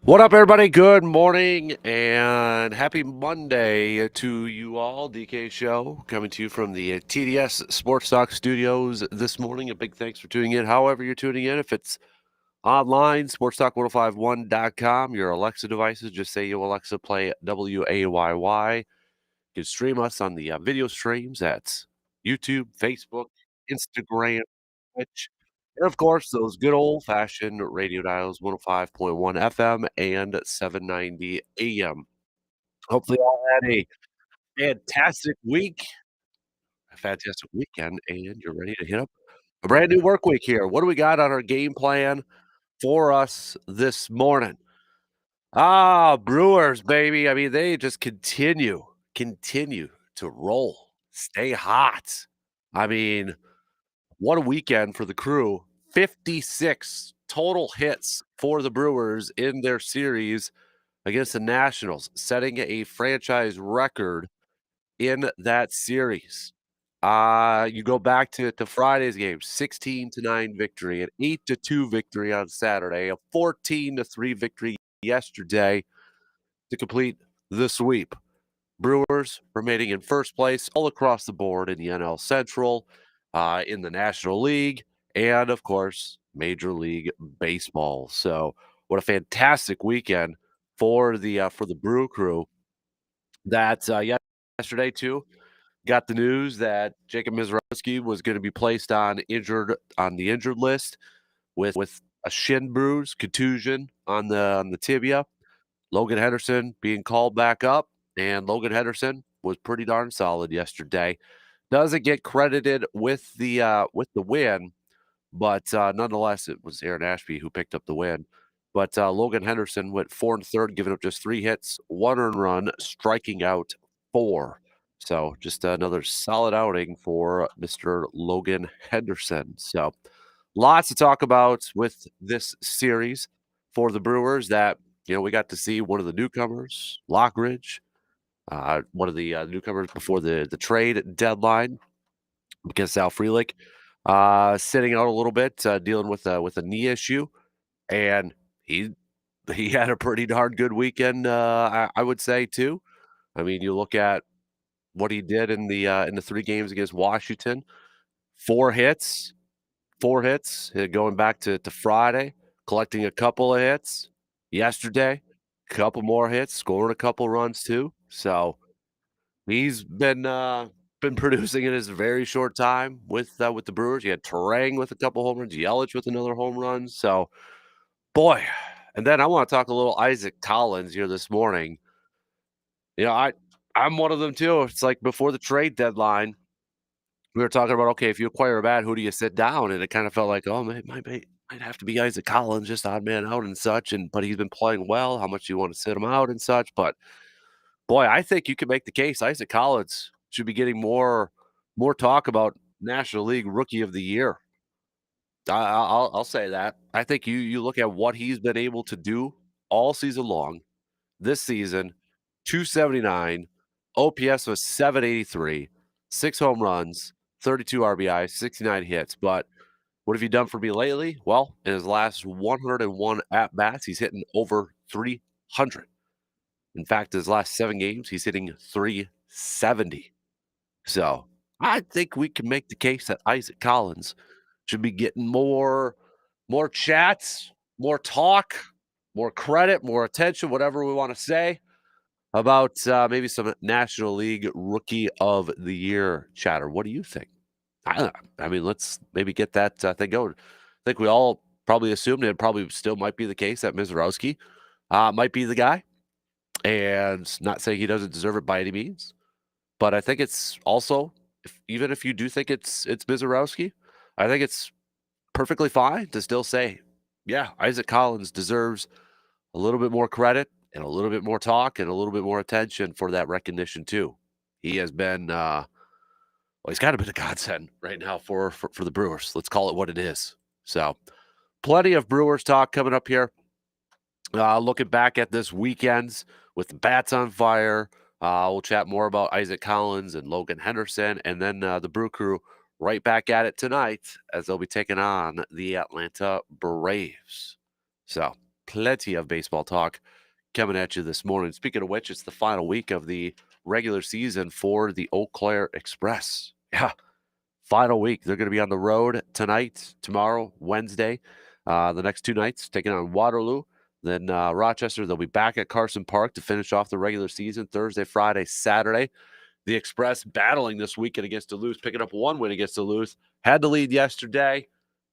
What up, everybody? Good morning and happy Monday to you all. DK Show coming to you from the TDS Sports Talk Studios this morning. A big thanks for tuning in. However, you're tuning in, if it's online, sportstalk1051.com, your Alexa devices, just say, "Yo, Alexa, play WAYY." You can stream us on the video streams at YouTube, Facebook, Instagram, Twitch. And of course, those good old-fashioned radio dials, 105.1 FM and 790 AM. Hopefully, all had a fantastic week, a fantastic weekend, and you're ready to hit up a brand new work week here. What do we got on our game plan for us this morning? Brewers, baby. I mean, they just continue to roll, stay hot. I mean, what a weekend for the Crew. 56 total hits for the Brewers in their series against the Nationals, setting a franchise record in that series. You go back to Friday's game, 16-9 victory, an 8-2 victory on Saturday, a 14-3 victory yesterday to complete the sweep. Brewers remaining in first place all across the board in the NL Central, in the National League, and of course, Major League Baseball. So, what a fantastic weekend for the Brew Crew. That yesterday too got the news that Jacob Mizrowski was going to be placed on the injured list with a shin bruise, contusion on the tibia. Logan Henderson being called back up, and Logan Henderson was pretty darn solid yesterday. Doesn't get credited with the win, but nonetheless, it was Aaron Ashby who picked up the win. But Logan Henderson went 4 and third, giving up just 3 hits, 1 earned run, striking out 4. So just another solid outing for Mr. Logan Henderson. So lots to talk about with this series for the Brewers. That we got to see one of the newcomers, Lockridge, one of the newcomers before the trade deadline, because Sal Frelick sitting out a little bit, dealing with a knee issue, and he had a pretty darn good weekend, I would say too. I mean, you look at what he did in the 3 games against Washington, 4 hits, 4 hits, going back to Friday, collecting a couple of hits. Yesterday, couple more hits, scoring a couple runs too. So he's been producing in his very short time with the Brewers. You had Terang with a couple home runs, Yelich with another home run. So boy, and then I want to talk a little Isaac Collins here this morning. You know, I'm one of them too. It's like before the trade deadline, we were talking about, okay, if you acquire a bat, who do you sit down? And it kind of felt like, oh, might have to be Isaac Collins, just odd man out and such. But he's been playing well. How much do you want to sit him out and such? But boy, I think you can make the case Isaac Collins should be getting more talk about National League Rookie of the Year. I'll say that. I think you look at what he's been able to do all season long. This season, 279, OPS was 783, 6 home runs, 32 RBI, 69 hits. But what have you done for me lately? Well, in his last 101 at bats, he's hitting over 300. In fact, his last 7 games, he's hitting 370. So I think we can make the case that Isaac Collins should be getting more chats, more talk, more credit, more attention, whatever we want to say about maybe some National League Rookie of the Year chatter. What do you think? I mean, let's maybe get that thing going. I think we all probably assumed it probably still might be the case that Mizrowski might be the guy, and not saying he doesn't deserve it by any means. But I think it's also, even if you do think it's Mizorowski, I think it's perfectly fine to still say, yeah, Isaac Collins deserves a little bit more credit and a little bit more talk and a little bit more attention for that recognition too. He has been, well, he's kind of been a godsend right now for the Brewers. Let's call it what it is. So, plenty of Brewers talk coming up here. Looking back at this weekend's with the bats on fire. We'll chat more about Isaac Collins and Logan Henderson, and then the Brew Crew right back at it tonight as they'll be taking on the Atlanta Braves. So Plenty of baseball talk coming at you this morning. Speaking of which, it's the final week of the regular season for the Eau Claire Express. Yeah, final week. They're going to be on the road tonight, tomorrow, Wednesday. The next two nights, taking on Waterloo. Then Rochester, they'll be back at Carson Park to finish off the regular season Thursday, Friday, Saturday. The Express battling this weekend against Duluth, picking up one win against Duluth. Had the lead yesterday,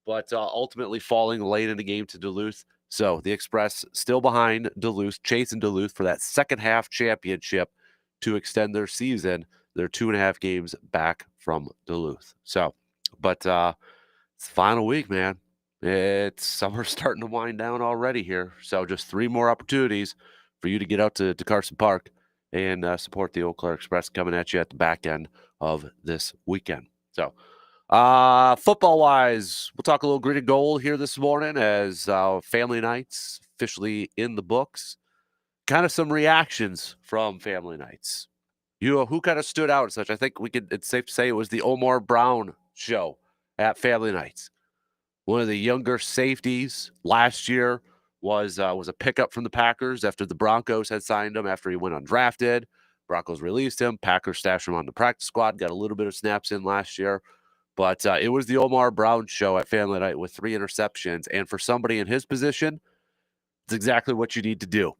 but ultimately falling late in the game to Duluth. So the Express still behind Duluth, chasing Duluth for that second half championship to extend their season. They're 2.5 games back from Duluth. So, but it's the final week, man. It's summer starting to wind down already here. So just 3 more opportunities for you to get out to Carson Park and support the Eau Claire Express coming at you at the back end of this weekend. So, football wise, we'll talk a little green and gold here this morning as family nights officially in the books. Kind of some reactions from family nights. Who kind of stood out and such? I think it's safe to say it was the Omar Brown show at family nights. One of the younger safeties last year was a pickup from the Packers after the Broncos had signed him after he went undrafted. Broncos released him. Packers stashed him on the practice squad. Got a little bit of snaps in last year, but it was the Omar Brown show at family night with 3 interceptions. And for somebody in his position, it's exactly what you need to do.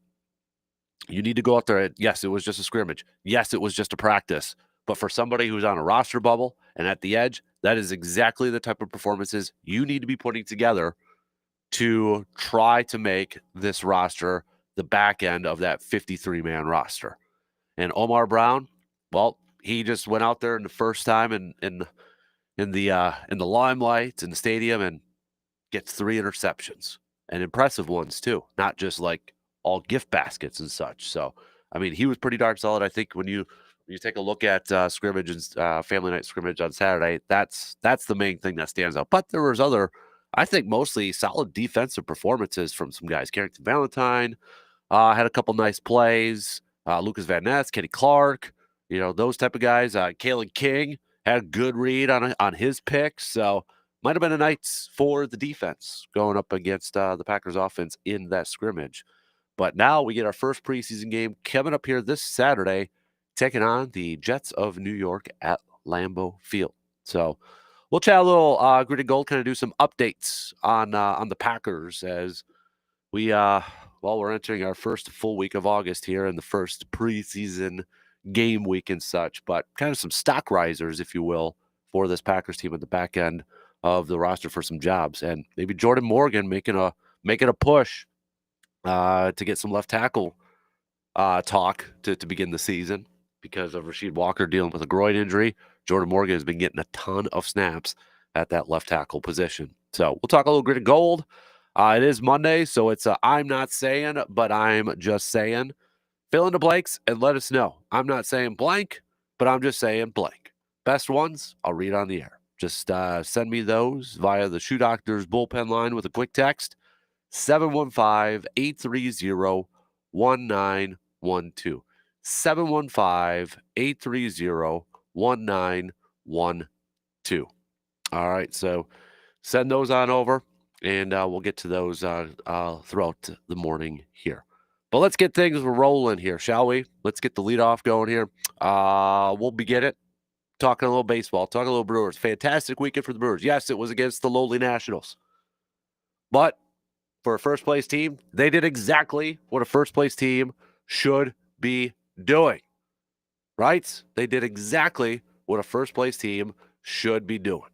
You need to go out there. Yes, it was just a scrimmage. Yes, it was just a practice. But for somebody who's on a roster bubble and at the edge, that is exactly the type of performances you need to be putting together to try to make this roster the back end of that 53-man roster. And Omar Brown, well, he just went out there in the first time in the limelight in the stadium and gets 3 interceptions and impressive ones too, not just like all gift baskets and such. So, I mean, he was pretty darn solid. I think when you take a look at scrimmage and family night scrimmage on Saturday, that's the main thing that stands out. But there was other, I think, mostly solid defensive performances from some guys. Carrington Valentine had a couple nice plays. Lucas Van Ness, Kenny Clark, those type of guys. Kalen King had a good read on his picks. So might have been a night for the defense going up against the Packers offense in that scrimmage. But now we get our first preseason game coming up here this Saturday, taking on the Jets of New York at Lambeau Field. So we'll chat a little gritty gold, kind of do some updates on the Packers as we're entering our first full week of August here and the first preseason game week and such, but kind of some stock risers, if you will, for this Packers team at the back end of the roster for some jobs. And maybe Jordan Morgan making a push to get some left tackle talk to begin the season because of Rasheed Walker dealing with a groin injury. Jordan Morgan has been getting a ton of snaps at that left tackle position. So we'll talk a little grit of gold. It is Monday, so it's I'm not saying, but I'm just saying. Fill in the blanks and let us know. I'm not saying blank, but I'm just saying blank. Best ones, I'll read on the air. Just send me those via the Shoe Doctor's bullpen line with a quick text, 715-830-1912. 715-830-1912. All right, so send those on over, and we'll get to those throughout the morning here. But let's get things rolling here, shall we? Let's get the leadoff going here. We'll begin it talking a little baseball, talking a little Brewers. Fantastic weekend for the Brewers. Yes, it was against the lowly Nationals. But for a first-place team, they did exactly what a first-place team should be doing, right? They did exactly what a first-place team should be doing.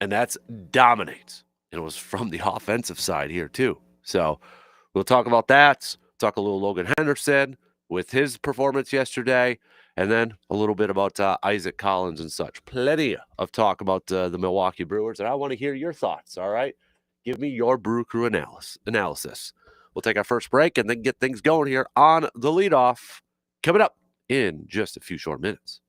And that's dominate. And it was from the offensive side here, too. So we'll talk about that. Talk a little Logan Henderson with his performance yesterday. And then a little bit about Isaac Collins and such. Plenty of talk about the Milwaukee Brewers. And I want to hear your thoughts, all right? Give me your Brew Crew analysis. We'll take our first break and then get things going here on the leadoff. Coming up in just a few short minutes.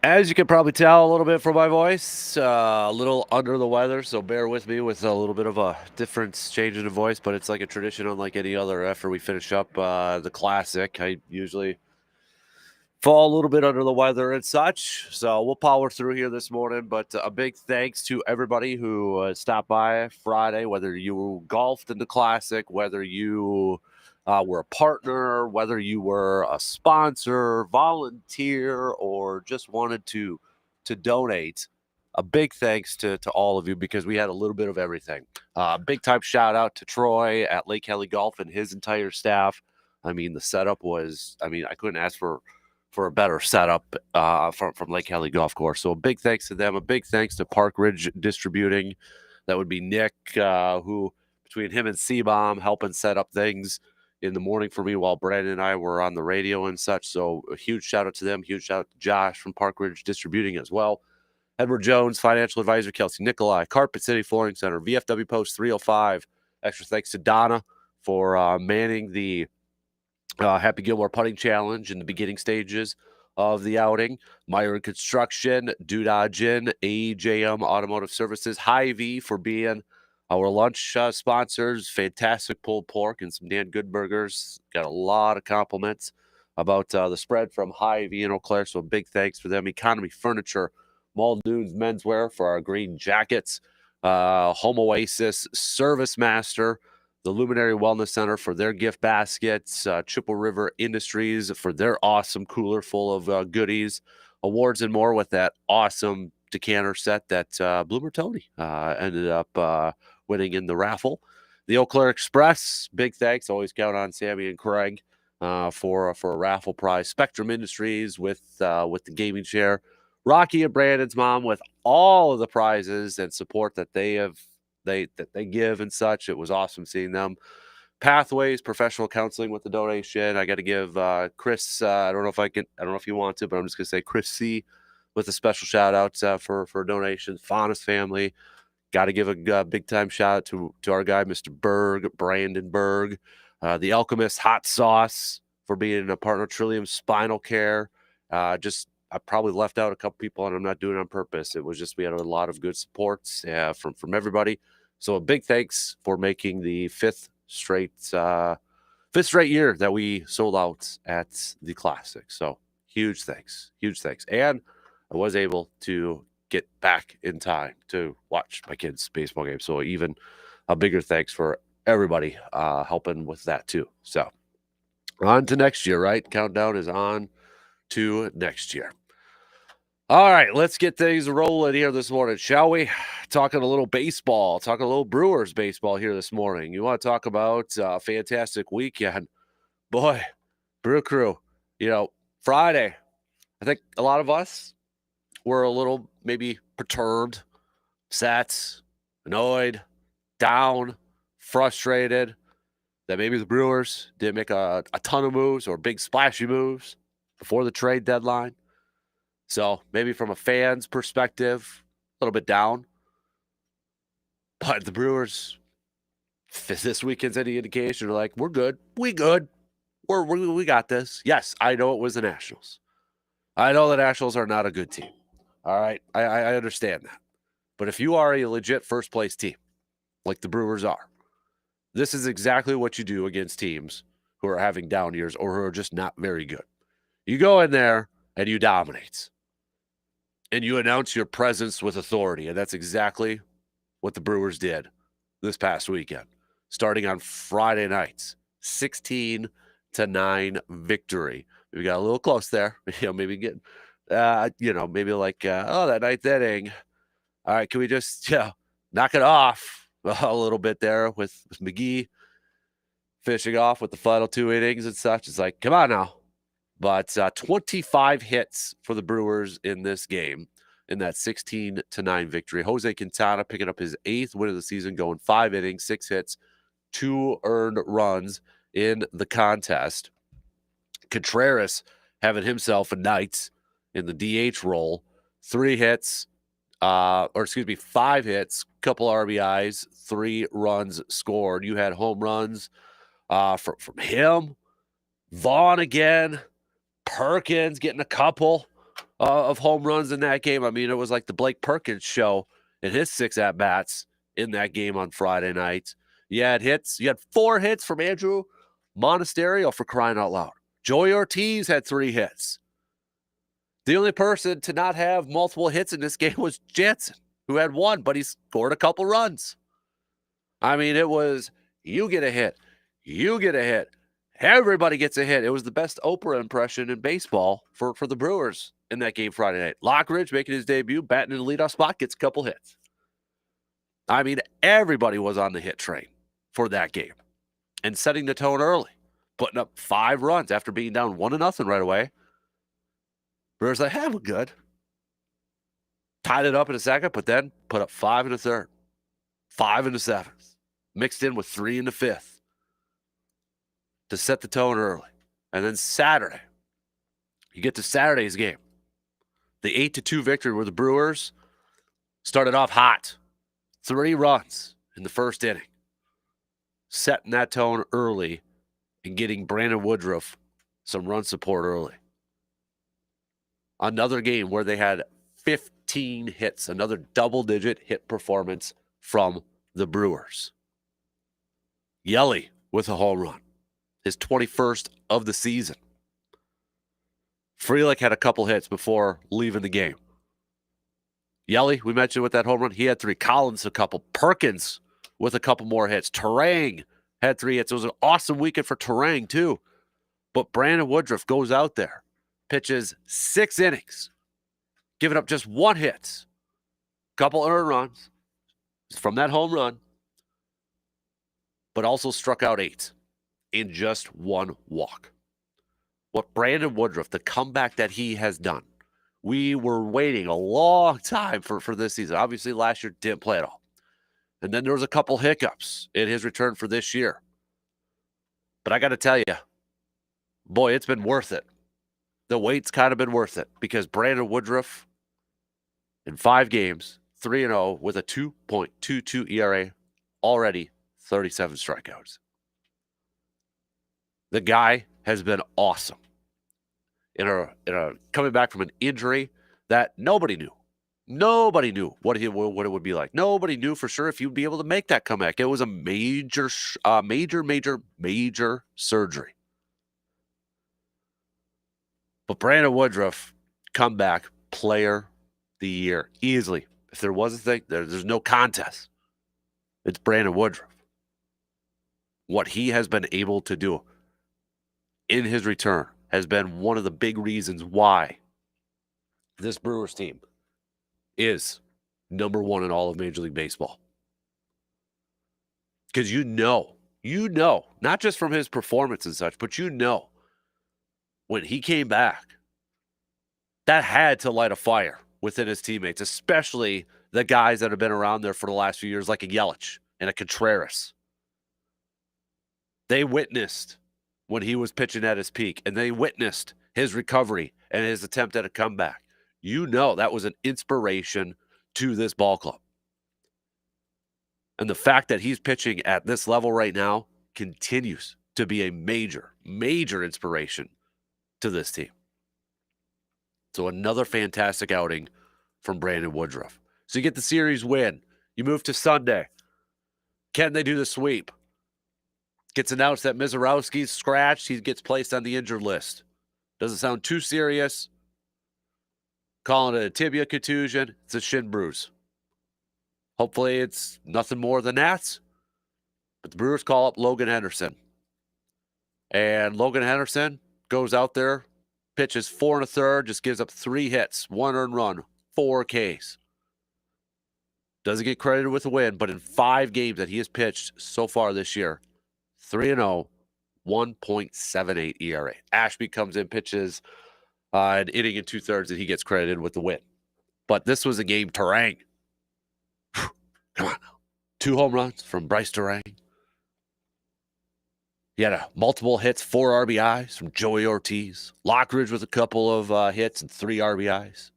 As you can probably tell a little bit from my voice, a little under the weather, so bear with me with a little bit of a different change in the voice, but it's like a tradition unlike any other. After we finish up the classic, I usually fall a little bit under the weather and such, so we'll power through here this morning. But a big thanks to everybody who stopped by Friday, whether you golfed in the classic, whether you were a partner, whether you were a sponsor, volunteer, or just wanted to donate. A big thanks to all of you, because we had a little bit of everything. Big time shout out to Troy at Lake Kelly Golf and his entire staff. I mean, the setup was, I couldn't ask for a better setup from Lake Kelly Golf Course. So a big thanks to them. A big thanks to Park Ridge Distributing. That would be Nick, who between him and C-Bomb helping set up things in the morning for me while Brandon and I were on the radio and such. So a huge shout out to them. Huge shout out to Josh from Park Ridge Distributing as well. Edward Jones, financial advisor, Kelsey Nikolai, Carpet City Flooring Center, VFW Post 305. Extra thanks to Donna for manning the Happy Gilmore Putting Challenge in the beginning stages of the outing. Myron Construction, Doodah Gin, AJM Automotive Services, Hy-Vee for being our lunch sponsors. Fantastic pulled pork and some Dan Good burgers. Got a lot of compliments about the spread from Hy-Vee and Eau Claire, so a big thanks for them. Economy Furniture, Muldoon's Menswear for our green jackets, Home Oasis, Service Master, the Luminary Wellness Center for their gift baskets, Chippewa River Industries for their awesome cooler full of goodies, awards, and more with that awesome decanter set that Bloomer Tony ended up winning in the raffle. The Eau Claire Express, big thanks. Always count on Sammy and Craig for a raffle prize. Spectrum Industries with the gaming chair. Rocky and Brandon's mom with all of the prizes and support that they give and such. It was awesome seeing them. Pathways Professional Counseling with the donation. I got to give Chris. I don't know if you want to, but I'm just gonna say Chris C with a special shout out for a donation. Faunus family. Got to give a big time shout out to our guy, Mr. Berg, Brandon Berg, the Alchemist Hot Sauce for being a partner. Trillium Spinal Care. I probably left out a couple people, and I'm not doing it on purpose. It was just we had a lot of good supports from everybody. So a big thanks for making the fifth straight year that we sold out at the Classic. So huge thanks. And I was able to get back in time to watch my kids' baseball game. So even a bigger thanks for everybody helping with that too. So on to next year, right? Countdown is on to next year. All right, let's get things rolling here this morning, shall we? Talking a little baseball, talking a little Brewers baseball here this morning. You want to talk about a fantastic weekend? Boy, Brew Crew, Friday, I think a lot of us were a little maybe perturbed, upset, annoyed, down, frustrated that maybe the Brewers didn't make a ton of moves or big splashy moves before the trade deadline. So maybe from a fan's perspective, a little bit down. But the Brewers, if this weekend's any indication, are like, we're good. We good. We got this. Yes, I know it was the Nationals. I know the Nationals are not a good team. All right, I understand that. But if you are a legit first-place team, like the Brewers are, this is exactly what you do against teams who are having down years or who are just not very good. You go in there and you dominate. And you announce your presence with authority. And that's exactly what the Brewers did this past weekend. Starting on Friday nights, 16-9 victory. We got a little close there. Maybe get, maybe like, that ninth inning. All right, can we just knock it off a little bit there with McGee finishing off with the final two innings and such? It's like, come on now. But 25 hits for the Brewers in this game, in that 16-9 victory. Jose Quintana picking up his 8th win of the season, going 5 innings, 6 hits, 2 earned runs in the contest. Contreras having himself a night in the DH role, 5 hits, couple RBIs, 3 runs scored. You had home runs from him, Vaughn again, Perkins getting a couple. of home runs in that game. I mean, it was like the Blake Perkins show in his 6 at-bats in that game on Friday night. You had hits. You had 4 hits from Andrew Monasterio, for crying out loud. Joey Ortiz had 3 hits. The only person to not have multiple hits in this game was Jansen, who had 1, but he scored a couple runs. I mean, it was you get a hit, you get a hit, everybody gets a hit. It was the best Oprah impression in baseball for the Brewers in that game Friday night. Lockridge making his debut, batting in the leadoff spot, gets a couple hits. I mean, everybody was on the hit train for that game and setting the tone early, putting up 5 runs after being down 1-0 right away. Brewers like, hey, we're good. Tied it up in a second, but then put up 5 in the third, 5 in the seventh, mixed in with 3 in the fifth to set the tone early. And then Saturday, you get to Saturday's game. The 8-2 victory where the Brewers started off hot. 3 runs in the first inning. Setting that tone early and getting Brandon Woodruff some run support early. Another game where they had 15 hits, another double-digit hit performance from the Brewers. Yelly with a home run, his 21st of the season. Frelick had a couple hits before leaving the game. Yelly, we mentioned with that home run, he had 3. Collins, a couple. Perkins with a couple more hits. Terang had 3 hits. It was an awesome weekend for Terang, too. But Brandon Woodruff goes out there, pitches 6 innings, giving up just 1 hit. Couple earned runs from that home run, but also struck out 8 in just 1 walk. What Brandon Woodruff, the comeback that he has done, we were waiting a long time for this season. Obviously, last year didn't play at all. And then there was a couple hiccups in his return for this year. But I got to tell you, boy, it's been worth it. The wait's kind of been worth it because Brandon Woodruff, in 5 games, 3-0 with a 2.22 ERA, already 37 strikeouts. The guy has been awesome. In a coming back from an injury that nobody knew. Nobody knew what it would be like. Nobody knew for sure if he would be able to make that comeback. It was a major surgery. But Brandon Woodruff, comeback player of the year, easily. If there was a thing, there's no contest. It's Brandon Woodruff. What he has been able to do in his return has been one of the big reasons why this Brewers team is number 1 in all of Major League Baseball. Because you know, not just from his performance and such, but when he came back, that had to light a fire within his teammates, especially the guys that have been around there for the last few years, like a Yelich and a Contreras. They witnessed when he was pitching at his peak, and they witnessed his recovery and his attempt at a comeback. You know that was an inspiration to this ball club. And the fact that he's pitching at this level right now continues to be a major inspiration to this team. So another fantastic outing from Brandon Woodruff. So you get the series win. You move to Sunday. Can they do the sweep? Gets announced that Mizorowski's scratched. He gets placed on the injured list. Doesn't sound too serious. Calling it a tibia contusion. It's a shin bruise. Hopefully it's nothing more than that. But the Brewers call up Logan Henderson. And Logan Henderson goes out there, pitches 4 1/3, just gives up 3 hits, 1 earned run, 4 Ks. Doesn't get credited with a win, but in 5 games that he has pitched so far this year, 3-0, 1.78 ERA. Ashby comes in, pitches an inning and 2/3, and he gets credited with the win. But this was a game Terang. Come on now. 2 home runs from Bryce Terang. He had multiple hits, 4 RBIs from Joey Ortiz. Lockridge with a couple of hits and 3 RBIs.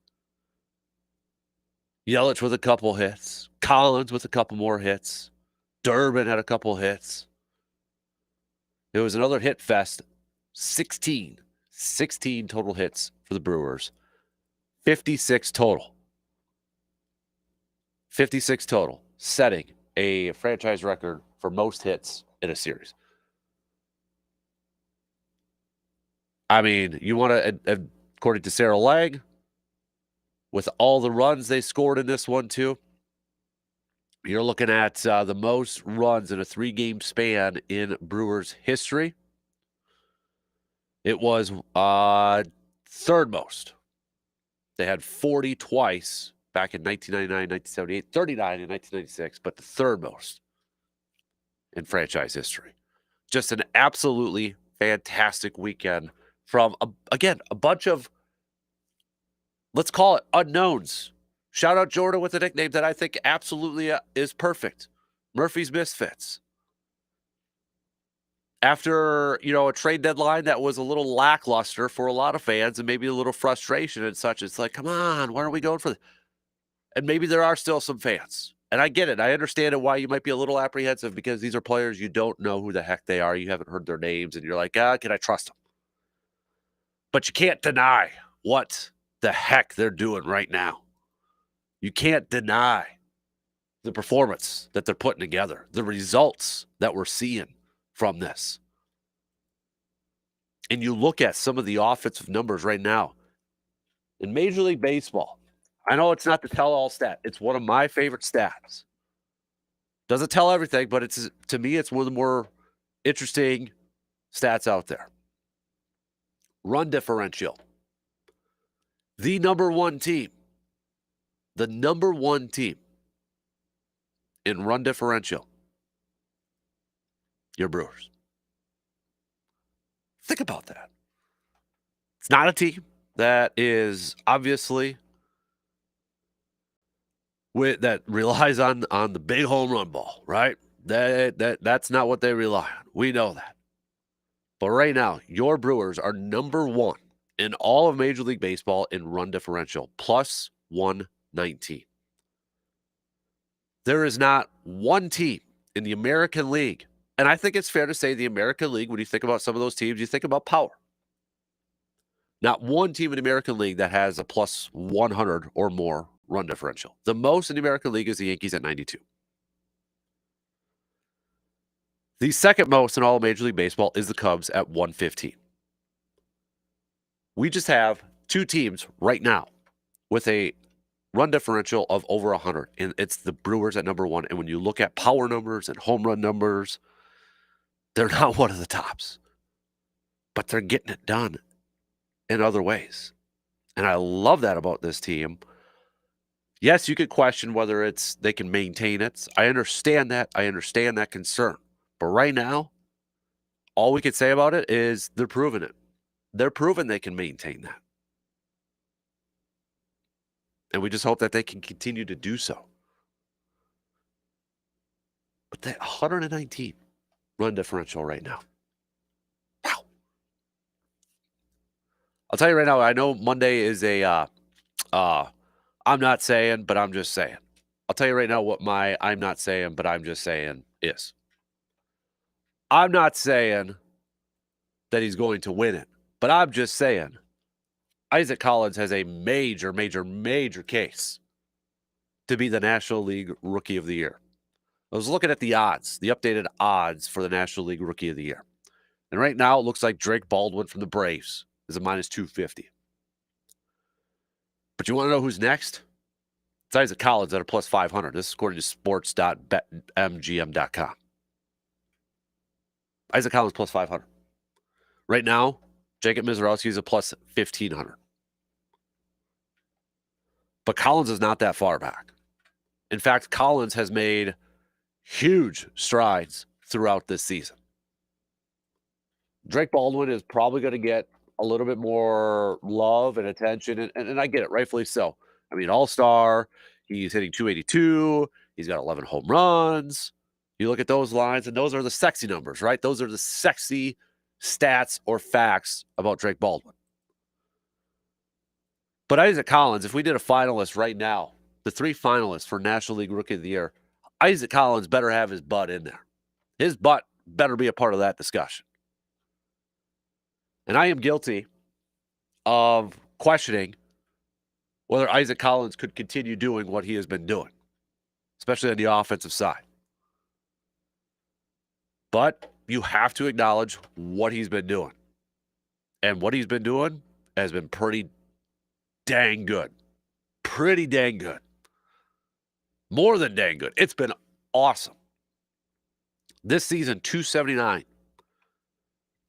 Yelich with a couple hits. Collins with a couple more hits. Durbin had a couple hits. It was another hit fest. 16 total hits for the Brewers. 56 total. 56 total, setting a franchise record for most hits in a series. I mean, you want to, according to Sarah Lang, with all the runs they scored in this one, too, you're looking at the most runs in a 3-game span in Brewers history. It was third most. They had 40 twice back in 1999, 1978, 39 in 1996, but the third most in franchise history. Just an absolutely fantastic weekend from, again, a bunch of, let's call it, unknowns. Shout out Jordan with a nickname that I think absolutely is perfect. Murphy's Misfits. After, a trade deadline that was a little lackluster for a lot of fans and maybe a little frustration and such, it's like, come on, why are we going for this? And maybe there are still some fans. And I get it. I understand it why you might be a little apprehensive because these are players you don't know who the heck they are. You haven't heard their names, and you're like, can I trust them? But you can't deny what the heck they're doing right now. You can't deny the performance that they're putting together, the results that we're seeing from this. And you look at some of the offensive numbers right now in Major League Baseball. I know it's not the tell-all stat. It's one of my favorite stats. Doesn't tell everything, but to me, it's one of the more interesting stats out there. Run differential. The number one team in run differential, your Brewers. Think about that. It's not a team that is obviously that relies on the big home run ball, right? That's not what they rely on. We know that. But right now, your Brewers are number one in all of Major League Baseball in run differential, plus 119. There is not one team in the American League, and I think it's fair to say the American League, when you think about some of those teams, you think about power. Not one team in the American League that has a plus 100 or more run differential. The most in the American League is the Yankees at 92. The second most in all of Major League Baseball is the Cubs at 115. We just have two teams right now with a run differential of over 100, and it's the Brewers at number one. And when you look at power numbers and home run numbers, they're not one of the tops, but they're getting it done in other ways. And I love that about this team. Yes, you could question whether they can maintain it. I understand that. I understand that concern. But right now, all we could say about it is they're proving it. They're proving they can maintain that. And we just hope that they can continue to do so. But that 119 run differential right now. Wow. I'll tell you right now, I know Monday is I'm not saying, but I'm just saying. I'll tell you right now what my I'm not saying, but I'm just saying is. I'm not saying that he's going to win it, but I'm just saying Isaac Collins has a major, major, major case to be the National League Rookie of the Year. I was looking at the odds, the updated odds for the National League Rookie of the Year. And right now it looks like Drake Baldwin from the Braves is a minus 250. But you want to know who's next? It's Isaac Collins at a plus 500. This is according to sports.betmgm.com. Isaac Collins plus 500. Right now, Jacob Mizorowski is a plus 1,500. But Collins is not that far back. In fact, Collins has made huge strides throughout this season. Drake Baldwin is probably going to get a little bit more love and attention, and I get it, rightfully so. I mean, all-star, he's hitting 282, he's got 11 home runs. You look at those lines, and those are the sexy numbers, right? Those are the sexy stats or facts about Drake Baldwin. But Isaac Collins, if we did a finalist right now, the three finalists for National League Rookie of the Year, Isaac Collins better have his butt in there. His butt better be a part of that discussion. And I am guilty of questioning whether Isaac Collins could continue doing what he has been doing, especially on the offensive side. But you have to acknowledge what he's been doing. And what he's been doing has been pretty dang good. Pretty dang good. More than dang good. It's been awesome. This season, 279.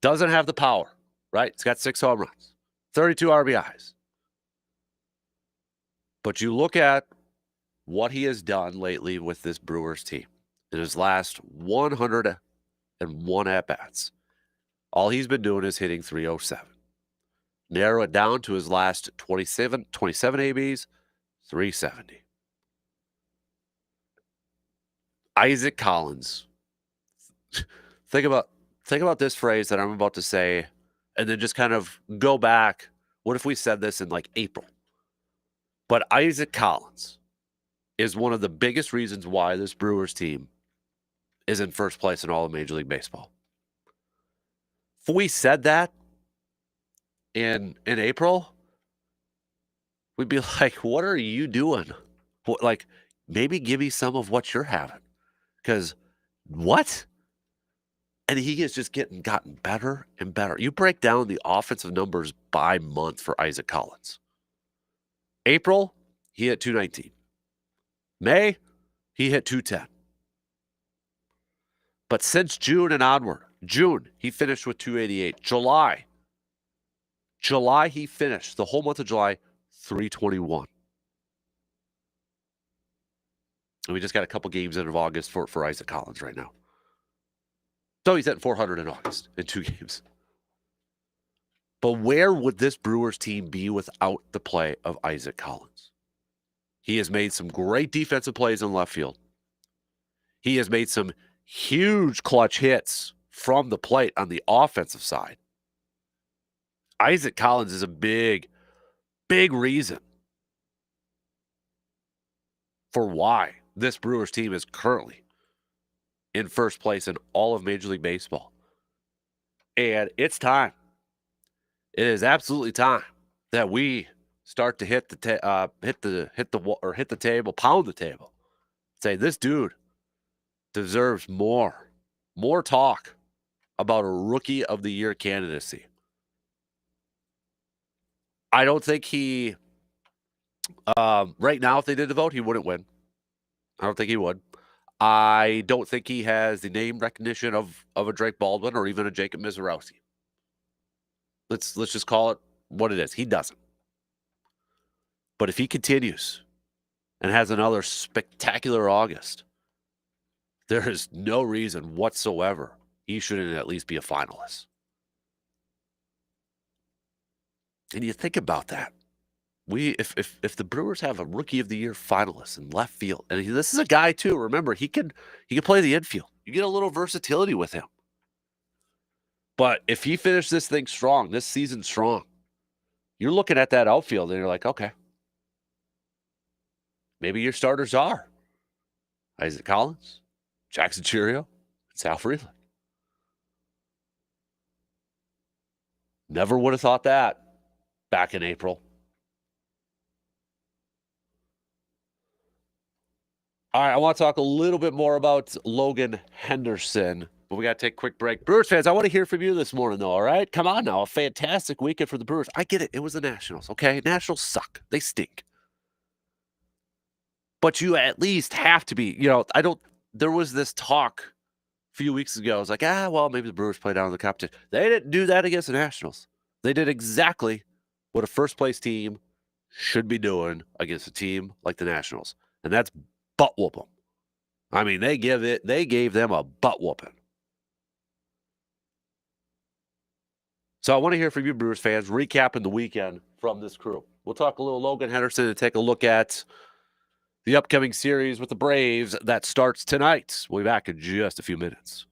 Doesn't have the power, right? It's got 6 home runs, 32 RBIs. But you look at what he has done lately with this Brewers team in his last 101 at-bats. All he's been doing is hitting 307. Narrow it down to his last 27 ABs, 370. Isaac Collins. Think about this phrase that I'm about to say, and then just kind of go back. What if we said this in like April? But Isaac Collins is one of the biggest reasons why this Brewers team is in first place in all of Major League Baseball. If we said that in April, we'd be like, what are you doing? Like, maybe give me some of what you're having. Because what? And he is just gotten better and better. You break down the offensive numbers by month for Isaac Collins. April, he hit 219. May, he hit 210. But since June and onward, June, he finished with 288. July, he finished the whole month of July, 321. And we just got a couple games in of August for Isaac Collins right now. So he's at 400 in August in 2 games. But where would this Brewers team be without the play of Isaac Collins? He has made some great defensive plays in left field. He has made some huge clutch hits from the plate on the offensive side. Isaac Collins is a big, big reason for why this Brewers team is currently in first place in all of Major League Baseball. And it's time. It is absolutely time that we start to hit the table, pound the table. Say this dude deserves more talk about a Rookie of the Year candidacy. I don't think he right now, if they did the vote, he wouldn't win. I don't think he would. I don't think he has the name recognition of a Drake Baldwin or even a Jacob Mizorowski. Let's just call it what it is. He doesn't. But if he continues and has another spectacular August, there is no reason whatsoever he shouldn't at least be a finalist. And you think about that. If the Brewers have a Rookie of the Year finalist in left field, and this is a guy too. Remember, he can play the infield. You get a little versatility with him. But if he finished this thing strong, this season strong, you're looking at that outfield and you're like, okay, maybe your starters are Isaac Collins, Jackson Chourio, and Sal Freeland. Never would have thought that back in April. All right, I want to talk a little bit more about Logan Henderson, but we got to take a quick break. Brewers fans, I want to hear from you this morning, though, all right? Come on now, a fantastic weekend for the Brewers. I get it. It was the Nationals, okay? Nationals suck. They stink. But you at least have to be, there was this talk a few weeks ago. I was like, well, maybe the Brewers play down in the competition. They didn't do that against the Nationals. They did exactly what a first-place team should be doing against a team like the Nationals, and that's butt whoop them. I mean, they gave them a butt whooping. So I want to hear from you, Brewers fans, recapping the weekend from this crew. We'll talk a little Logan Henderson and take a look at the upcoming series with the Braves that starts tonight. We'll be back in just a few minutes.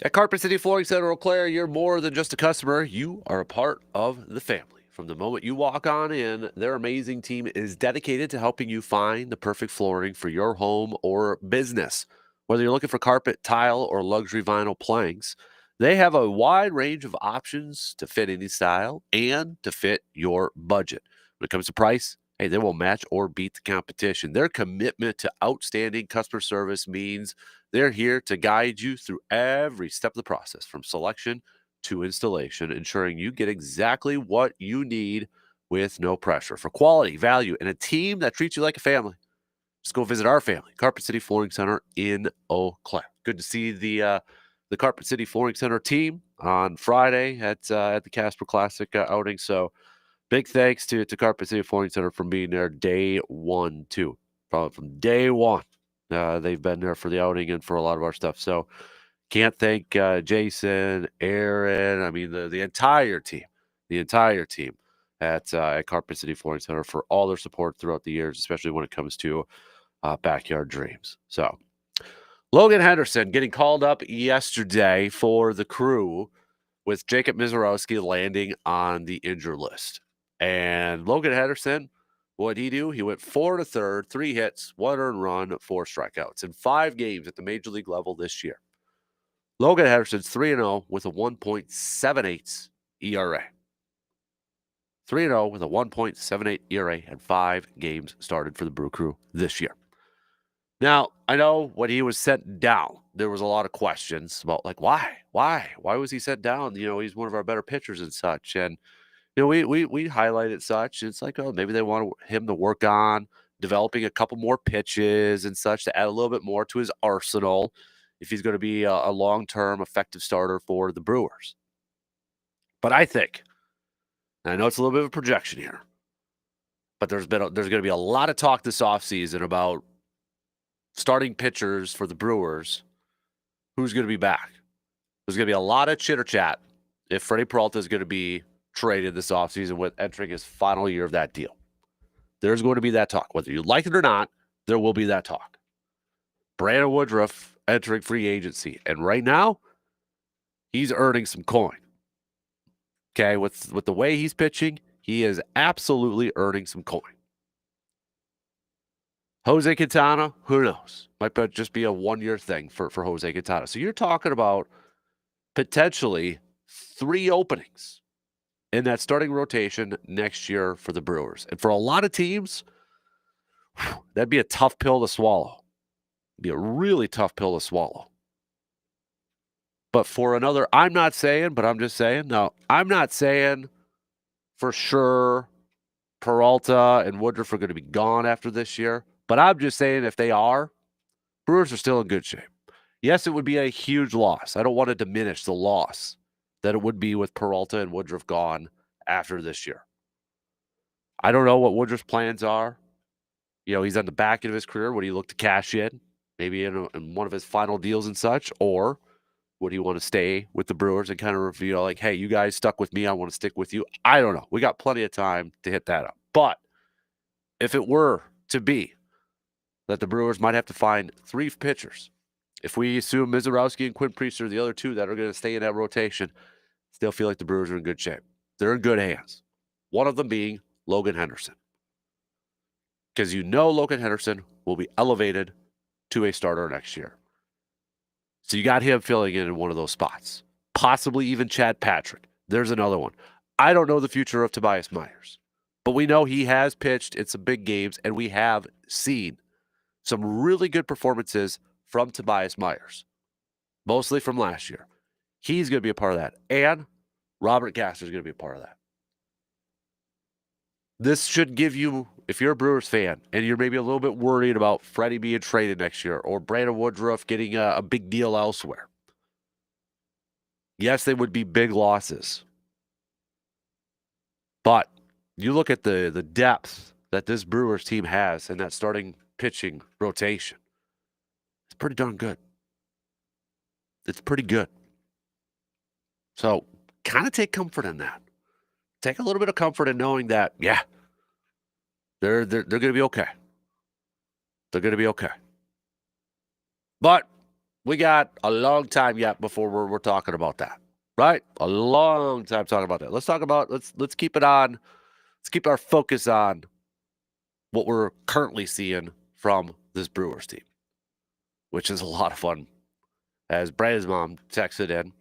At Carpet City Flooring Center, Eau Claire, you're more than just a customer. You are a part of the family. From the moment you walk on in, their amazing team is dedicated to helping you find the perfect flooring for your home or business. Whether you're looking for carpet, tile, or luxury vinyl planks, they have a wide range of options to fit any style and to fit your budget. When it comes to price, hey, they will match or beat the competition. Their commitment to outstanding customer service means they're here to guide you through every step of the process, from selection to installation, ensuring you get exactly what you need with no pressure. For quality, value, and a team that treats you like a family, just go visit our family, Carpet City Flooring Center in Eau Claire. Good to see the Carpet City Flooring Center team on Friday at the Kasper Classic outing. So big thanks to Carpet City Flooring Center for being there day one, too. Probably from day one. They've been there for the outing and for a lot of our stuff. So can't thank Jason, Aaron, I mean, the entire team at Carpet City Flooring Center for all their support throughout the years, especially when it comes to backyard dreams. So Logan Henderson getting called up yesterday for the crew with Jacob Mizorowski landing on the injured list. And Logan Henderson, what'd he do? He went 4 to third, 3 hits, 1 earned run, 4 strikeouts in 5 games at the major league level this year. Logan Henderson's 3-0 with a 1.78 ERA. 3-0 with a 1.78 ERA and 5 games started for the Brew Crew this year. Now, I know when he was sent down, there was a lot of questions about, like, why? Why was he sent down? You know, he's one of our better pitchers and such. And, you know, we highlighted such. It's like, oh, maybe they want him to work on developing a couple more pitches and such to add a little bit more to his arsenal if he's going to be a long-term effective starter for the Brewers. But I think, and I know it's a little bit of a projection here, but there's going to be a lot of talk this offseason about starting pitchers for the Brewers, who's going to be back. There's going to be a lot of chitter chat if Freddie Peralta is going to be traded this offseason with entering his final year of that deal. There's going to be that talk. Whether you like it or not, there will be that talk. Brandon Woodruff entering free agency. And right now, he's earning some coin. Okay, with the way he's pitching, he is absolutely earning some coin. Jose Quintana, who knows? Might just be a one-year thing for Jose Quintana. So you're talking about potentially 3 openings in that starting rotation next year for the Brewers. And for a lot of teams, that'd be a tough pill to swallow. It'd be a really tough pill to swallow. But for another, I'm not saying, but I'm just saying, no, I'm not saying for sure Peralta and Woodruff are going to be gone after this year. But I'm just saying if they are, Brewers are still in good shape. Yes, it would be a huge loss. I don't want to diminish the loss that it would be with Peralta and Woodruff gone after this year. I don't know what Woodruff's plans are. You know, he's on the back end of his career. Would he look to cash in, maybe in one of his final deals and such? Or would he want to stay with the Brewers and kind of reveal, like, hey, you guys stuck with me, I want to stick with you? I don't know. We got plenty of time to hit that up. But if it were to be that the Brewers might have to find 3 pitchers, if we assume Mizorowski and Quinn Priest are the other 2 that are going to stay in that rotation, still feel like the Brewers are in good shape. They're in good hands. One of them being Logan Henderson. Because you know Logan Henderson will be elevated to a starter next year. So you got him filling in one of those spots. Possibly even Chad Patrick. There's another one. I don't know the future of Tobias Myers. But we know he has pitched in some big games, and we have seen some really good performances from Tobias Myers. Mostly from last year. He's going to be a part of that. And Robert Gasser is going to be a part of that. This should give you, if you're a Brewers fan and you're maybe a little bit worried about Freddie being traded next year or Brandon Woodruff getting a big deal elsewhere. Yes, they would be big losses. But you look at the depth that this Brewers team has in that starting pitching rotation. It's pretty darn good. It's pretty good. So kind of take comfort in that. Take a little bit of comfort in knowing that, yeah, they're going to be okay. They're going to be okay. But We got a long time yet before we're talking about that, right? A long time talking about that. Let's talk about let's keep it on. Let's keep our focus on what we're currently seeing from this Brewers team, which is a lot of fun. As Brandon's mom texted in,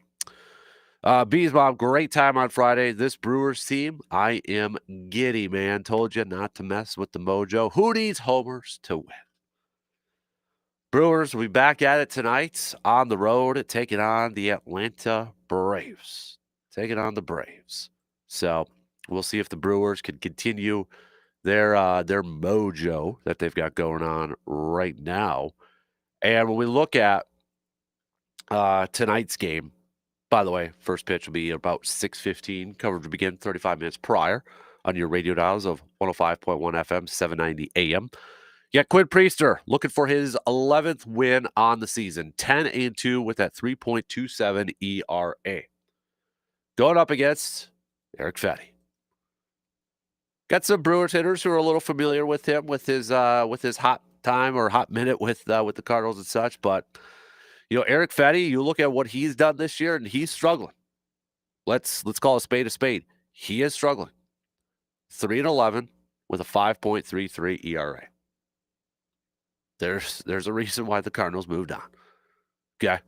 B's mom, great time on Friday. This Brewers team, I am giddy, man. Told you not to mess with the mojo. Who needs homers to win? Brewers will be back at it tonight on the road, taking on the Atlanta Braves. Taking on the Braves. So we'll see if the Brewers can continue their mojo that they've got going on right now. And when we look at tonight's game, by the way, first pitch will be about 6:15. Coverage will begin 35 minutes prior on your radio dials of 105.1 FM, 790 AM. Yeah, Quinn Priester looking for his 11th win on the season, 10-2 with that 3.27 ERA. Going up against Eric Fetty. Got some Brewers hitters who are a little familiar with him with his hot time or hot minute with the Cardinals and such, but Eric Fetty, you look at what he's done this year and he's struggling. Let's call a spade a spade. He is struggling. 3-11 with a 5.33 ERA. There's a reason why the Cardinals moved on. Okay.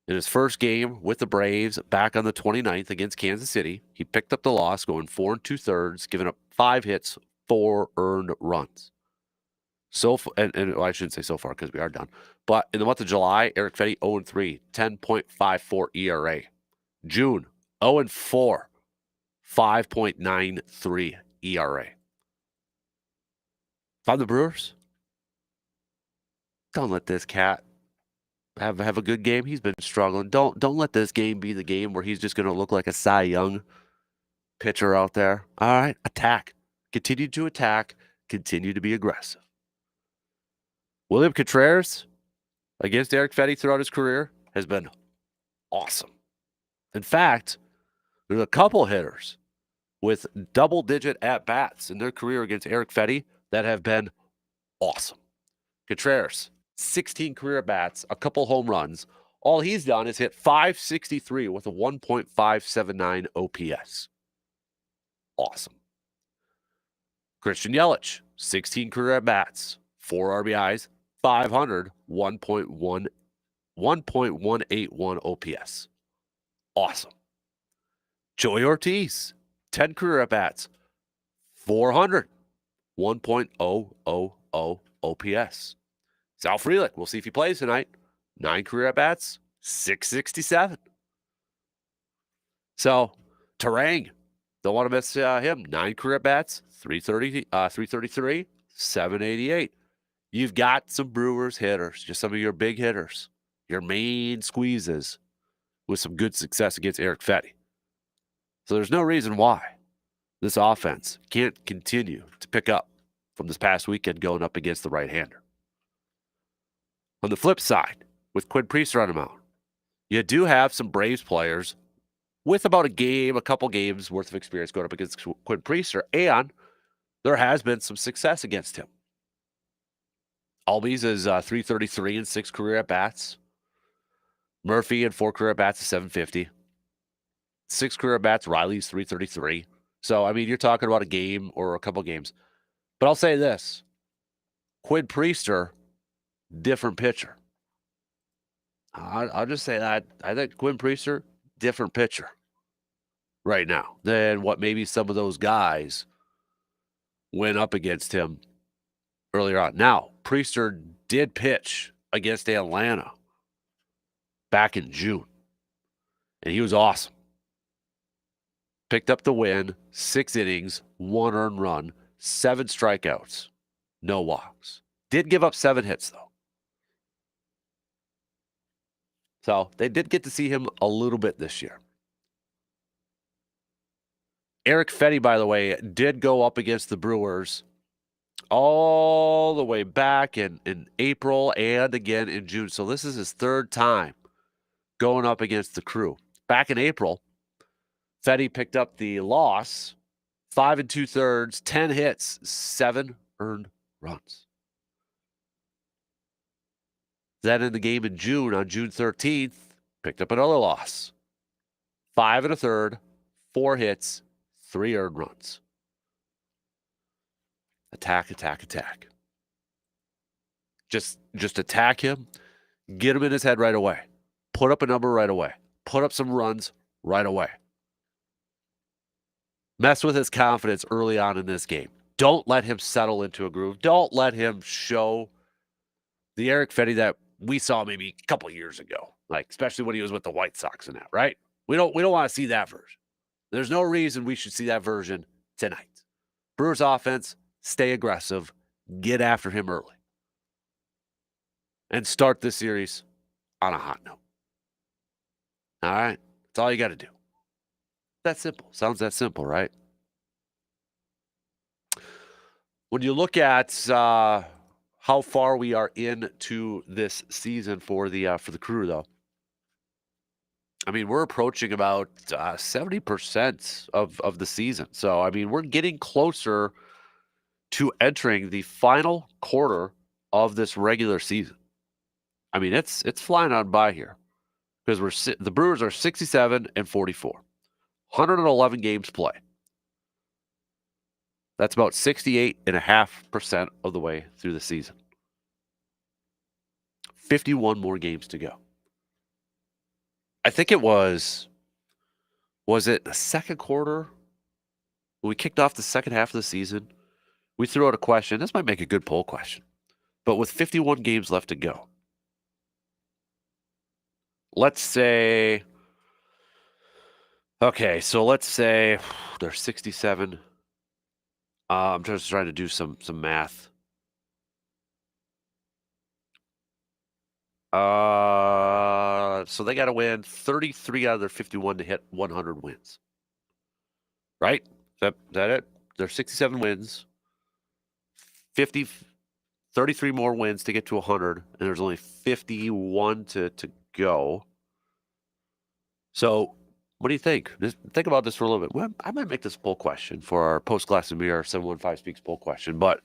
In his first game with the Braves back on the 29th against Kansas City, he picked up the loss, going 4 2/3, giving up 5 hits, 4 earned runs. And I shouldn't say so far because we are done. But in the month of July, Eric Fetty 0-3, 10.54 ERA. June 0-4, 5.93 ERA. If I'm the Brewers, don't let this cat have a good game. He's been struggling. Don't let this game be the game where he's just going to look like a Cy Young pitcher out there. All right, attack. Continue to attack. Continue to be aggressive. William Contreras against Eric Fetty throughout his career has been awesome. In fact, there's a couple hitters with double-digit at-bats in their career against Eric Fetty that have been awesome. Contreras, 16 career bats, a couple home runs. All he's done is hit .563 with a 1.579 OPS. Awesome. Christian Yelich, 16 career at bats, 4 RBIs, 500, 1.181 OPS. Awesome. Joey Ortiz, 10 career at bats, 400, 1.000 OPS. Sal Frelick, we'll see if he plays tonight. 9 career at bats, 667. So, Terang, don't want to miss him. 9 career at bats, 333, 788. You've got some Brewers hitters, just some of your big hitters, your main squeezes with some good success against Eric Fetty. So there's no reason why this offense can't continue to pick up from this past weekend going up against the right-hander. On the flip side, with Quinn Priester on the mound, you do have some Braves players with about a couple games worth of experience going up against Quinn Priester, and there has been some success against him. Albies is 333 and 6 career at-bats. Murphy and 4 career at-bats is 750. 6 career at-bats, Riley's 333. So, I mean, you're talking about a game or a couple games. But I'll say this. Quinn Priester, different pitcher. I'll just say that. I think Quinn Priester, different pitcher right now than what maybe some of those guys went up against him earlier on. Now, Priester did pitch against Atlanta back in June, and he was awesome. Picked up the win, 6 innings, 1 earned run, 7 strikeouts, no walks. Did give up 7 hits, though. So they did get to see him a little bit this year. Eric Fetty, by the way, did go up against the Brewers all the way back in April and again in June. So this is his 3rd time going up against the Crew. Back in April, Fetty picked up the loss, 5 2/3, 10 hits, 7 earned runs. Then in the game in June, on June 13th, picked up another loss. 5 1/3, 4 hits, 3 earned runs. Attack, attack, attack. Just attack him, get him in his head right away. Put up a number right away. Put up some runs right away. Mess with his confidence early on in this game. Don't let him settle into a groove. Don't let him show the Eric Fetty that we saw maybe a couple years ago, like especially when he was with the White Sox and that, right? We don't want to see that version. There's no reason we should see that version tonight. Brewers offense, stay aggressive, get after him early, and start this series on a hot note. All right? That's all you got to do. That simple. Sounds that simple, right? When you look at how far we are into this season for the Crew, though, I mean, we're approaching about 70% of the season. So, I mean, we're getting closer to entering the final quarter of this regular season. I mean, it's flying on by here because the Brewers are 67 and 44, 111 games played. That's about 68.5% of the way through the season. 51 more games to go. I think it was it the second quarter when we kicked off the second half of the season? We threw out a question. This might make a good poll question. But with 51 games left to go, let's say, okay, so let's say they're 67. I'm just trying to do some math. So they got to win 33 out of their 51 to hit 100 wins. Right? Is that it? They're 67 wins, 33 more wins to get to 100, and there's only 51 to go. So what do you think? Just think about this for a little bit. Well, I might make this poll question for our post-Glass and Mirror 715 Speaks poll question, but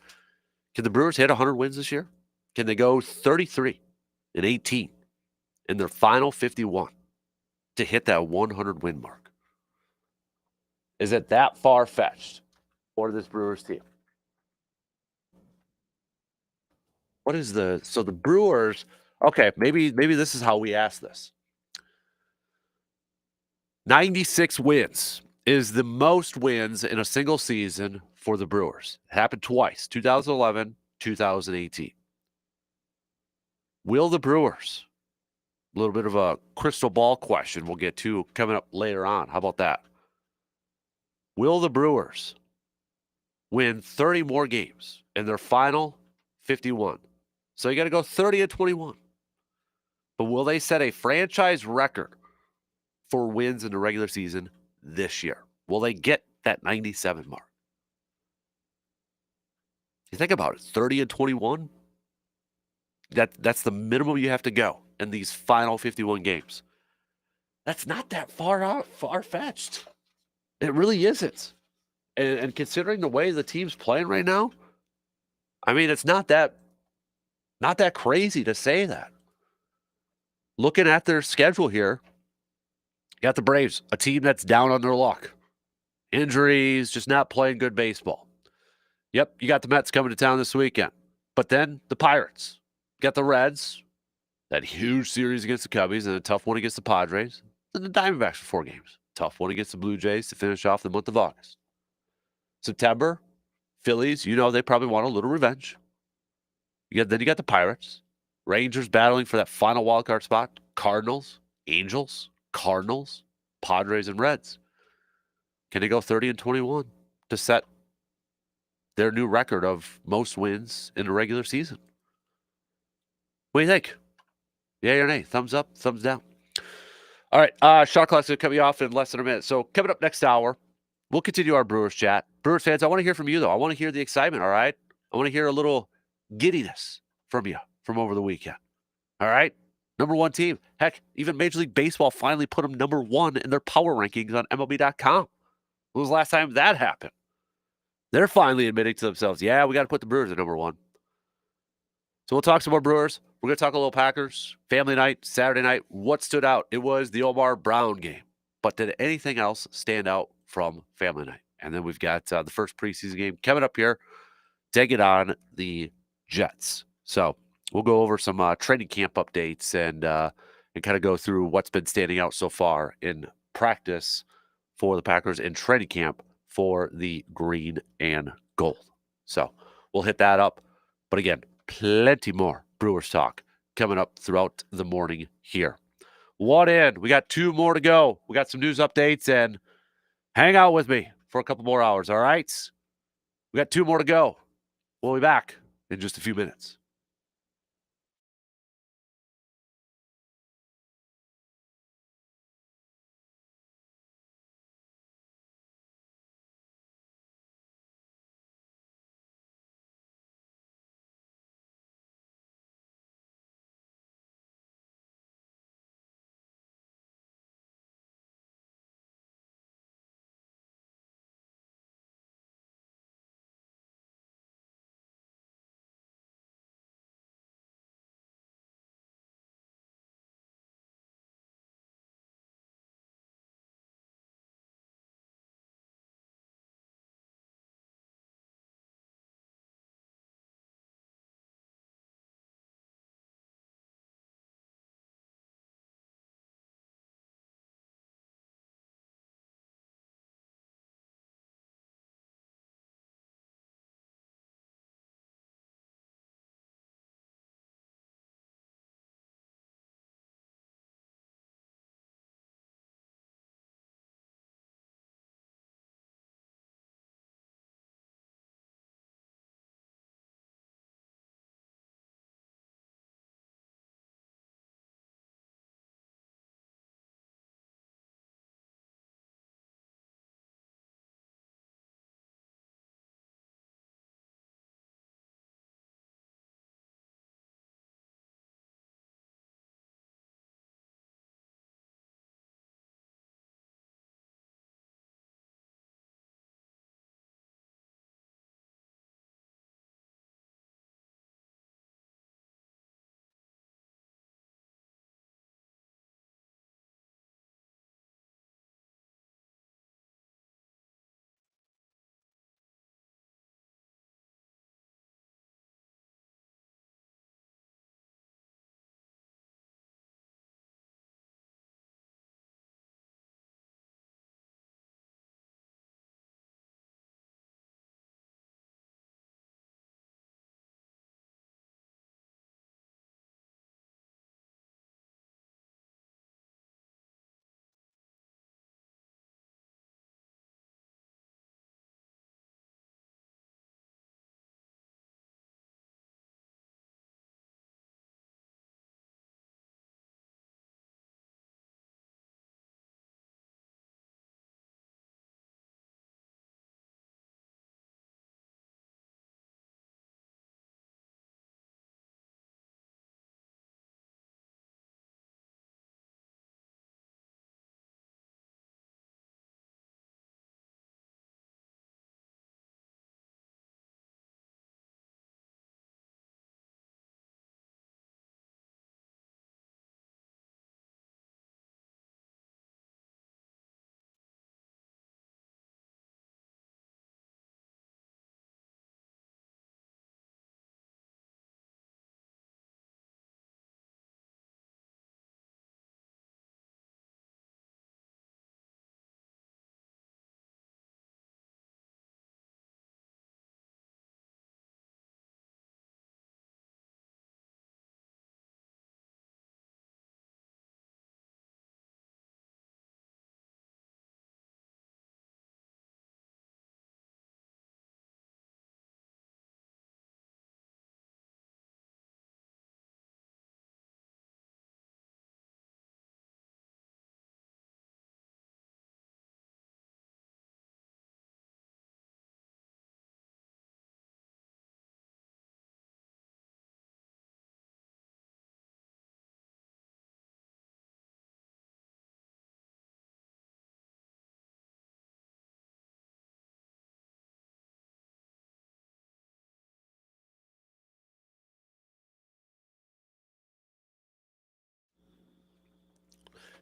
can the Brewers hit 100 wins this year? Can they go 33 and 18 in their final 51 to hit that 100 win mark? Is it that far-fetched for this Brewers team? What is the Brewers? Okay, maybe this is how we ask this. 96 wins is the most wins in a single season for the Brewers. It happened twice, 2011, 2018. Will the Brewers, a little bit of a crystal ball question we'll get to coming up later on. How about that? Will the Brewers win 30 more games in their final 51? So you got to go 30 and 21. But will they set a franchise record for wins in the regular season this year? Will they get that 97 mark? You think about it, 30 and 21. That's the minimum you have to go in these final 51 games. That's not that far-fetched. It really isn't. And considering the way the team's playing right now, I mean, it's not that crazy to say that. Looking at their schedule here, you got the Braves, a team that's down on their luck. Injuries, just not playing good baseball. Yep, you got the Mets coming to town this weekend. But then the Pirates. You got the Reds, that huge series against the Cubbies, and a tough one against the Padres. And the Diamondbacks for 4 games. Tough one against the Blue Jays to finish off the month of August. September, Phillies, they probably want a little revenge. Then you got the Pirates. Rangers battling for that final wildcard spot. Cardinals, Angels, Cardinals, Padres, and Reds. Can they go 30 and 21 to set their new record of most wins in a regular season? What do you think? Yay or nay? Thumbs up, thumbs down. All right, Shot Clock's going to cut me off in less than a minute. So coming up next hour, we'll continue our Brewers chat. Brewers fans, I want to hear from you, though. I want to hear the excitement, all right? I want to hear a little giddiness from you from over the weekend. All right? Number 1 team. Heck, even Major League Baseball finally put them number 1 in their power rankings on MLB.com. When was the last time that happened? They're finally admitting to themselves, yeah, we got to put the Brewers at number 1. So we'll talk some more Brewers. We're going to talk a little Packers, family night, Saturday night. What stood out? It was the Omar Brown game. But did anything else stand out from family night? And then we've got the first preseason game coming up here. Take it on the Jets. So we'll go over some training camp updates and kind of go through what's been standing out so far in practice for the Packers and training camp for the green and gold. So we'll hit that up. But again, plenty more Brewers talk coming up throughout the morning here. One in. We got two more to go. We got some news updates and hang out with me for a couple more hours. All right. We got two more to go. We'll be back in just a few minutes.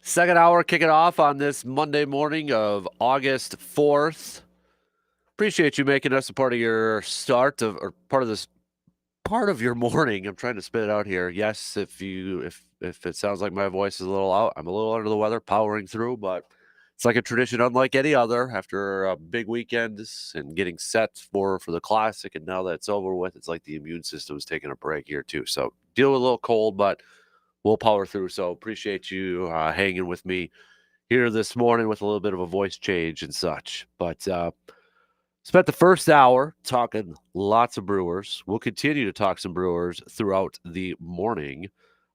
Second hour kicking off on this Monday morning of August 4th. Appreciate you making us a part of your start of or part of this part of your morning. I'm trying to spit it out here. Yes, if it sounds like my voice is a little out, I'm a little under the weather, powering through, but it's like a tradition unlike any other after a big weekend and getting set for the classic. And now that it's over with, it's like the immune system is taking a break here too. So deal with a little cold, but we'll power through. So appreciate you hanging with me here this morning with a little bit of a voice change and such. But spent the first hour talking lots of Brewers. We'll continue to talk some Brewers throughout the morning.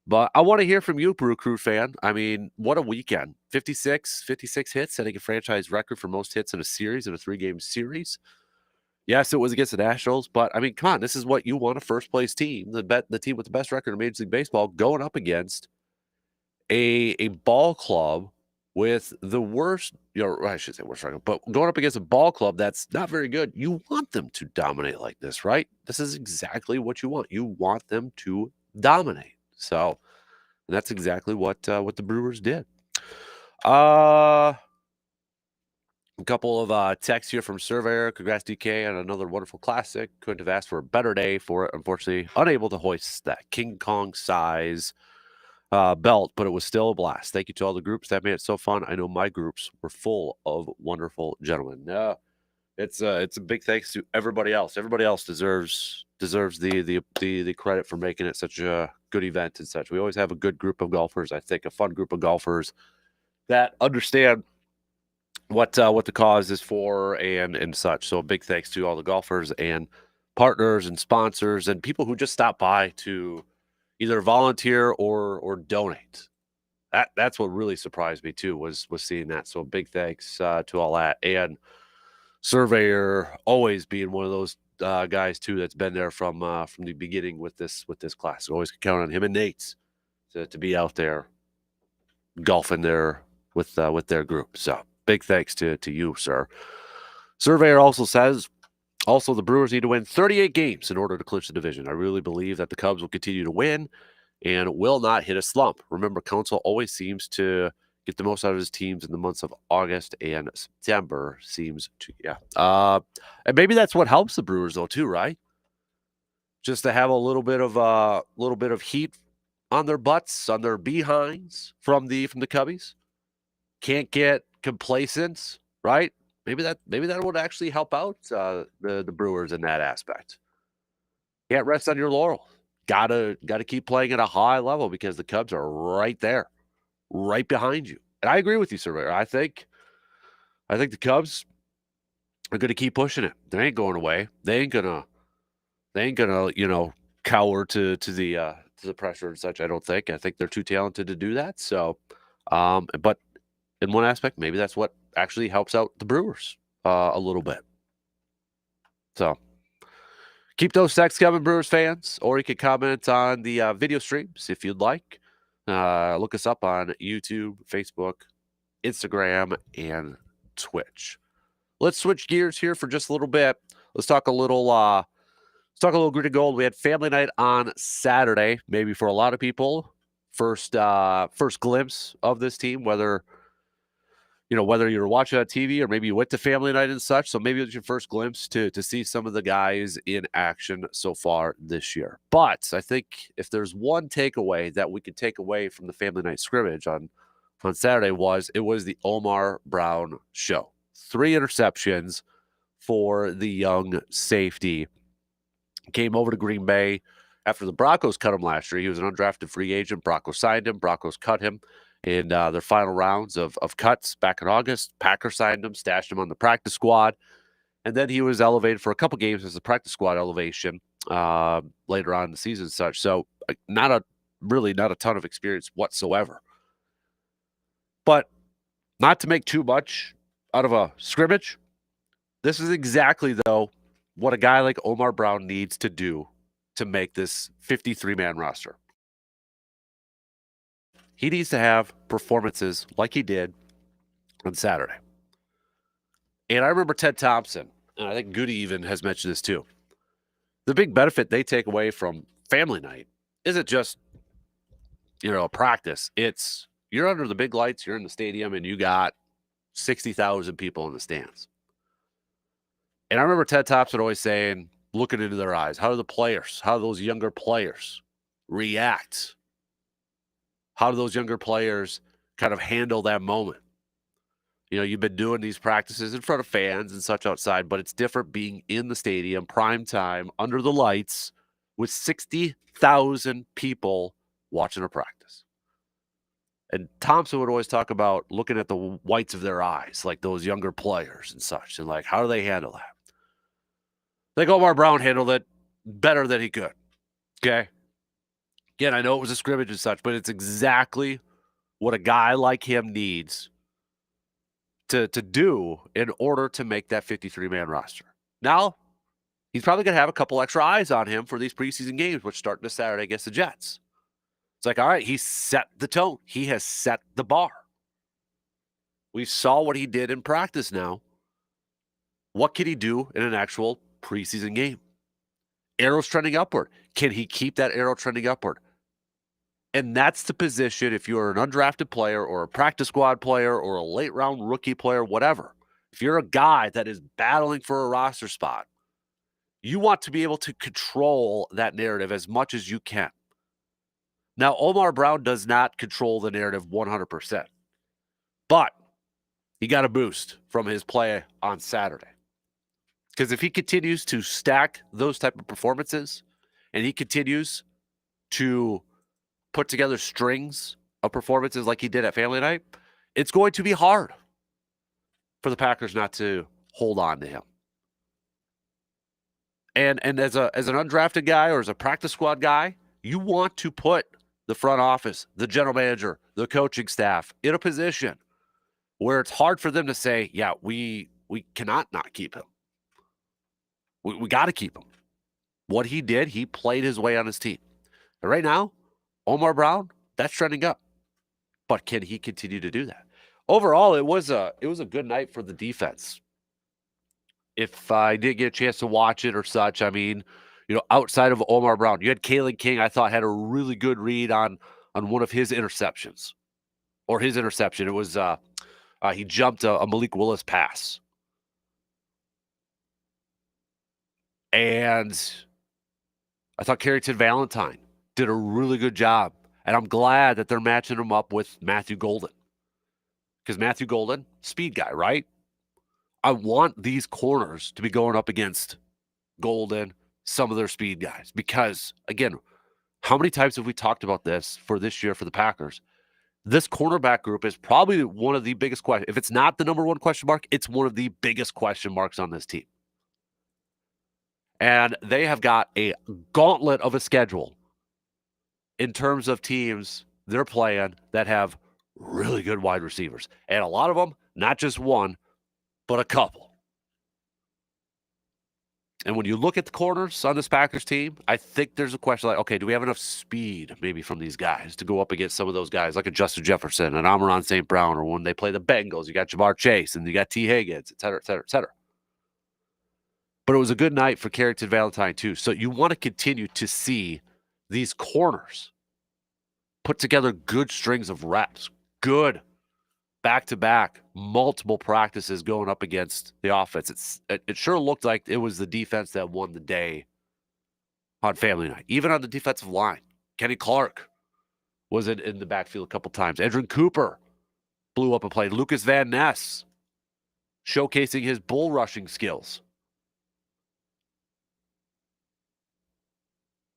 But I want to hear from you, Brew Crew fan. I mean, what a weekend. 56 hits, setting a franchise record for most hits in a series, in a 3-game series. Yes, it was against the Nationals, but I mean, come on, this is what you want, a first-place team, the team with the best record in Major League Baseball, going up against a ball club with the worst, I should say worst record, but going up against a ball club that's not very good. You want them to dominate like this, right? This is exactly what you want. You want them to dominate. So that's exactly what the Brewers did. A couple of texts here from Surveyor. Congrats, DK, on another wonderful classic. Couldn't have asked for a better day for it. Unfortunately, unable to hoist that King Kong size belt, but it was still a blast. Thank you to all the groups that made it so fun. I know my groups were full of wonderful gentlemen. It's a big thanks to everybody else. Everybody else deserves the credit for making it such a good event and such. We always have a good group of golfers. I think a fun group of golfers that understand what the cause is for and such. So a big thanks to all the golfers and partners and sponsors and people who just stop by to either volunteer or donate. That's what really surprised me too was seeing that. So big thanks to all that. And Surveyor always being one of those guys too that's been there from the beginning with this class. So always count on him and Nate to be out there golfing there with their group. So big thanks to you, sir. Surveyor also says, also the Brewers need to win 38 games in order to clinch the division. I really believe that the Cubs will continue to win and will not hit a slump. Remember, Council always seems to get the most out of his teams in the months of August and September. Seems to, and maybe that's what helps the Brewers though too, right? Just to have a little bit of heat on their butts, on their behinds from the Cubbies. Can't get complacent, right? Maybe that would actually help out the Brewers in that aspect. Can't rest on your laurel. Gotta keep playing at a high level because the Cubs are right there, right behind you. And I agree with you, Surveyor. I think the Cubs are going to keep pushing it. They ain't going away. They ain't gonna cower to the pressure and such. I don't think. I think they're too talented to do that. So, but in one aspect, maybe that's what actually helps out the Brewers a little bit. So keep those texts coming, Brewers fans, or you can comment on the video streams if you'd like. Look us up on YouTube, Facebook, Instagram, and Twitch. Let's switch gears here for just a little bit. Let's talk a little green and gold. We had family night on Saturday, maybe for a lot of people. First glimpse of this team, whether you're watching on TV or maybe you went to family night and such. So maybe it was your first glimpse to see some of the guys in action so far this year. But I think if there's one takeaway that we could take away from the family night scrimmage on Saturday it was the Omar Brown show. 3 interceptions for the young safety. Came over to Green Bay after the Broncos cut him last year. He was an undrafted free agent. Broncos signed him. Broncos cut him in their final rounds of cuts back in August. Packers signed him, stashed him on the practice squad. And then he was elevated for a couple games as a practice squad elevation later on in the season and such. So not a ton of experience whatsoever. But not to make too much out of a scrimmage, this is exactly, though, what a guy like Omar Brown needs to do to make this 53-man roster. He needs to have performances like he did on Saturday. And I remember Ted Thompson, and I think Goody even has mentioned this too. The big benefit they take away from family night isn't just, a practice. It's You're under the big lights, you're in the stadium, and you got 60,000 people in the stands. And I remember Ted Thompson always saying, looking into their eyes, how do those younger players react? How do those younger players kind of handle that moment? You've been doing these practices in front of fans and such outside, but it's different being in the stadium, prime time, under the lights, with 60,000 people watching a practice. And Thompson would always talk about looking at the whites of their eyes, like those younger players and such, and like, how do they handle that? I think Omar Brown handled it better than he could. Okay. Again, I know it was a scrimmage and such, but it's exactly what a guy like him needs to do in order to make that 53-man roster. Now, he's probably going to have a couple extra eyes on him for these preseason games, which start this Saturday against the Jets. It's like, all right, he set the tone. He has set the bar. We saw what he did in practice now. What can he do in an actual preseason game? Arrow's trending upward. Can he keep that arrow trending upward? And that's the position if you're an undrafted player or a practice squad player or a late round rookie player, whatever. If you're a guy that is battling for a roster spot, you want to be able to control that narrative as much as you can. Now, Omar Brown does not control the narrative 100%, but he got a boost from his play on Saturday. Because if he continues to stack those type of performances and he continues to put together strings of performances like he did at Family Night, it's going to be hard for the Packers not to hold on to him. And as an undrafted guy or as a practice squad guy, you want to put the front office, the general manager, the coaching staff in a position where it's hard for them to say, yeah, we cannot not keep him. We got to keep him. What he did, he played his way on his team. And right now, Omar Brown, that's trending up. But can he continue to do that? Overall, it was a good night for the defense. If I didn't get a chance to watch it or such, I mean, outside of Omar Brown, you had Kalen King, I thought, had a really good read on one of his interceptions. Or his interception. It was he jumped a Malik Willis pass. And I thought Carrington Valentine did a really good job. And I'm glad that they're matching him up with Matthew Golden. Because Matthew Golden, speed guy, right? I want these corners to be going up against Golden, some of their speed guys. Because, again, how many times have we talked about this for this year for the Packers? This cornerback group is probably one of the biggest questions. If it's not the number one question mark, it's one of the biggest question marks on this team. And they have got a gauntlet of a schedule in terms of teams they're playing that have really good wide receivers. And a lot of them, not just one, but a couple. And when you look at the corners on this Packers team, I think there's a question like, okay, do we have enough speed maybe from these guys to go up against some of those guys like a Justin Jefferson and Amon St. Brown, or when they play the Bengals, you got Jamar Chase and you got T. Higgins, et cetera, et cetera, et cetera. But it was a good night for Carrington Valentine too. So you want to continue to see these corners put together good strings of reps, good back-to-back, multiple practices going up against the offense. It sure looked like it was the defense that won the day on Family Night. Even on the defensive line, Kenny Clark was in the backfield a couple times. Edrin Cooper blew up a play. Lucas Van Ness showcasing his bull rushing skills.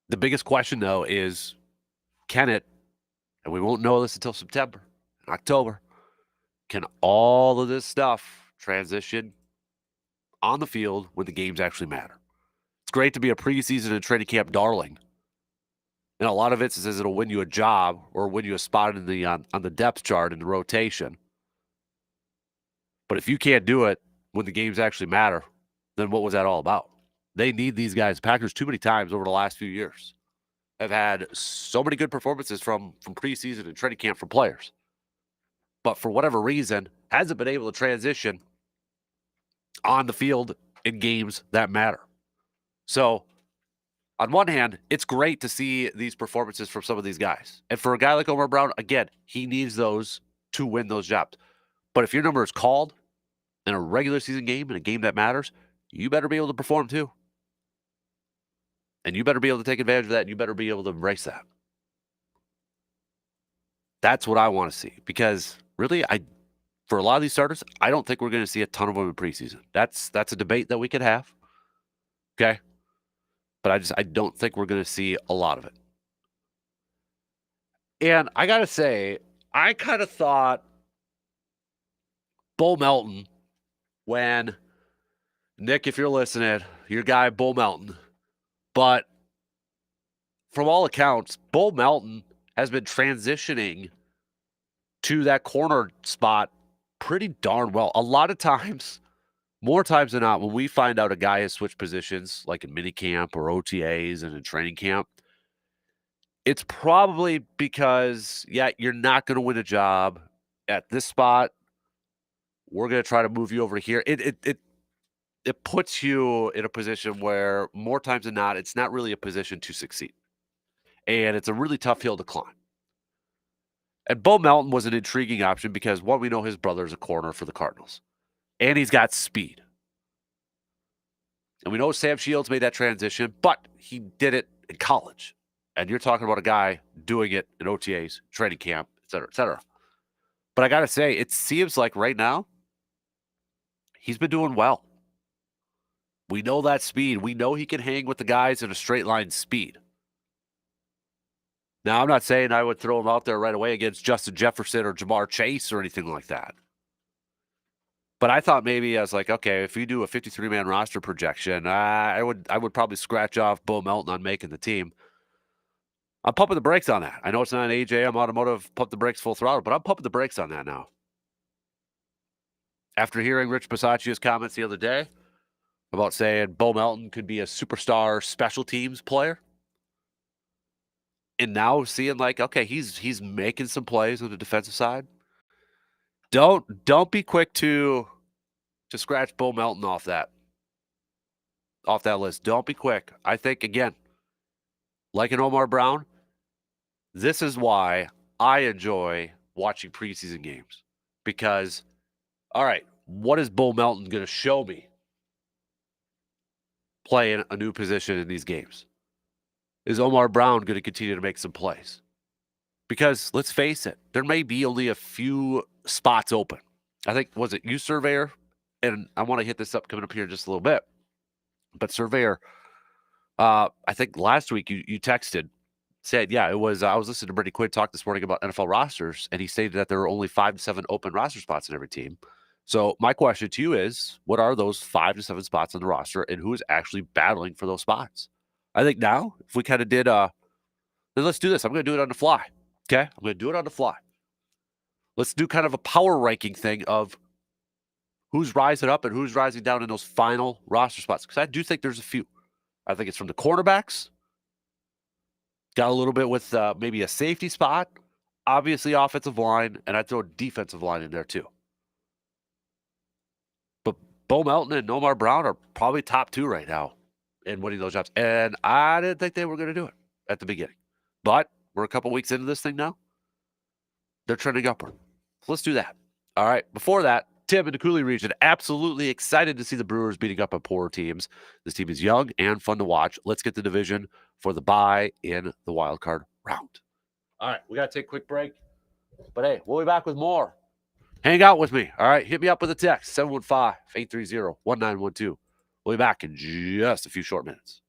The biggest question, though, is can it, and we won't know this until September, October, can all of this stuff transition on the field when the games actually matter? It's great to be a preseason and training camp darling. And a lot of it says it'll win you a job or win you a spot in the on the depth chart in the rotation. But if you can't do it when the games actually matter, then what was that all about? They need these guys. Packers too many times over the last few years have had so many good performances from preseason and training camp from players. But for whatever reason, hasn't been able to transition on the field in games that matter. So On one hand, it's great to see these performances from some of these guys. And for a guy like Omar Brown, again, he needs those to win those jobs. But if your number is called in a regular season game, in a game that matters, you better be able to perform too. And you better be able to take advantage of that. And you better be able to embrace that. That's what I want to see because really, for a lot of these starters, I don't think we're going to see a ton of them in preseason. That's a debate that we could have. Okay, but I don't think we're going to see a lot of it. And I got to say, I kind of thought Bull Melton when Nick, if you're listening, your guy Bull Melton, but from all accounts, Bull Melton has been transitioning to that corner spot pretty darn well. A lot of times, more times than not, when we find out a guy has switched positions, like in minicamp or OTAs and in training camp, it's probably because, yeah, you're not going to win a job at this spot. We're going to try to move you over here. It puts you in a position where more times than not, it's not really a position to succeed, and it's a really tough hill to climb. And Bo Melton was an intriguing option because one, we know his brother is a corner for the Cardinals, and he's got speed. And we know Sam Shields made that transition, but he did it in college. And you're talking about a guy doing it in OTAs, training camp, et cetera, et cetera. But I got to say, it seems like right now, he's been doing well. We know that speed. We know he can hang with the guys in a straight line speed. Now, I'm not saying I would throw him out there right away against Justin Jefferson or Jamar Chase or anything like that. But I thought maybe I was like, okay, if you do a 53-man roster projection, I would probably scratch off Bo Melton on making the team. I'm pumping the brakes on that. I know it's not an AJM Automotive pump the brakes full throttle, but I'm pumping the brakes on that now. After hearing Rich Bisaccia's comments the other day about saying Bo Melton could be a superstar special teams player, and now seeing like, okay, he's making some plays on the defensive side. Don't be quick to scratch Bo Melton off that list. Don't be quick. I think again, like an Omar Brown, this is why I enjoy watching preseason games because, all right, what is Bo Melton going to show me playing a new position in these games? Is Omar Brown going to continue to make some plays? Because let's face it, there may be only a few spots open. I think, was it you, Surveyor? And I want to hit this up coming up here in just a little bit. But Surveyor, I think last week you texted, said, yeah, it was. I was listening to Brittany Quinn talk this morning about NFL rosters, and he stated that there are only 5 to 7 open roster spots in every team. So my question to you is, what are those 5 to 7 spots on the roster, and who is actually battling for those spots? I think now, if we kind of did, then let's do this. I'm going to do it on the fly. Okay, I'm going to do it on the fly. Let's do kind of a power ranking thing of who's rising up and who's rising down in those final roster spots. Because I do think there's a few. I think it's from the quarterbacks. Got a little bit with maybe a safety spot. Obviously, offensive line, and I'd throw defensive line in there too. But Bo Melton and Omar Brown are probably top 2 right now in winning those jobs. And I didn't think they were going to do it at the beginning. But we're a couple weeks into this thing now. They're trending upward. So let's do that. All right. Before that, Tim in the Cooley region, absolutely excited to see the Brewers beating up on poorer teams. This team is young and fun to watch. Let's get the division for the bye in the wild card round. All right. We got to take a quick break. But hey, we'll be back with more. Hang out with me. All right. Hit me up with a text, 715-830-1912. We'll be back in just a few short minutes.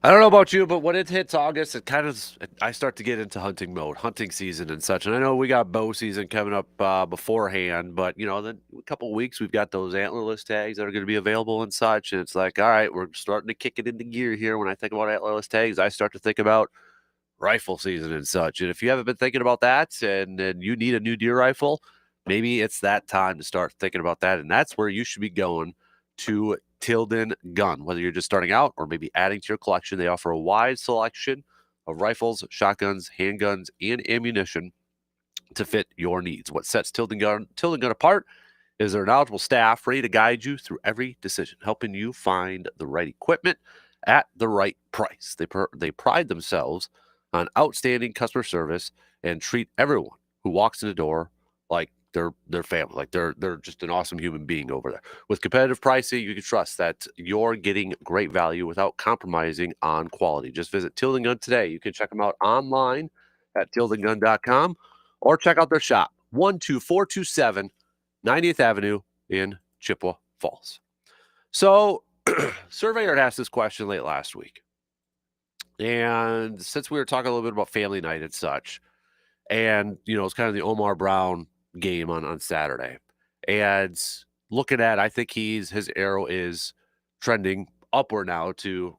I don't know about you, but when it hits August, I start to get into hunting mode, hunting season and such. And I know we got bow season coming up beforehand, but then a couple weeks we've got those antlerless tags that are going to be available and such. And it's like, all right, we're starting to kick it into gear here. When I think about antlerless tags, I start to think about rifle season and such. And if you haven't been thinking about that and you need a new deer rifle, maybe it's that time to start thinking about that. And that's where you should be going to Tilden Gun. Whether you're just starting out or maybe adding to your collection, they offer a wide selection of rifles, shotguns, handguns, and ammunition to fit your needs. What sets Tilden Gun apart is their knowledgeable staff ready to guide you through every decision, helping you find the right equipment at the right price. They pride themselves on outstanding customer service and treat everyone who walks in the door like their family, like they're just an awesome human being over there. With competitive pricing, you can trust that you're getting great value without compromising on quality. Just visit Tilden Gun today. You can check them out online at tildengun.com or check out their shop, 12427 90th Avenue in Chippewa Falls. So, Surveyor had asked this question late last week. And since we were talking a little bit about family night and such, and, it's kind of the Omar Brown game on Saturday. And looking at, I think his arrow is trending upward now to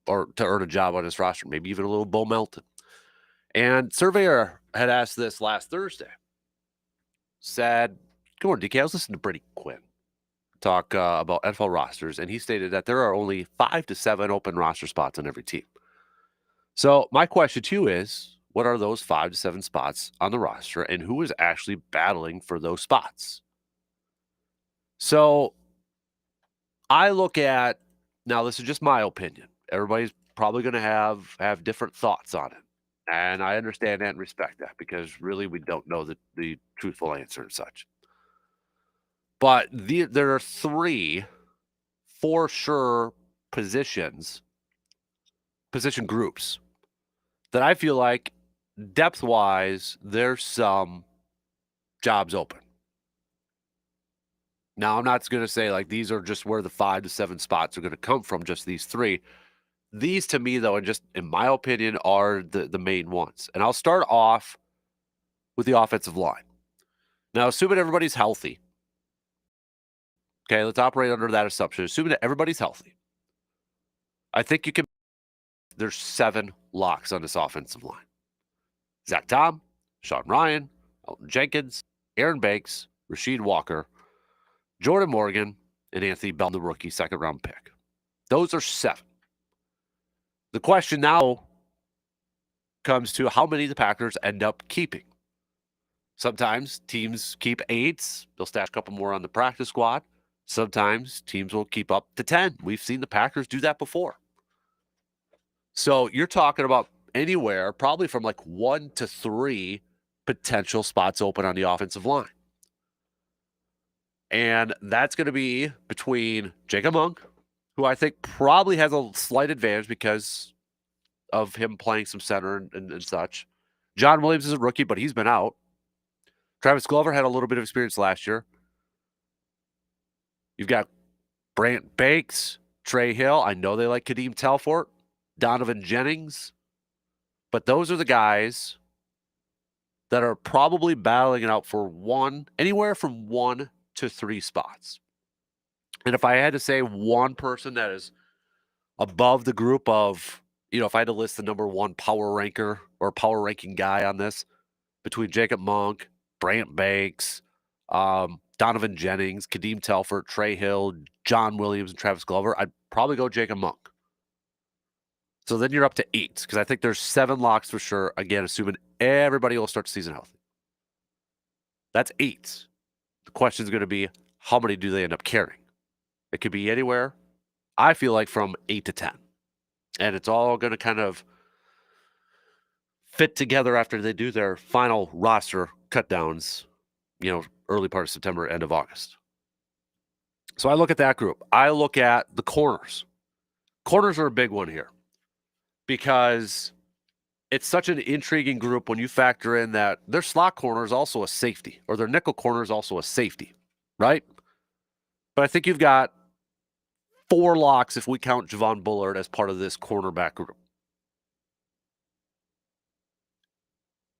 or to earn a job on his roster, maybe even a little Bo Melton. And Surveyor had asked this last Thursday. Said, "Good morning, DK. I was listening to Brady Quinn talk about NFL rosters, and he stated that there are only 5 to 7 open roster spots on every team. So my question to you is, what are those 5 to 7 spots on the roster, and who is actually battling for those spots?" So I look at, now this is just my opinion. Everybody's probably going to have different thoughts on it. And I understand that and respect that because really we don't know the truthful answer and such. But there are 3 for sure position groups that I feel like depth-wise, there's some jobs open. Now, I'm not going to say like these are just where the 5 to 7 spots are going to come from, just these 3. These to me, though, and just in my opinion, are the main ones. And I'll start off with the offensive line. Now, assuming everybody's healthy. Okay, let's operate under that assumption. Assuming that everybody's healthy. I think there's 7 locks on this offensive line. Zach Tom, Sean Ryan, Elton Jenkins, Aaron Banks, Rasheed Walker, Jordan Morgan, and Anthony Bell, the rookie second-round pick. Those are 7. The question now comes to how many the Packers end up keeping. Sometimes teams keep 8s. They'll stash a couple more on the practice squad. Sometimes teams will keep up to 10. We've seen the Packers do that before. So you're talking about anywhere, probably from like 1 to 3 potential spots open on the offensive line. And that's going to be between Jacob Monk, who I think probably has a slight advantage because of him playing some center and such. John Williams is a rookie, but he's been out. Travis Glover had a little bit of experience last year. You've got Brant Banks, Trey Hill. I know they like Kadeem Telfort, Donovan Jennings. But those are the guys that are probably battling it out for anywhere from 1 to 3 spots. And if I had to say one person that is above the group of, if I had to list the number 1 power ranker or power ranking guy on this, between Jacob Monk, Brant Banks, Donovan Jennings, Kadeem Telfort, Trey Hill, John Williams, and Travis Glover, I'd probably go Jacob Monk. So then you're up to 8 because I think there's 7 locks for sure. Again, assuming everybody will start the season healthy. That's 8. The question is going to be, how many do they end up carrying? It could be anywhere, I feel like, from 8 to 10. And it's all going to kind of fit together after they do their final roster cutdowns, early part of September, end of August. So I look at that group. I look at the corners. Corners are a big one here because it's such an intriguing group when you factor in that their slot corner is also a safety, or their nickel corner is also a safety, right? But I think you've got 4 locks if we count Javon Bullard as part of this cornerback group.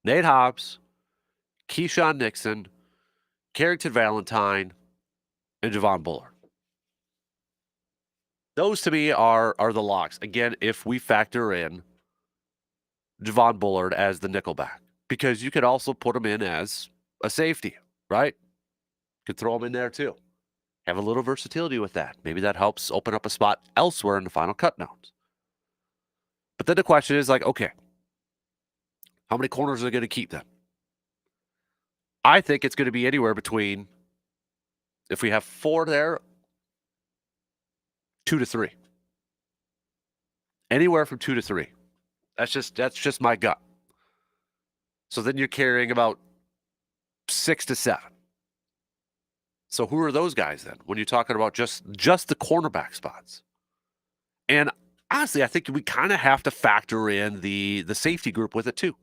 Nate Hobbs, Keyshawn Nixon, Carrington Valentine, and Javon Bullard. Those to me are the locks. Again, if we factor in Javon Bullard as the nickelback, because you could also put him in as a safety, right? Could throw him in there too. Have a little versatility with that. Maybe that helps open up a spot elsewhere in the final cut notes. But then the question is like, okay, how many corners are they going to keep then? I think it's going to be anywhere between, if we have 4 there, 2 to 3. Anywhere from 2 to 3. That's just my gut. So then you're carrying about 6 to 7. So who are those guys then when you're talking about just the cornerback spots? And honestly, I think we kind of have to factor in the safety group with it too.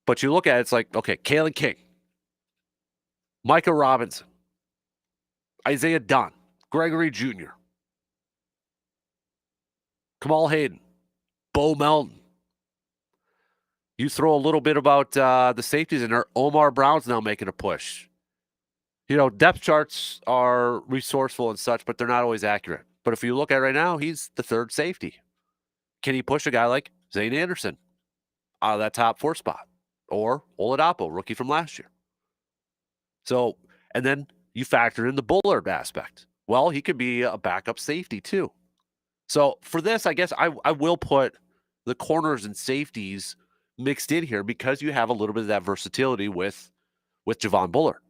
But you look at it, it's like, okay, Kalen King, Micah Robinson, Isaiah Dunn, Gregory Jr., Kamal Hayden, Bo Melton. You throw a little bit about the safeties in there. Omar Brown's now making a push. You know, depth charts are resourceful and such, but they're not always accurate. But if you look at it right now, he's the 3rd safety. Can he push a guy like Zane Anderson out of that top 4 spot? Or Oladapo, rookie from last year. So, and then you factor in the Bullard aspect. Well, he could be a backup safety too. So for this, I guess I will put the corners and safeties mixed in here because you have a little bit of that versatility with Javon Bullard.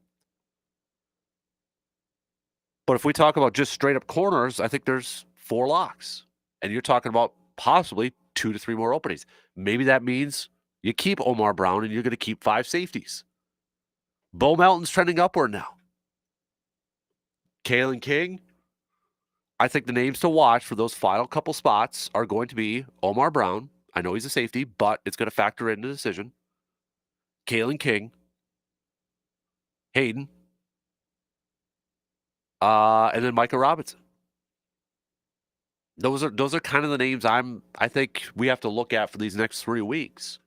But if we talk about just straight up corners, I think there's 4 locks. And you're talking about possibly 2 to 3 more openings. Maybe that means you keep Omar Brown and you're going to keep 5 safeties. Bo Melton's trending upward now. Kalen King, I think the names to watch for those final couple spots are going to be Omar Brown. I know he's a safety, but it's going to factor in the decision. Kalen King, Hayden, and then Micah Robinson. Those are kind of the names I think we have to look at for these next 3 weeks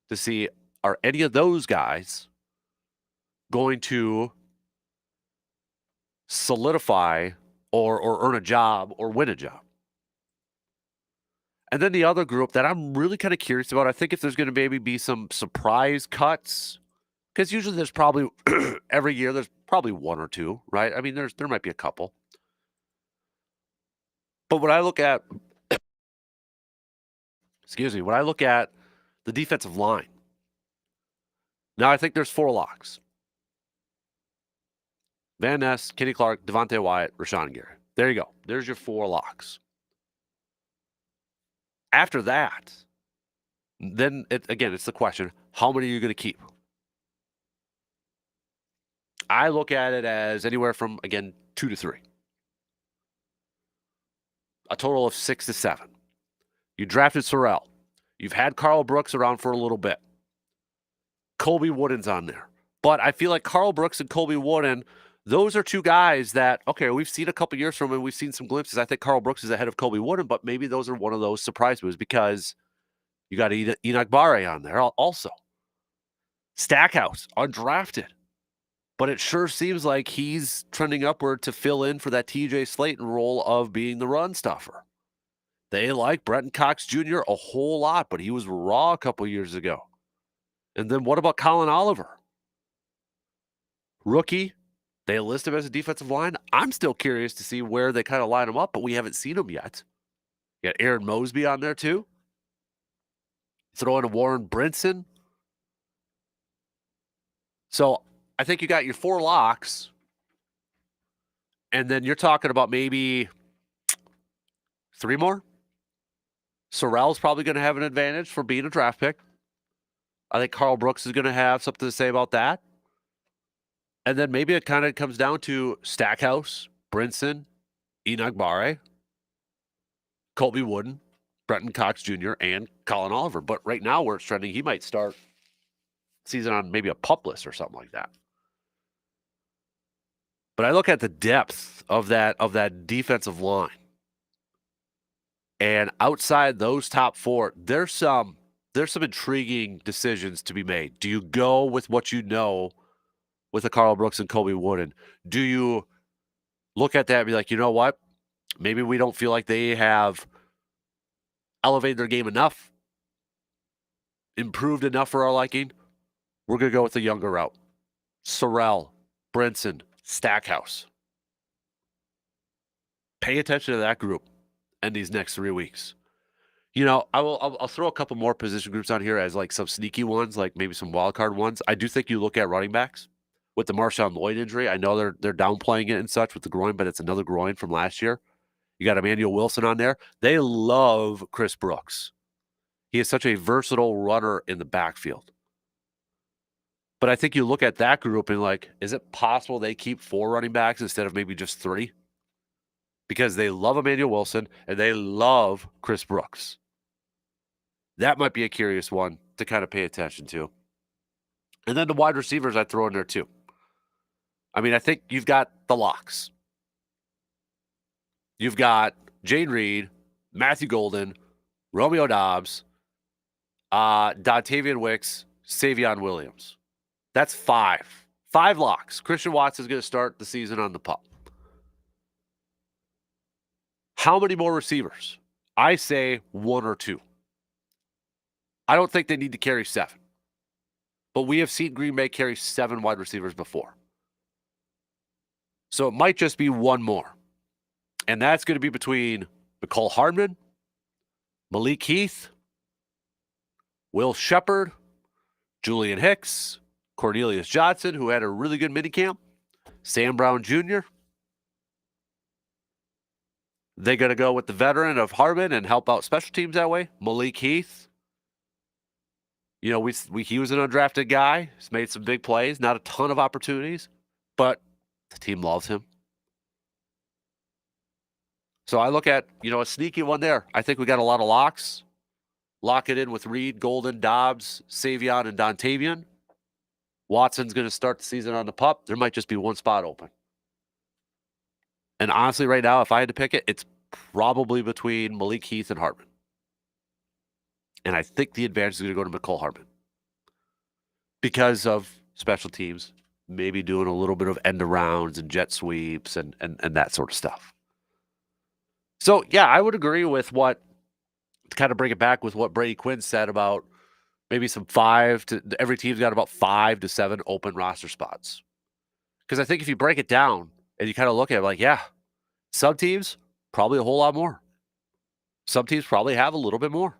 to see, are any of those guys going to solidify or earn a job or win a job. And then the other group that I'm really kind of curious about, I think if there's going to maybe be some surprise cuts, because usually there's probably every year there's probably 1 or 2, right? I mean, there might be a couple. But when I look at, when I look at the defensive line, now I think there's 4 locks. Van Ness, Kenny Clark, Devontae Wyatt, Rashawn Gary. There you go. There's your 4 locks. After that, then it's the question, how many are you going to keep? I look at it as anywhere from, again, 2 to 3. A total of 6 to 7. You drafted Sorrell. You've had Carl Brooks around for a little bit. Colby Wooden's on there. But I feel like Carl Brooks and Colby Wooden, those are 2 guys that, okay, we've seen a couple years from him. We've seen some glimpses. I think Carl Brooks is ahead of Colby Wooden, but maybe those are one of those surprise moves because you got Enoch Barre on there also. Stackhouse, undrafted. But it sure seems like he's trending upward to fill in for that TJ Slayton role of being the run stuffer. They like Brenton Cox Jr. a whole lot, but he was raw a couple years ago. And then what about Colin Oliver? Rookie. They list him as a defensive line. I'm still curious to see where they kind of line him up, but we haven't seen him yet. You got Aaron Mosby on there too. Throw in a Warren Brinson. So I think you got your 4 locks. And then you're talking about maybe 3 more. Sorrell's probably going to have an advantage for being a draft pick. I think Carl Brooks is going to have something to say about that. And then maybe it kind of comes down to Stackhouse, Brinson, Enoch Barre, Colby Wooden, Brenton Cox Jr., and Colin Oliver. But right now where it's trending, he might start season on maybe a pup list or something like that. But I look at the depth of that defensive line, and outside those top 4, there's some intriguing decisions to be made. Do you go with what you know with the Carl Brooks and Kobe Wooden? Do you look at that and be like, "You know what? Maybe we don't feel like they have elevated their game enough, improved enough for our liking. We're gonna go with the younger route." Sorrell, Brinson, Stackhouse. Pay attention to that group in these next 3 weeks. I'll throw a couple more position groups on here as, like, some sneaky ones, like, maybe some wild card ones. I do think you look at running backs with the Marshawn Lloyd injury. I know they're downplaying it and such with the groin, but it's another groin from last year. You got Emmanuel Wilson on there. They love Chris Brooks. He is such a versatile runner in the backfield. But I think you look at that group and, like, is it possible they keep 4 running backs instead of maybe just 3? Because they love Emmanuel Wilson and they love Chris Brooks. That might be a curious one to kind of pay attention to. And then the wide receivers I'd throw in there too. I mean, I think you've got the locks. You've got Jane Reed, Matthew Golden, Romeo Dobbs, Dontavian Wicks, Savion Williams. That's 5. 5 locks. Christian Watson is going to start the season on the pup. How many more receivers? I say 1 or 2. I don't think they need to carry 7. But we have seen Green Bay carry 7 wide receivers before. So it might just be 1 more. And that's going to be between Mecole Hardman, Malik Heath, Will Shepard, Julian Hicks, Cornelius Johnson, who had a really good minicamp, Sam Brown Jr. They going to go with the veteran of Hardman and help out special teams that way, Malik Heath. He was an undrafted guy. He's made some big plays, not a ton of opportunities, but the team loves him. So I look at, a sneaky one there. I think we got a lot of locks. Lock it in with Reed, Golden, Dobbs, Savion, and Dontavian. Watson's going to start the season on the pup. There might just be 1 spot open. And honestly, right now, if I had to pick it, it's probably between Malik Heath and Hardman. And I think the advantage is going to go to Mecole Hardman because of special teams, maybe doing a little bit of end arounds and jet sweeps and that sort of stuff. So, yeah, I would agree with to kind of bring it back with what Brady Quinn said about maybe every team's got about 5 to 7 open roster spots. Because I think if you break it down and you kind of look at it like, yeah, some teams, probably a whole lot more. Some teams probably have a little bit more.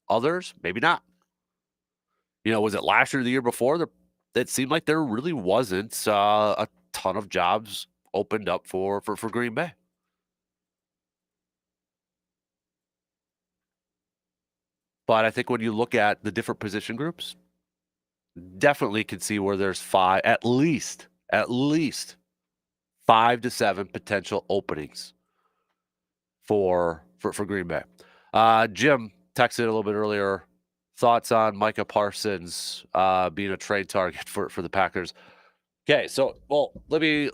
Others, maybe not. Was it last year or the year before? It seemed like there really wasn't a ton of jobs opened up for Green Bay. But I think when you look at the different position groups, definitely can see where there's at least 5 to 7 potential openings for Green Bay. Jim texted a little bit earlier. Thoughts on Micah Parsons being a trade target for the Packers? Okay, so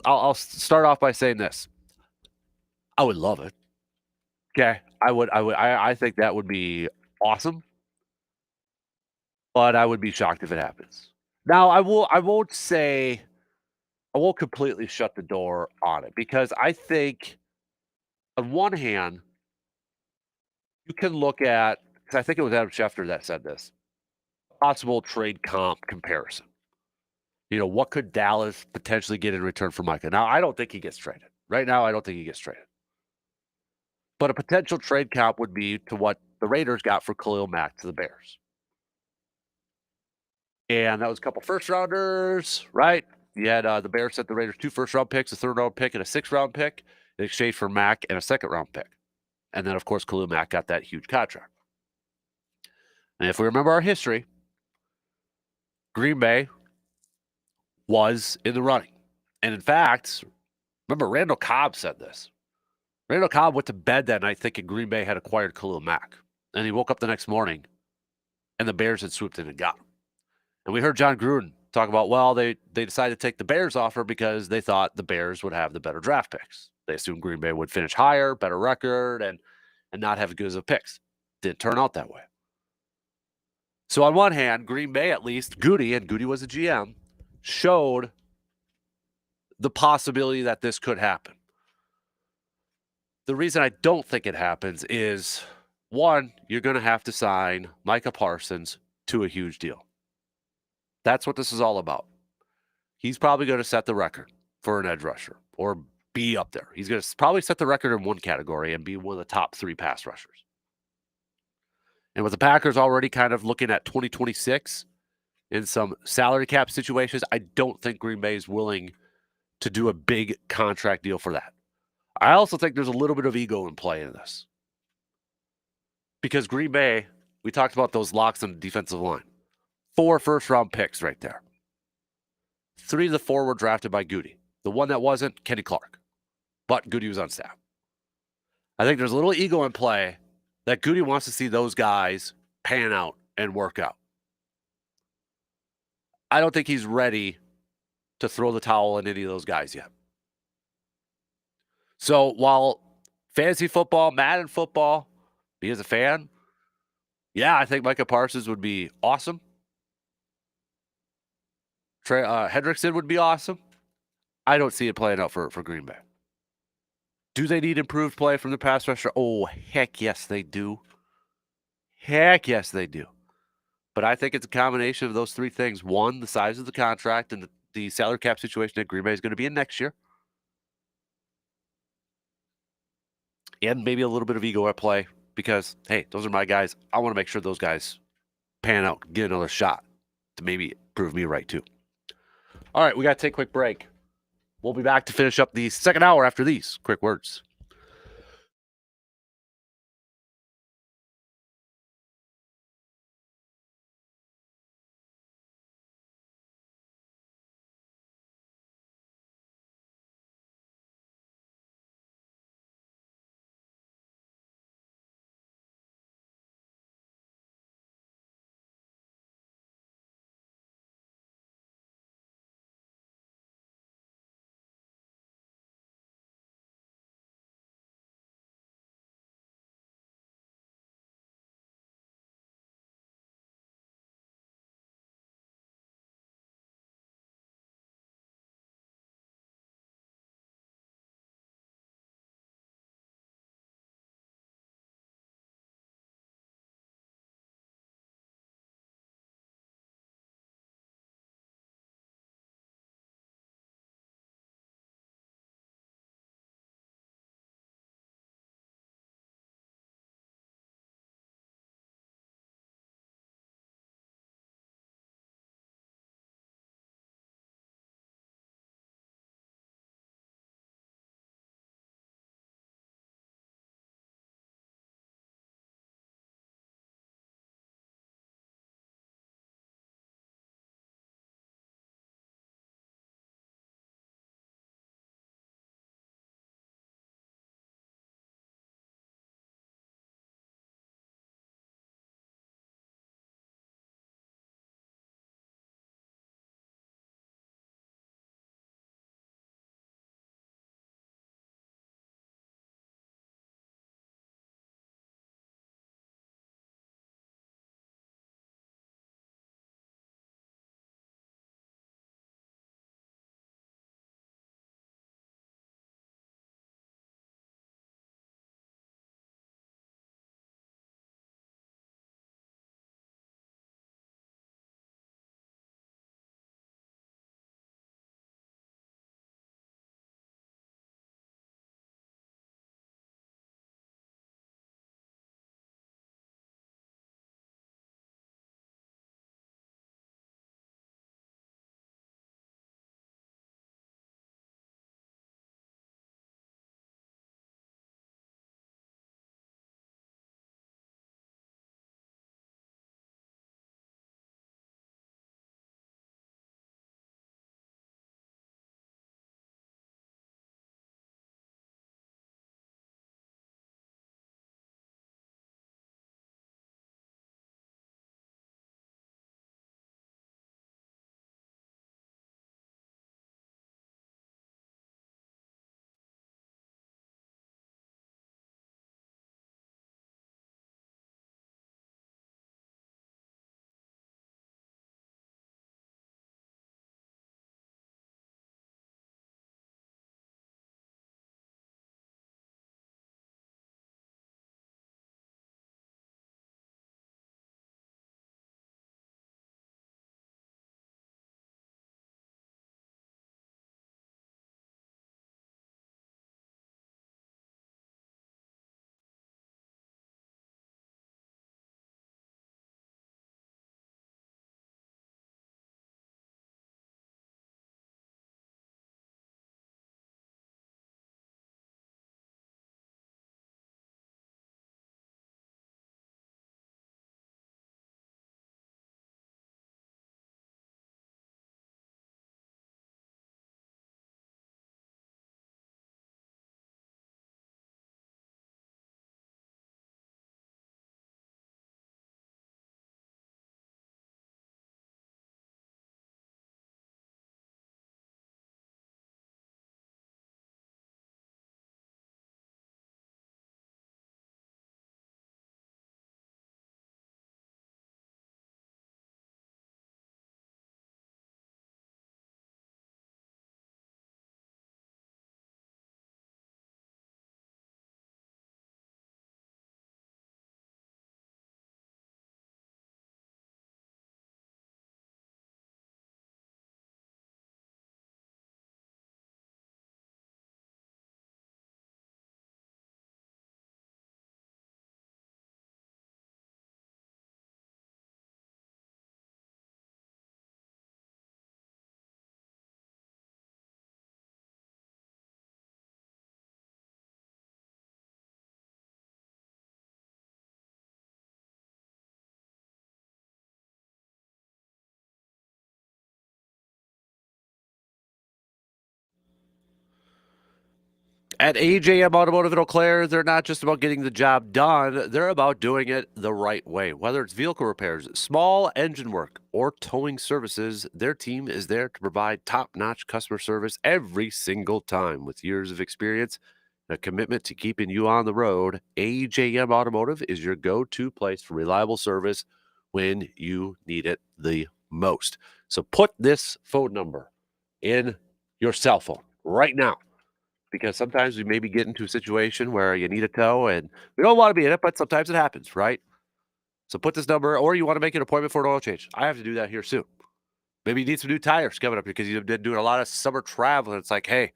I'll start off by saying this. I would love it. Okay, I think that would be awesome, but I would be shocked if it happens. Now, I won't completely shut the door on it because I think on one hand, you can look at, because I think it was Adam Schefter that said this, possible trade comp comparison. What could Dallas potentially get in return for Micah? Now, I don't think he gets traded. Right now, I don't think he gets traded. But a potential trade comp would be to what the Raiders got for Khalil Mack to the Bears. And that was a couple first-rounders, right? You had the Bears sent the Raiders 2 first-round picks, a third-round pick, and a 6th-round pick in exchange for Mack and a 2nd-round pick. And then, of course, Khalil Mack got that huge contract. And if we remember our history, Green Bay was in the running. And in fact, remember Randall Cobb said this. Randall Cobb went to bed that night thinking Green Bay had acquired Khalil Mack. And he woke up the next morning and the Bears had swooped in and got him. And we heard John Gruden talk about, well, they decided to take the Bears offer because they thought the Bears would have the better draft picks. They assumed Green Bay would finish higher, better record, and not have as good as of picks. Didn't turn out that way. So on one hand, Green Bay, at least, Goody was a GM, showed the possibility that this could happen. The reason I don't think it happens is, one, you're going to have to sign Micah Parsons to a huge deal. That's what this is all about. He's probably going to set the record for an edge rusher or be up there. He's going to probably set the record in one category and be one of the top 3 pass rushers. And with the Packers already kind of looking at 2026 in some salary cap situations, I don't think Green Bay is willing to do a big contract deal for that. I also think there's a little bit of ego in play in this. Because Green Bay, we talked about those locks on the defensive line. 4 first-round picks right there. 3 of the 4 were drafted by Goody. The one that wasn't, Kenny Clark. But Goody was on staff. I think there's a little ego in play that Goody wants to see those guys pan out and work out. I don't think he's ready to throw the towel in any of those guys yet. So while fantasy football, Madden football, me as a fan, yeah, I think Micah Parsons would be awesome. Hendrickson would be awesome. I don't see it playing out for Green Bay. Do they need improved play from the pass rusher? Oh, heck yes, they do. Heck yes, they do. But I think it's a combination of those 3 things. One, the size of the contract and the salary cap situation that Green Bay is going to be in next year. And maybe a little bit of ego at play because, hey, those are my guys. I want to make sure those guys pan out, get another shot to maybe prove me right too. All right, we got to take a quick break. We'll be back to finish up the second hour after these quick words. At AJM Automotive in Eau Claire, they're not just about getting the job done, they're about doing it the right way. Whether it's vehicle repairs, small engine work, or towing services, their team is there to provide top notch customer service every single time. With years of experience and a commitment to keeping you on the road, AJM Automotive is your go to place for reliable service when you need it the most. So put this phone number in your cell phone right now, because sometimes we maybe get into a situation where you need a tow and we don't want to be in it, but sometimes it happens, right? So put this number, or you want to make an appointment for an oil change. I have to do that here soon. Maybe you need some new tires coming up because you've been doing a lot of summer travel. And it's like, hey,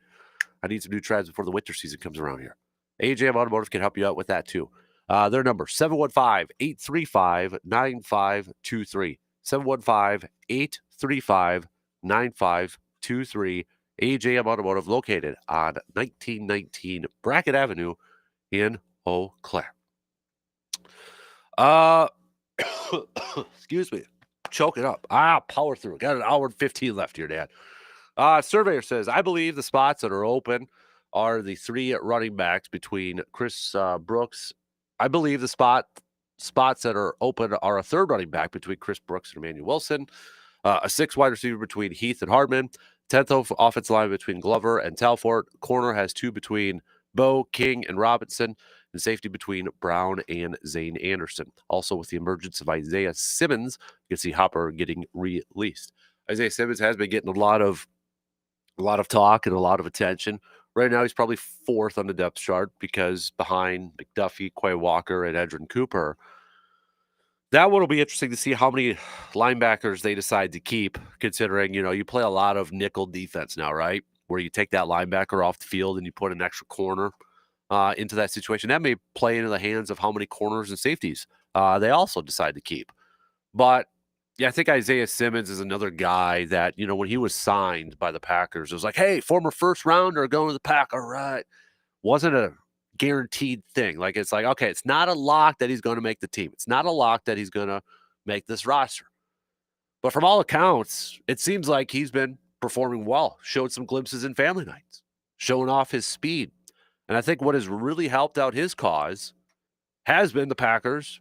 I need some new tires before the winter season comes around here. AJM Automotive can help you out with that too. Their number, 715-835-9523. 715-835-9523. AJM Automotive, located on 1919 Brackett Avenue in Eau Claire. Excuse me. Choking up. Power through. Got an hour and 15 left here, Dad. Surveyor says, I believe the spots that are open are the three running backs between Chris Brooks. I believe the spots that are open are a third running back between Chris Brooks and Emmanuel Wilson, a sixth wide receiver between Heath and Hardman, 10th offensive line between Glover and Talfort. Corner has two between Bo, King, and Robinson, and safety between Brown and Zane Anderson. Also, with the emergence of Isaiah Simmons, you can see Hopper getting released. Isaiah Simmons has been getting a lot of talk and a lot of attention. Right now, he's probably fourth on the depth chart because behind McDuffie, Quay Walker, and Edrin Cooper. That one will be interesting to see how many linebackers they decide to keep, considering, you play a lot of nickel defense now, right? Where you take that linebacker off the field and you put an extra corner into that situation. That may play into the hands of how many corners and safeties they also decide to keep. But yeah, I think Isaiah Simmons is another guy that, when he was signed by the Packers, it was like, hey, former first rounder going to the Pack. All right. Wasn't a guaranteed thing. Like, it's like, okay, it's not a lock that he's going to make the team. It's not a lock that he's going to make this roster. But from all accounts, it seems like he's been performing well, showed some glimpses in family nights, showing off his speed. And I think what has really helped out his cause has been the Packers,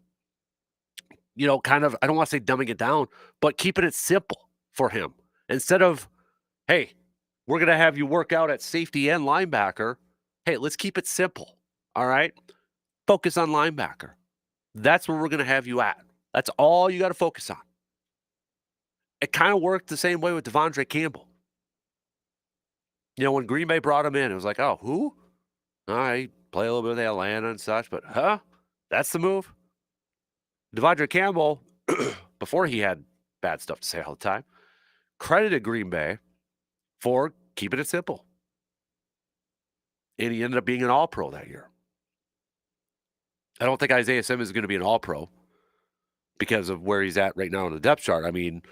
kind of, I don't want to say dumbing it down, but keeping it simple for him. Instead of, hey, we're going to have you work out at safety and linebacker. Hey, let's keep it simple. All right. Focus on linebacker. That's where we're going to have you at. That's all you got to focus on. It kind of worked the same way with Devondre Campbell. When Green Bay brought him in, it was like, oh, who? All right, play a little bit of the Atlanta and such, but that's the move. Devondre Campbell, before he had bad stuff to say all the time, credited Green Bay for keeping it simple. And he ended up being an all-pro that year. I don't think Isaiah Simmons is going to be an all-pro because of where he's at right now in the depth chart. I mean,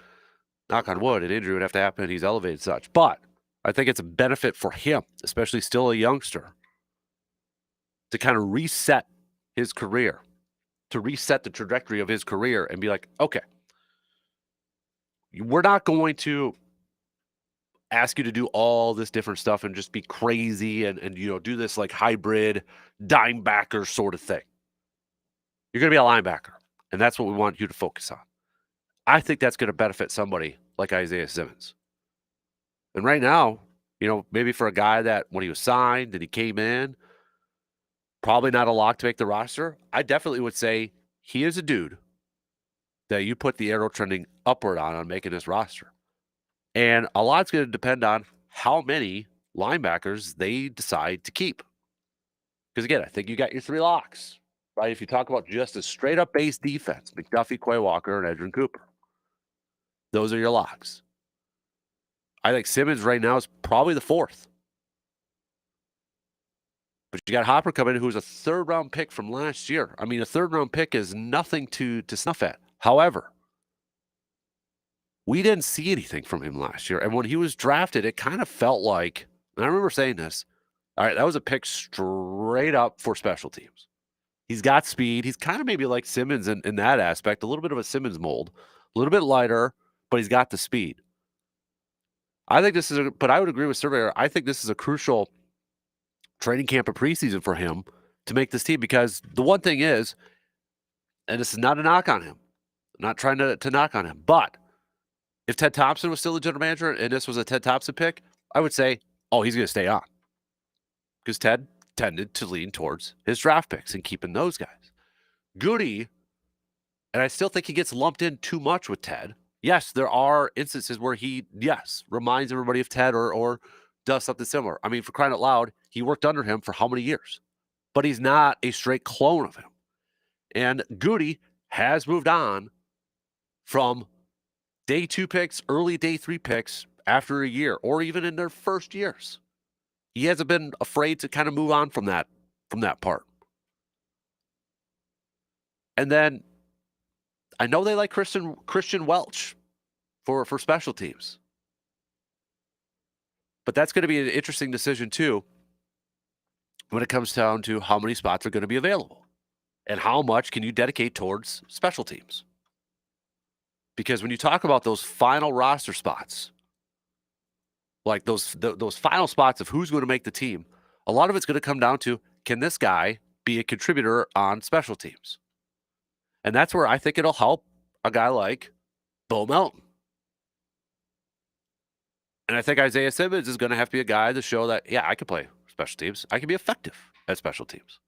knock on wood, an injury would have to happen and he's elevated such. But I think it's a benefit for him, especially still a youngster, to kind of reset his career, to reset the trajectory of his career and be like, okay, we're not going to ask you to do all this different stuff and just be crazy and do this like hybrid dime backer sort of thing. You're going to be a linebacker, and that's what we want you to focus on. I think that's going to benefit somebody like Isaiah Simmons. And right now, maybe for a guy that when he was signed and he came in, probably not a lock to make the roster, I definitely would say he is a dude that you put the arrow trending upward on making this roster. And a lot's going to depend on how many linebackers they decide to keep. Because again, I think you got your three locks, right? If you talk about just a straight up base defense, McDuffie, Quay Walker, and Edrin Cooper. Those are your locks. I think Simmons right now is probably the fourth. But you got Hopper coming in, who's a third-round pick from last year. I mean, a third-round pick is nothing to snuff at. However, we didn't see anything from him last year. And when he was drafted, it kind of felt like, and I remember saying this, all right, that was a pick straight up for special teams. He's got speed. He's kind of maybe like Simmons in that aspect, a little bit of a Simmons mold, a little bit lighter, but he's got the speed. I think this is but I would agree with Surveyor. I think this is a crucial training camp and preseason for him to make this team. Because the one thing is, and this is not a knock on him, I'm not trying to knock on him, but if Ted Thompson was still the general manager and this was a Ted Thompson pick, I would say, oh, he's going to stay on. Because Ted tended to lean towards his draft picks and keeping those guys. Goody, and I still think he gets lumped in too much with Ted. Yes, there are instances where he, reminds everybody of Ted or does something similar. I mean, for crying out loud, he worked under him for how many years? But he's not a straight clone of him. And Goody has moved on from day 2 picks, early day 3 picks after a year, or even in their first years. He hasn't been afraid to kind of move on from that part. And then I know they like Christian Welch for special teams. But that's going to be an interesting decision too when it comes down to how many spots are going to be available and how much can you dedicate towards special teams. Because when you talk about those final roster spots, like those final spots of who's going to make the team, a lot of it's going to come down to, can this guy be a contributor on special teams? And that's where I think it'll help a guy like Bo Melton. And I think Isaiah Simmons is going to have to be a guy to show that, I can play special teams. I can be effective at special teams.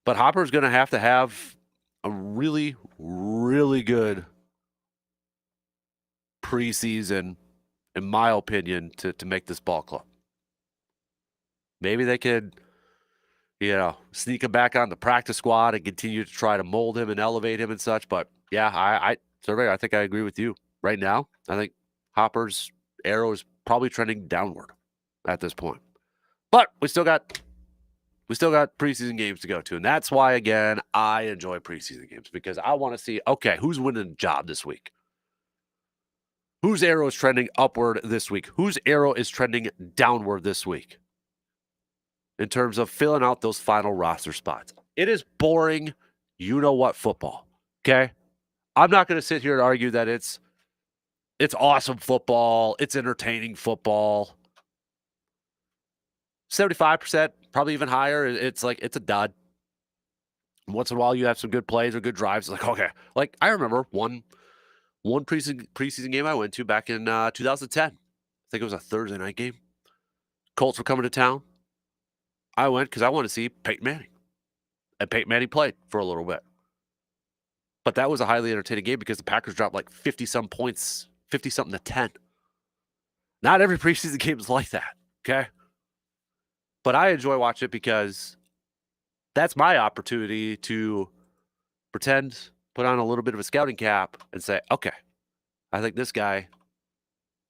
But Hopper's going to have a really, really good preseason, in my opinion, to make this ball club. Maybe they could, sneak him back on the practice squad and continue to try to mold him and elevate him and such. But I think I agree with you. Right now, I think Hopper's arrow is probably trending downward at this point. But we still got preseason games to go to. And that's why, again, I enjoy preseason games, because I want to see, okay, who's winning the job this week? Whose arrow is trending upward this week? Whose arrow is trending downward this week? In terms of filling out those final roster spots. It is boring, you-know-what football, okay? I'm not going to sit here and argue that it's awesome football, it's entertaining football. 75%, probably even higher. It's a dud. Once in a while, you have some good plays or good drives. It's like, okay. Like, I remember one preseason game I went to back in 2010. I think it was a Thursday night game. Colts were coming to town. I went because I wanted to see Peyton Manning. And Peyton Manning played for a little bit. But that was a highly entertaining game because the Packers dropped like 50-some points, 50-something to 10. Not every preseason game is like that, okay? But I enjoy watching it because that's my opportunity to pretend, put on a little bit of a scouting cap and say, okay, I think this guy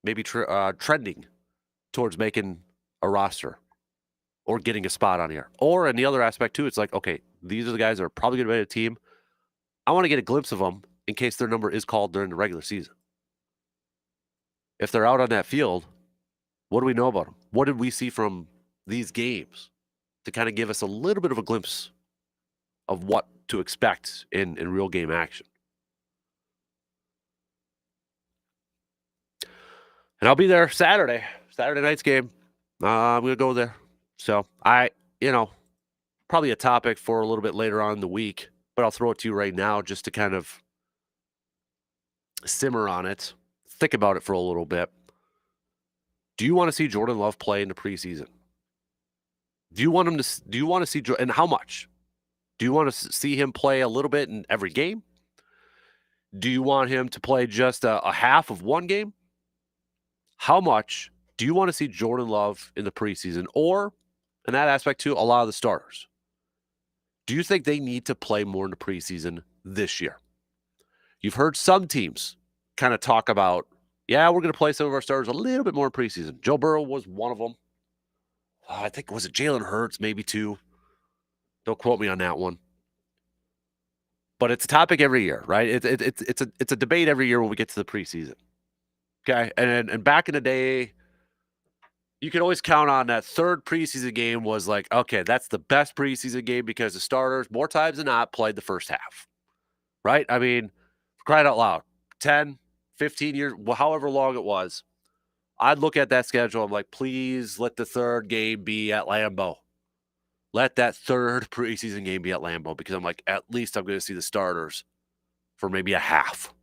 may be trending towards making a roster or getting a spot on here. Or in the other aspect too, it's like, okay, these are the guys that are probably going to make a team. I want to get a glimpse of them in case their number is called during the regular season. If they're out on that field, what do we know about them? What did we see from these games to kind of give us a little bit of a glimpse of what to expect in real game action? And I'll be there Saturday night's game. I'm going to go there. So probably a topic for a little bit later on in the week, but I'll throw it to you right now just to kind of simmer on it, think about it for a little bit. Do you want to see Jordan Love play in the preseason? Do you want to see, and how much? Do you want to see him play a little bit in every game? Do you want him to play just a half of one game? How much do you want to see Jordan Love in the preseason, or in that aspect too, a lot of the starters? Do you think they need to play more in the preseason this year? You've heard some teams kind of talk about, we're going to play some of our starters a little bit more in preseason. Joe Burrow was one of them. I think, was it Jalen Hurts, maybe two? Don't quote me on that one. But it's a topic every year, right? It's a debate every year when we get to the preseason. Okay, and back in the day, you could always count on that third preseason game was like, okay, that's the best preseason game because the starters, more times than not, played the first half, right? I mean, crying out loud, 10, 15 years, however long it was, I'd look at that schedule. I'm like, please let the third game be at Lambeau. Let that third preseason game be at Lambeau because I'm like, at least I'm going to see the starters for maybe a half.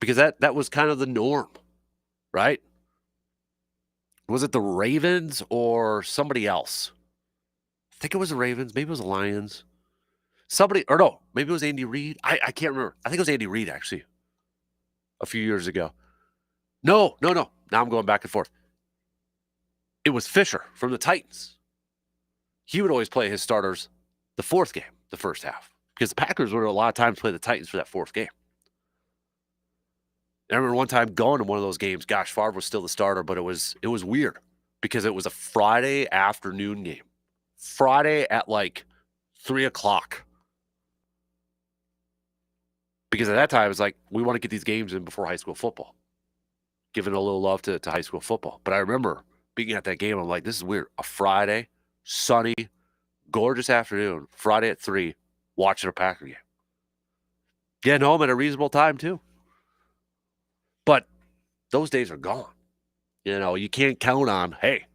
Because that was kind of the norm, right? Was it the Ravens or somebody else? I think it was the Ravens. Maybe it was the Lions. Somebody, or no, maybe it was Andy Reid. I can't remember. I think it was Andy Reid, actually, a few years ago. No, no, no. Now I'm going back and forth. It was Fisher from the Titans. He would always play his starters the fourth game, the first half, because the Packers would a lot of times play the Titans for that fourth game. I remember one time going to one of those games. Gosh, Favre was still the starter, but it was weird because it was a Friday afternoon game. Friday at like 3:00. Because at that time, it's like, we want to get these games in before high school football, giving a little love to high school football. But I remember being at that game, I'm like, this is weird. A Friday, sunny, gorgeous afternoon, Friday at 3, watching a Packer game. Getting home at a reasonable time, too. But those days are gone. You know, you can't count on, hey,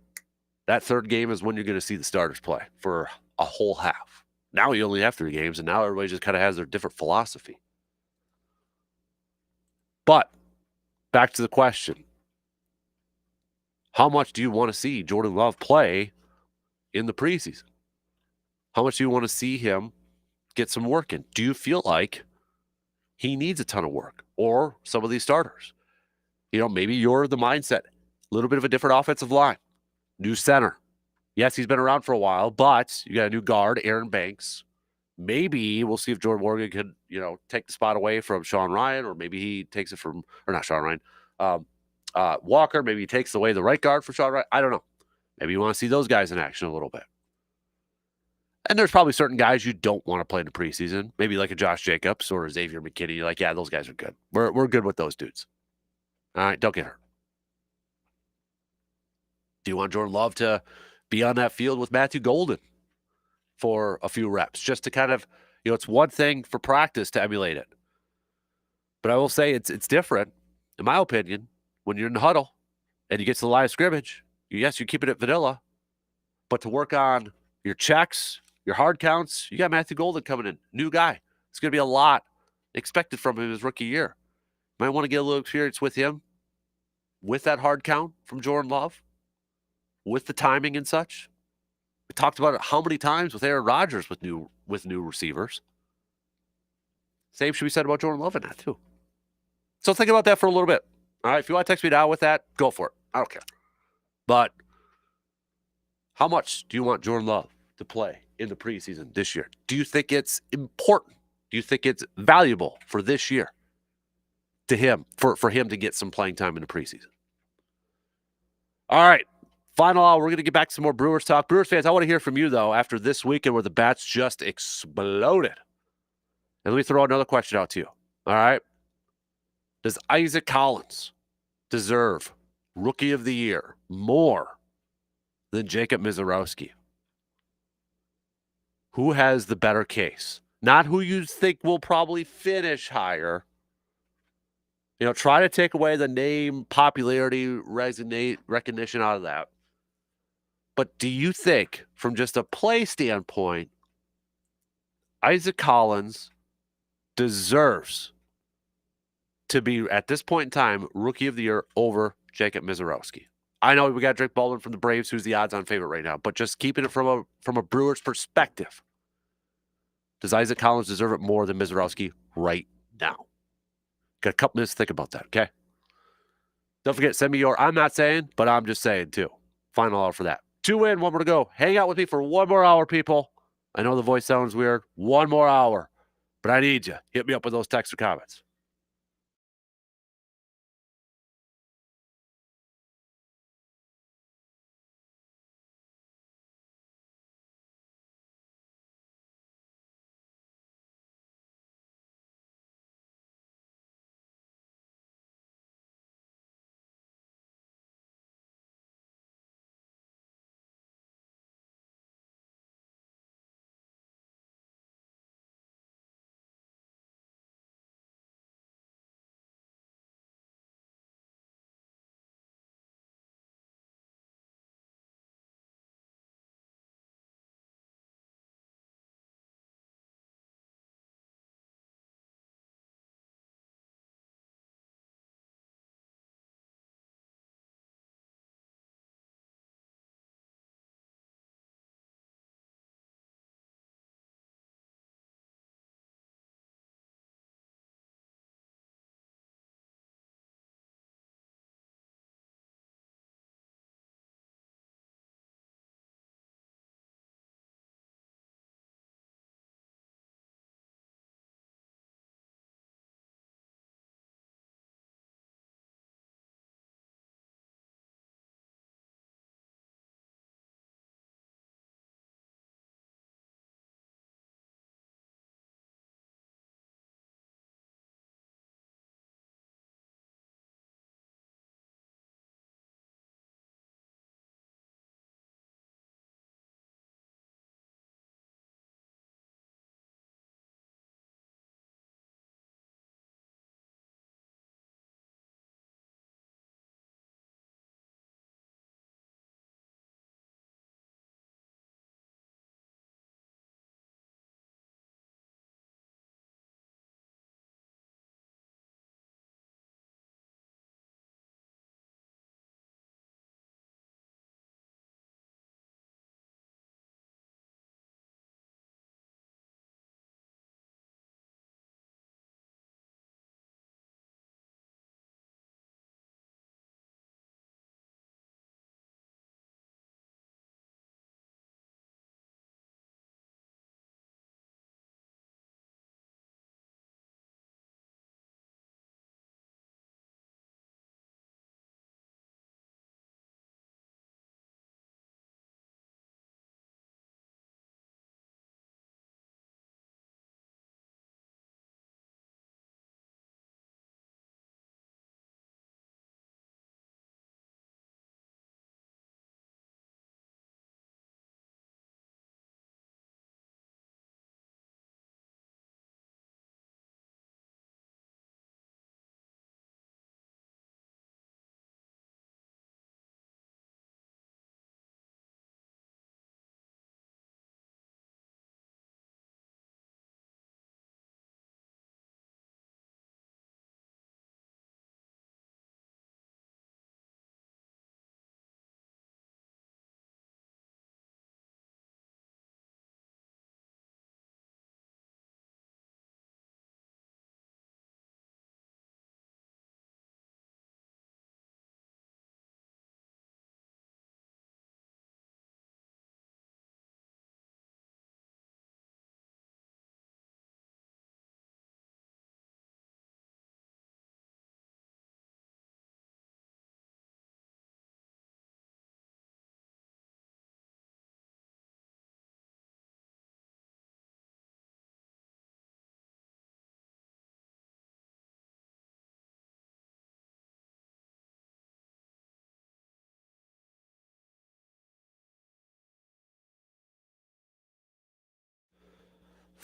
that third game is when you're going to see the starters play for a whole half. Now you only have 3 games, and now everybody just kind of has their different philosophy. But back to the question. How much do you want to see Jordan Love play in the preseason? How much do you want to see him get some work in? Do you feel like he needs a ton of work, or some of these starters? You know, maybe you're the mindset. A little bit of a different offensive line. New center. Yes, he's been around for a while, but you got a new guard, Aaron Banks. Maybe we'll see if Jordan Morgan can, take the spot away from Sean Ryan, or maybe he takes it from, or not Sean Ryan, Walker. Maybe he takes away the right guard for Sean Ryan. I don't know. Maybe you want to see those guys in action a little bit. And there's probably certain guys you don't want to play in the preseason. Maybe like a Josh Jacobs or a Xavier McKinney. You're like, yeah, those guys are good. We're good with those dudes. All right, don't get hurt. Do you want Jordan Love to be on that field with Matthew Golden for a few reps, just to kind of, it's one thing for practice to emulate it. But I will say it's different, in my opinion, when you're in the huddle and you get to the line of scrimmage. Yes, you keep it at vanilla, but to work on your checks, your hard counts, you got Matthew Golden coming in, new guy. It's going to be a lot expected from him his rookie year. Might want to get a little experience with him, with that hard count from Jordan Love, with the timing and such. We talked about it how many times with Aaron Rodgers with new receivers. Same should be said about Jordan Love in that too. So think about that for a little bit. All right, if you want to text me down with that, go for it. I don't care. But how much do you want Jordan Love to play in the preseason this year? Do you think it's important? Do you think it's valuable for this year to him, for him to get some playing time in the preseason? All right. Final hour, we're going to get back to some more Brewers talk. Brewers fans, I want to hear from you, though, after this weekend where the bats just exploded. And let me throw another question out to you. All right. Does Isaac Collins deserve Rookie of the Year more than Jacob Mizorowski? Who has the better case? Not who you think will probably finish higher. Try to take away the name, popularity, recognition out of that. But do you think, from just a play standpoint, Isaac Collins deserves to be, at this point in time, Rookie of the Year over Jacob Mizorowski? I know we got Drake Baldwin from the Braves, who's the odds-on favorite right now, but just keeping it from a Brewers perspective, does Isaac Collins deserve it more than Mizorowski right now? Got a couple minutes to think about that, okay? Don't forget, send me your I'm not saying, but I'm just saying, too. Final hour for that. 2 in, 1 more to go. Hang out with me for 1 more hour, people. I know the voice sounds weird. 1 more hour. But I need you. Hit me up with those texts or comments.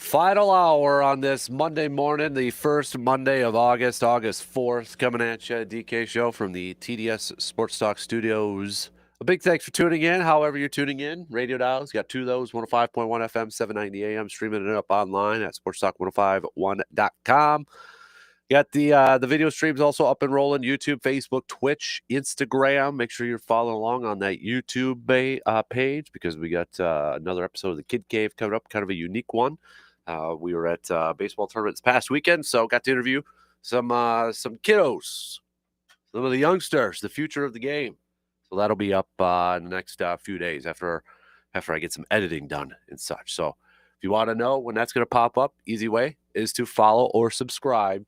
Final hour on this Monday morning, the first Monday of August, August 4th, coming at you, DK Show from the TDS Sports Talk Studios. A big thanks for tuning in, however you're tuning in. Radio dials, got two of those, 105.1 FM, 790 AM, streaming it up online at sportstalk1051.com. Got the video streams also up and rolling, YouTube, Facebook, Twitch, Instagram. Make sure you're following along on that YouTube page because we got another episode of the Kid Cave coming up, kind of a unique one. We were at baseball tournament this past weekend, so got to interview some kiddos, some of the youngsters, the future of the game. So that'll be up in the next few days after I get some editing done and such. So if you want to know when that's going to pop up, easy way is to follow or subscribe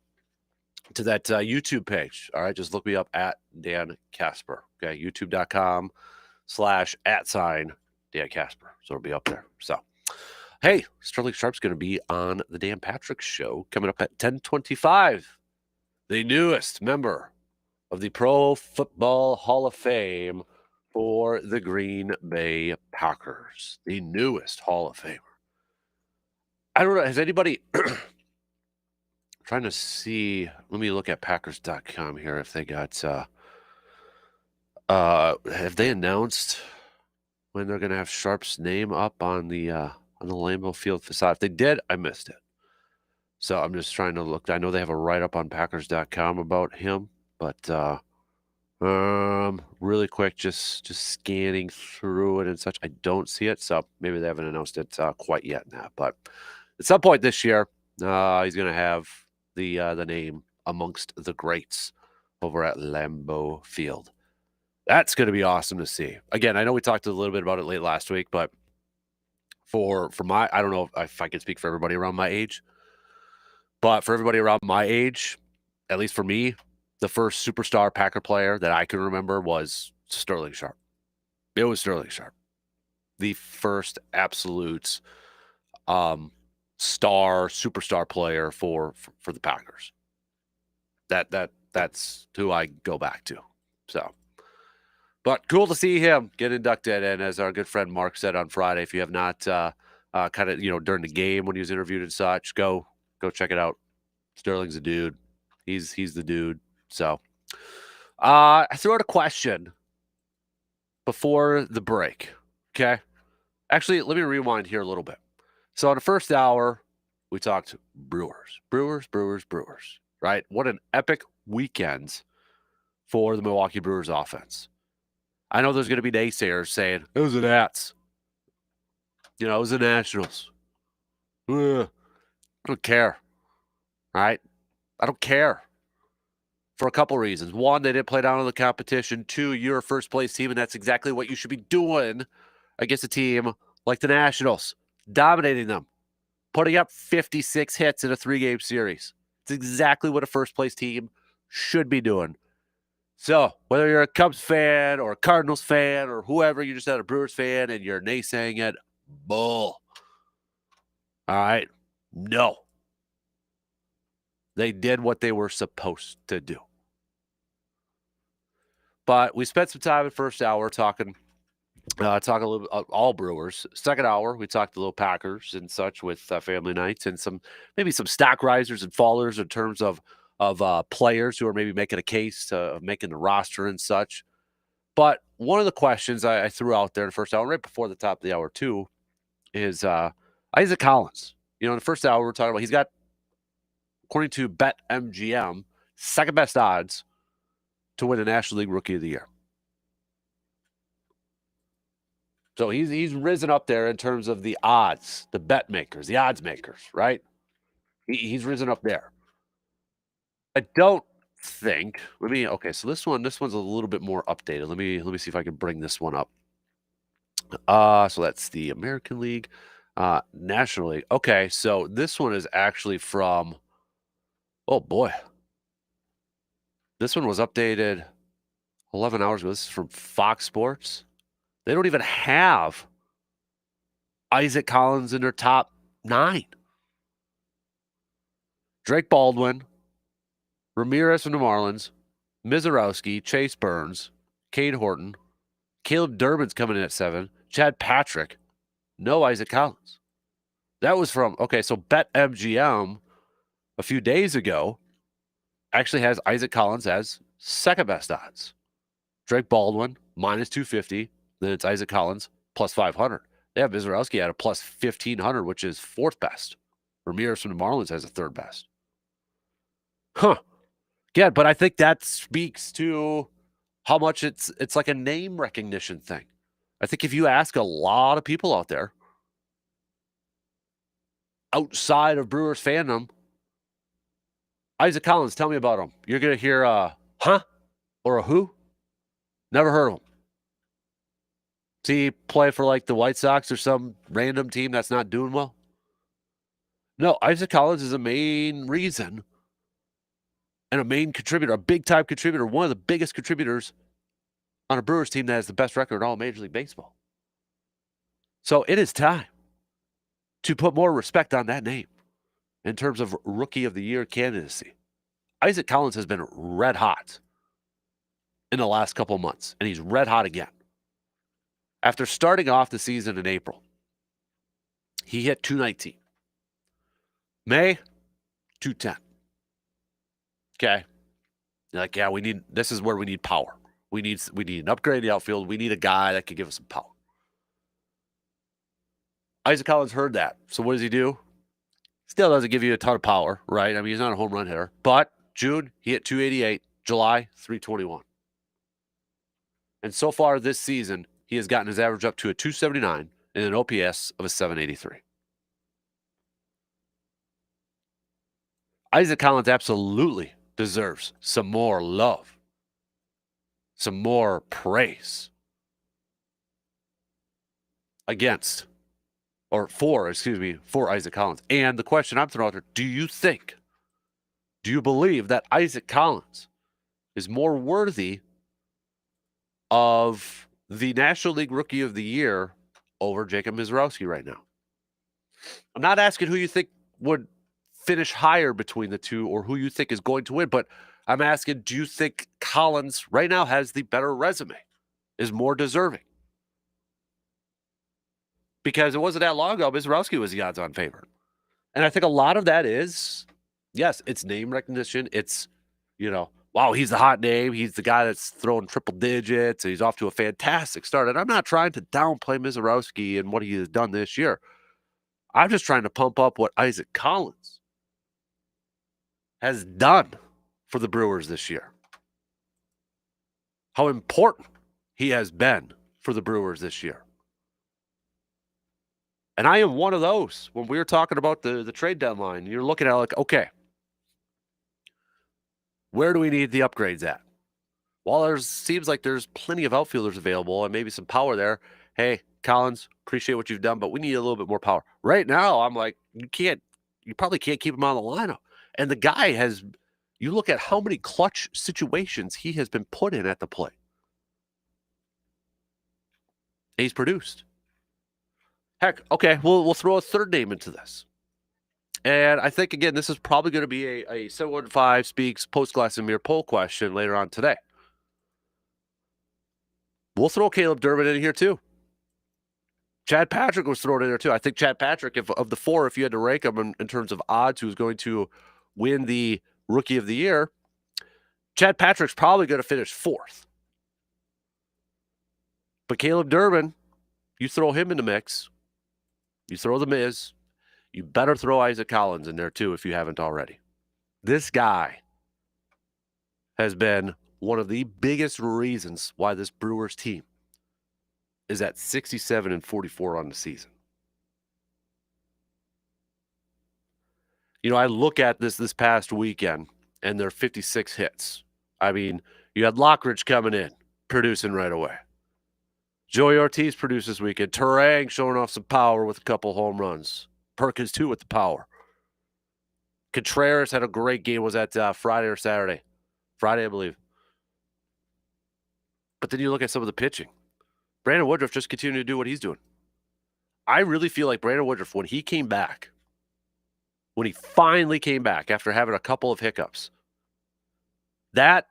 to that YouTube page. All right, just look me up at Dan Kasper. Okay, youtube.com/@Dan Kasper. So it'll be up there. So, hey, Sterling Sharp's going to be on the Dan Patrick Show coming up at 10:25. The newest member of the Pro Football Hall of Fame for the Green Bay Packers. The newest Hall of Famer. I don't know. Has anybody... trying to see, let me look at Packers.com here if they got, have they announced when they're going to have Sharp's name up on the Lambeau Field facade? If they did, I missed it. So I'm just trying to look. I know they have a write-up on Packers.com about him, but really quick, just scanning through it and such. I don't see it, so maybe they haven't announced it quite yet now. But at some point this year, he's going to have the name amongst the greats over at Lambeau Field. That's going to be awesome to see. Again, I know we talked a little bit about it late last week, but for my, I don't know if I can speak for everybody around my age, but for everybody around my age, at least for me, the first superstar Packer player that I can remember was Sterling Sharp. It was Sterling Sharp. The first absolute superstar player for the Packers. That's who I go back to. So, but cool to see him get inducted. And as our good friend Mark said on Friday, if you have not kind of during the game when he was interviewed and such, go check it out. Sterling's a dude. He's the dude. So, I threw out a question before the break. Okay, actually, let me rewind here a little bit. So in the first hour, we talked Brewers, right? What an epic weekend for the Milwaukee Brewers offense. I know there's going to be naysayers saying, it was the Nats. It was the Nationals. Ugh. I don't care. All right? I don't care. For a couple reasons. One, they didn't play down in the competition. Two, you're a first-place team, and that's exactly what you should be doing against a team like the Nationals. Dominating them, putting up 56 hits in a 3-game series. It's exactly what a first-place team should be doing. So, whether you're a Cubs fan or a Cardinals fan or whoever, you're just not a Brewers fan and you're naysaying it, bull. All right? No. They did what they were supposed to do. But we spent some time in the first hour talking a little bit all Brewers. Second hour, we talked a little Packers and such with family nights and maybe some stock risers and fallers in terms of players who are maybe making a case of making the roster and such. But one of the questions I threw out there in the first hour, right before the top of the hour too, is Isaac Collins. In the first hour, we're talking about he's got, according to BetMGM, second best odds to win the National League Rookie of the Year. So he's risen up there in terms of the odds, the bet makers, the odds makers, right? He's risen up there. I don't think. So this one's a little bit more updated. Let me see if I can bring this one up. So that's the American League, National League. Okay, so this one is actually from. Oh boy, this one was updated 11 hours ago. This is from Fox Sports. They don't even have Isaac Collins in their top 9. Drake Baldwin, Ramirez from the Marlins, Mizorowski, Chase Burns, Cade Horton, Caleb Durbin's coming in at 7, Chad Patrick, no Isaac Collins. That was from okay, so BetMGM a few days ago actually has Isaac Collins as second best odds. Drake Baldwin minus 250. Then it's Isaac Collins plus 500. They have Mizorowski at a plus 1500, which is fourth best. Ramirez from the Marlins has a third best. Huh. Yeah, but I think that speaks to how much it's like a name recognition thing. I think if you ask a lot of people out there outside of Brewers fandom, Isaac Collins, tell me about him. You're gonna hear huh or a who? Never heard of him. See he play for like the White Sox or some random team that's not doing well? No, Isaac Collins is a main reason and a main contributor, a big time contributor, one of the biggest contributors on a Brewers team that has the best record in all Major League Baseball. So it is time to put more respect on that name in terms of Rookie of the Year candidacy. Isaac Collins has been red hot in the last couple of months, and he's red hot again. After starting off the season in April, he hit 219. May, 210. Okay. You're like, yeah, this is where we need power. We need an upgrade in the outfield. We need a guy that can give us some power. Isaac Collins heard that. So what does he do? Still doesn't give you a ton of power, right? I mean, he's not a home run hitter. But June, he hit 288. July, 321. And so far this season, he has gotten his average up to a 279 and an OPS of a 783. Isaac Collins absolutely deserves some more love, some more praise for Isaac Collins. And the question I'm throwing out there, do you believe that Isaac Collins is more worthy of the National League Rookie of the Year over Jacob Mizorowski right now? I'm not asking who you think would finish higher between the two or who you think is going to win, but I'm asking, do you think Collins right now has the better resume, is more deserving? Because it wasn't that long ago, Mizorowski was the odds-on favorite. And I think a lot of that is, yes, it's name recognition. It's, wow, he's the hot name. He's the guy that's throwing triple digits, and he's off to a fantastic start. And I'm not trying to downplay Mizorowski and what he has done this year. I'm just trying to pump up what Isaac Collins has done for the Brewers this year. How important he has been for the Brewers this year. And I am one of those. When we were talking about the trade deadline, you're looking at like, okay, where do we need the upgrades at? Well, seems like there's plenty of outfielders available and maybe some power there. Hey, Collins, appreciate what you've done, but we need a little bit more power. Right now, I'm like, you probably can't keep him on the lineup. And the guy you look at how many clutch situations he has been put in at the plate. He's produced. Heck, okay, we'll throw a third name into this. And I think, again, this is probably going to be a 715 Speaks post-Glassmere poll question later on today. We'll throw Caleb Durbin in here, too. Chad Patrick was thrown in there, too. I think Chad Patrick, of the four, if you had to rank him in terms of odds who's going to win the Rookie of the Year, Chad Patrick's probably going to finish fourth. But Caleb Durbin, you throw him in the mix, you throw the Miz, you better throw Isaac Collins in there too if you haven't already. This guy has been one of the biggest reasons why this Brewers team is at 67-44 on the season. I look at this past weekend and their 56 hits. I mean, you had Lockridge coming in, producing right away. Joey Ortiz produced this weekend. Terang showing off some power with a couple home runs. Perkins, too, with the power. Contreras had a great game. Was that Friday or Saturday? Friday, I believe. But then you look at some of the pitching. Brandon Woodruff just continued to do what he's doing. I really feel like Brandon Woodruff, when he finally came back after having a couple of hiccups, that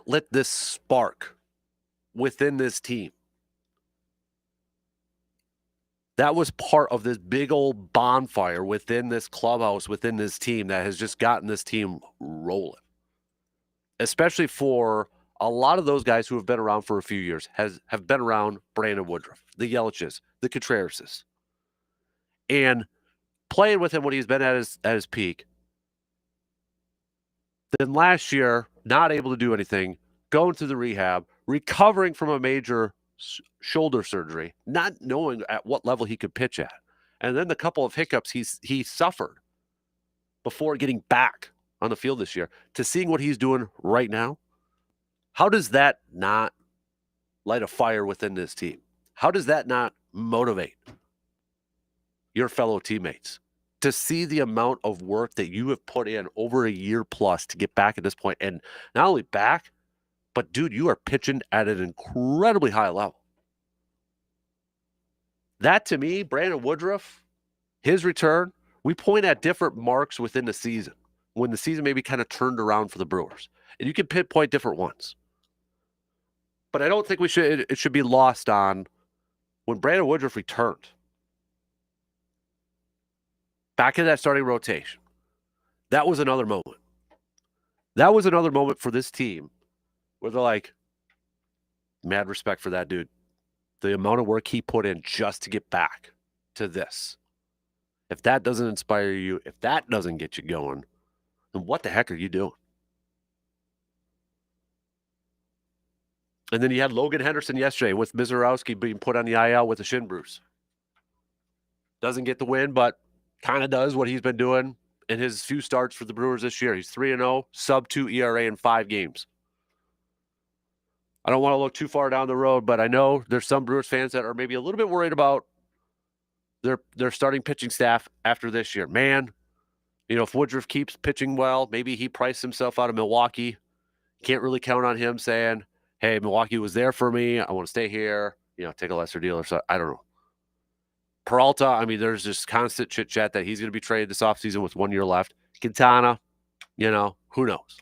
lit this spark within this team That was part of this big old bonfire within this clubhouse, within this team that has just gotten this team rolling. Especially for a lot of those guys who have been around for a few years, have been around Brandon Woodruff, the Yeliches, the Contrerases. And playing with him when he's been at his peak. Then last year, not able to do anything, going through the rehab, recovering from a major shoulder surgery, not knowing at what level he could pitch at. And then the couple of hiccups he suffered before getting back on the field this year, to seeing what he's doing right now. How does that not light a fire within this team? How does that not motivate your fellow teammates to see the amount of work that you have put in over a year plus to get back at this point? And not only back, but dude, you are pitching at an incredibly high level. That to me, Brandon Woodruff, his return, we point at different marks within the season when the season maybe kind of turned around for the Brewers. And you can pinpoint different ones. But I don't think it should be lost on when Brandon Woodruff returned back in that starting rotation. That was another moment. That was another moment for this team where they're like, mad respect for that dude. The amount of work he put in just to get back to this. If that doesn't inspire you, if that doesn't get you going, then what the heck are you doing? And then you had Logan Henderson yesterday with Mizorowski being put on the IL with a shin bruise. Doesn't get the win, but kind of does what he's been doing in his few starts for the Brewers this year. He's 3-0, sub-2 ERA in 5 games. I don't want to look too far down the road, but I know there's some Brewers fans that are maybe a little bit worried about their starting pitching staff after this year. Man, if Woodruff keeps pitching well, maybe he priced himself out of Milwaukee. Can't really count on him saying, hey, Milwaukee was there for me. I want to stay here, take a lesser deal or so. I don't know. Peralta, I mean, there's just constant chit-chat that he's going to be traded this offseason with 1 year left. Quintana, who knows?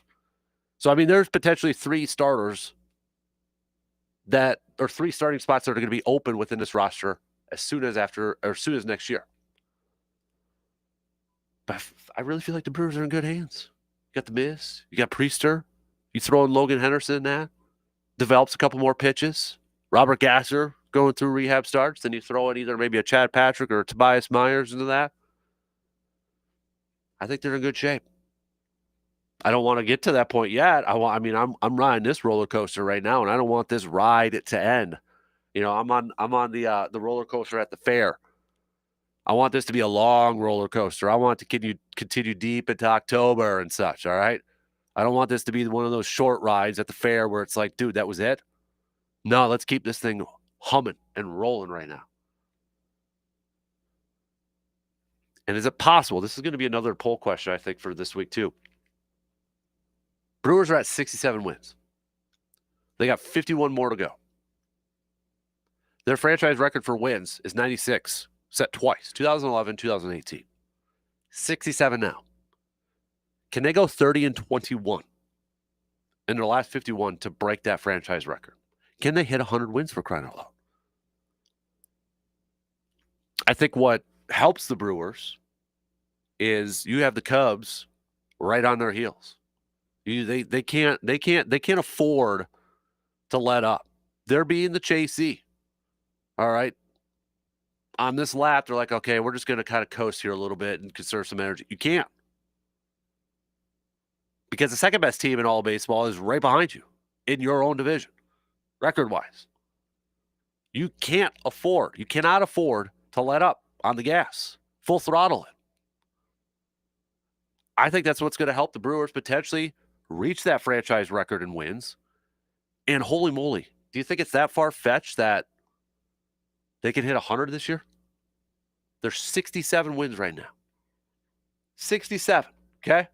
So, I mean, there's potentially 3 starters or 3 starting spots that are going to be open within this roster as soon as next year. But I really feel like the Brewers are in good hands. You got the Miz, you got Priester, you throw in Logan Henderson in that, develops a couple more pitches. Robert Gasser going through rehab starts, then you throw in either maybe a Chad Patrick or Tobias Myers into that. I think they're in good shape. I don't want to get to that point yet. I'm riding this roller coaster right now, and I don't want this ride to end. I'm on the roller coaster at the fair. I want this to be a long roller coaster. I want it to continue deep into October and such. All right. I don't want this to be one of those short rides at the fair where it's like, dude, that was it. No, let's keep this thing humming and rolling right now. And is it possible? This is going to be another poll question, I think, for this week too. Brewers are at 67 wins. They got 51 more to go. Their franchise record for wins is 96, set twice, 2011, 2018. 67 now. Can they go 30-21 in their last 51 to break that franchise record? Can they hit 100 wins for crying out loud? I think what helps the Brewers is you have the Cubs right on their heels. They can't afford to let up. They're being the chasee. All right. On this lap, they're like, okay, we're just going to kind of coast here a little bit and conserve some energy. You can't. Because the second best team in all of baseball is right behind you in your own division, record-wise. You cannot afford to let up on the gas. Full throttle it. I think that's what's going to help the Brewers potentially reach that franchise record in wins. And holy moly, do you think it's that far-fetched that they can hit 100 this year? There's 67 wins right now. 67, okay?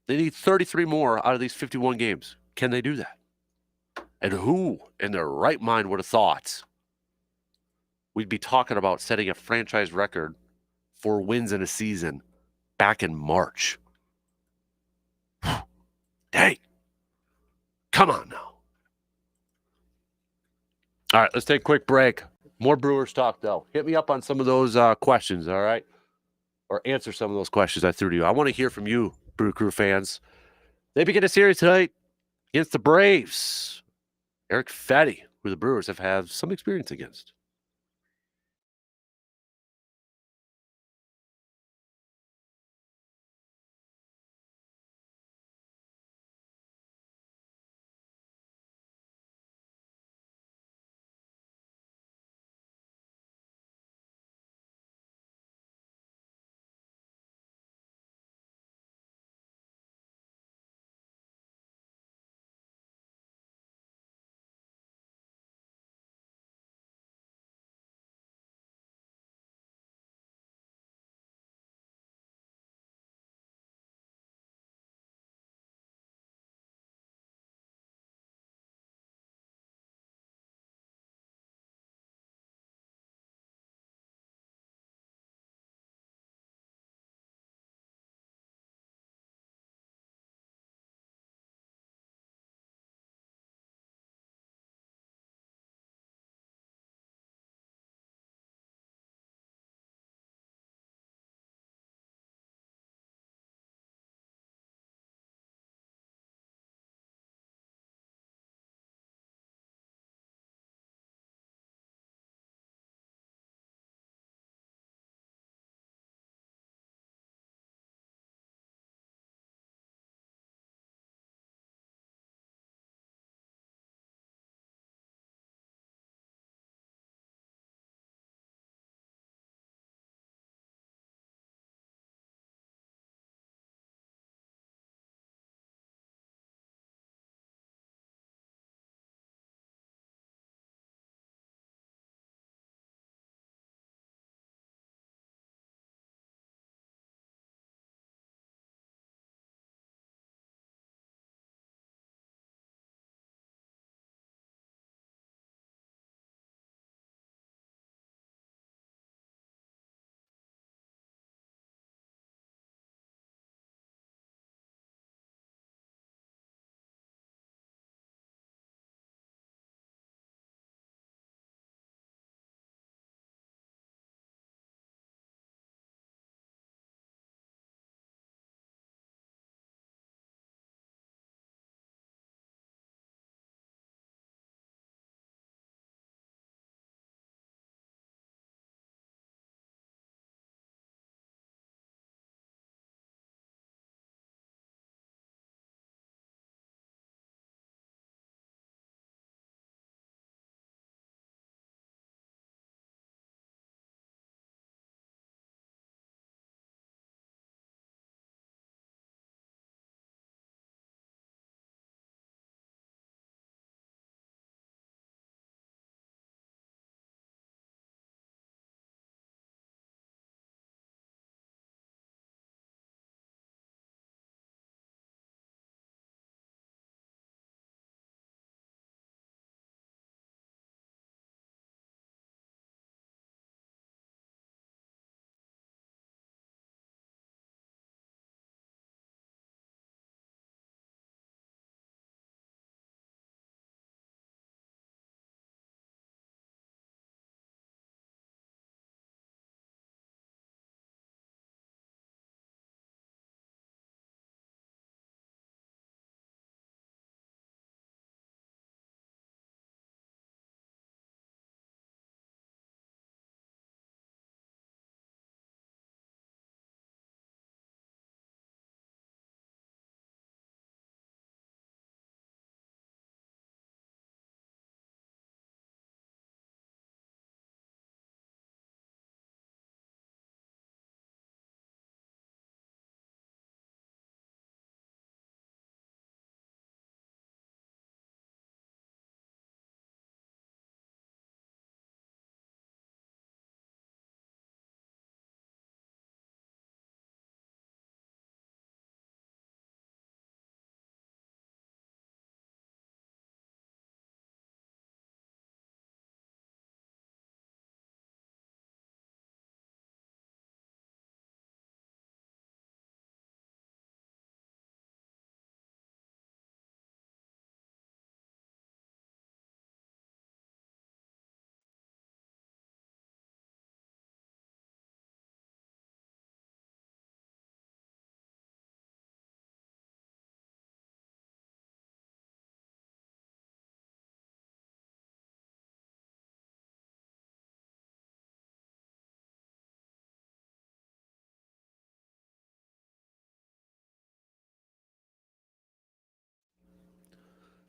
They need 33 more out of these 51 games. Can they do that? And who in their right mind would have thought we'd be talking about setting a franchise record for wins in a season back in March? Dang. Come on now. All right, let's take a quick break. More Brewers talk, though. Hit me up on some of those questions, all right? Or answer some of those questions I threw to you. I want to hear from you, Brew Crew fans. They begin a series tonight against the Braves. Eric Fetty, who the Brewers have had some experience against.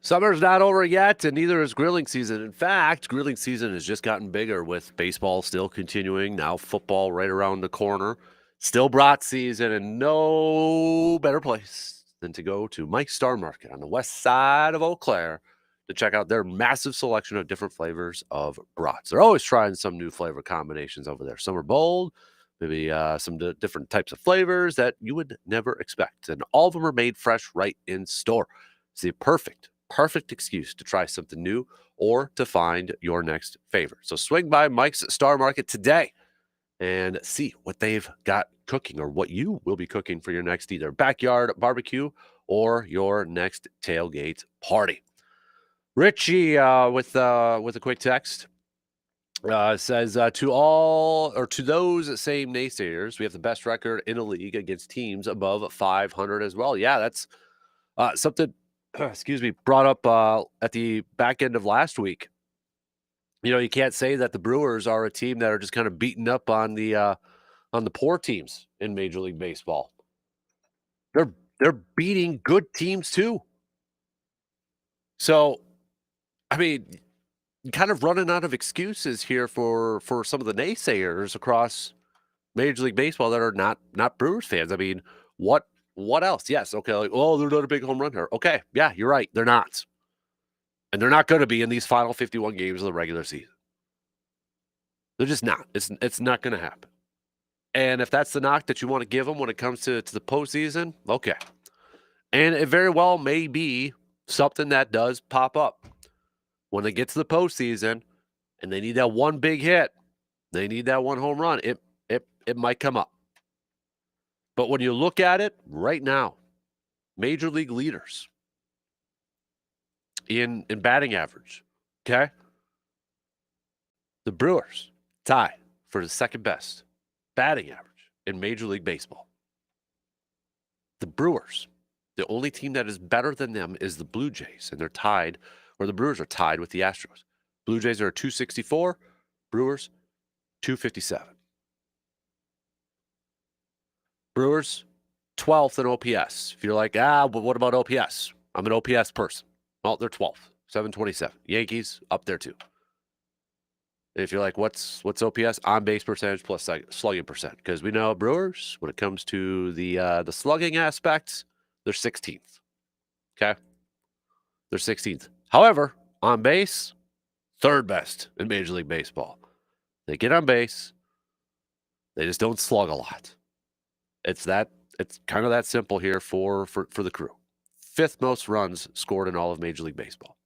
Summer's not over yet, and neither is grilling season. In fact, grilling season has just gotten bigger with baseball still continuing. Now, football right around the corner. Still brat season, and no better place than to go to Mike's Star Market on the west side of Eau Claire to check out their massive selection of different flavors of brats. They're always trying some new flavor combinations over there. Some are bold, maybe some different types of flavors that you would never expect. And all of them are made fresh right in store. It's the perfect excuse to try something new or to find your next favorite. So swing by Mike's Star Market today and see what they've got cooking or what you will be cooking for your next either backyard barbecue or your next tailgate party. Richie with a quick text says to those same naysayers, we have the best record in the league against teams above 500 as well. Yeah, that's something excuse me, brought up at the back end of last week. You can't say that the Brewers are a team that are just kind of beating up on the poor teams in Major League Baseball. They're beating good teams too. So, I mean, kind of running out of excuses here for some of the naysayers across Major League Baseball that are not Brewers fans. I mean, what else? Yes, okay, like, oh, they're not a big home run here. Okay, yeah, you're right, they're not. And they're not going to be in these final 51 games of the regular season. They're just not. It's not going to happen. And if that's the knock that you want to give them when it comes to the postseason, okay. And it very well may be something that does pop up when they get to the postseason and they need that one big hit. They need that one home run. It might come up. But when you look at it right now, major league leaders in batting average, okay? The Brewers tie for the second best batting average in Major League Baseball. The Brewers, the only team that is better than them is the Blue Jays, and they're tied, or the Brewers are tied with the Astros. Blue Jays are 264, Brewers 257. Brewers 12th in OPS. If you're like, but what about OPS? I'm an OPS person. Well, they're 12th, 727. Yankees up there too. If you're like, what's OPS? On base percentage plus slugging percent. Because we know Brewers, when it comes to the slugging aspects, they're 16th. Okay? They're 16th. However, on base, third best in Major League Baseball. They get on base. They just don't slug a lot. It's kind of that simple here for the Crew. Fifth most runs scored in all of Major League Baseball.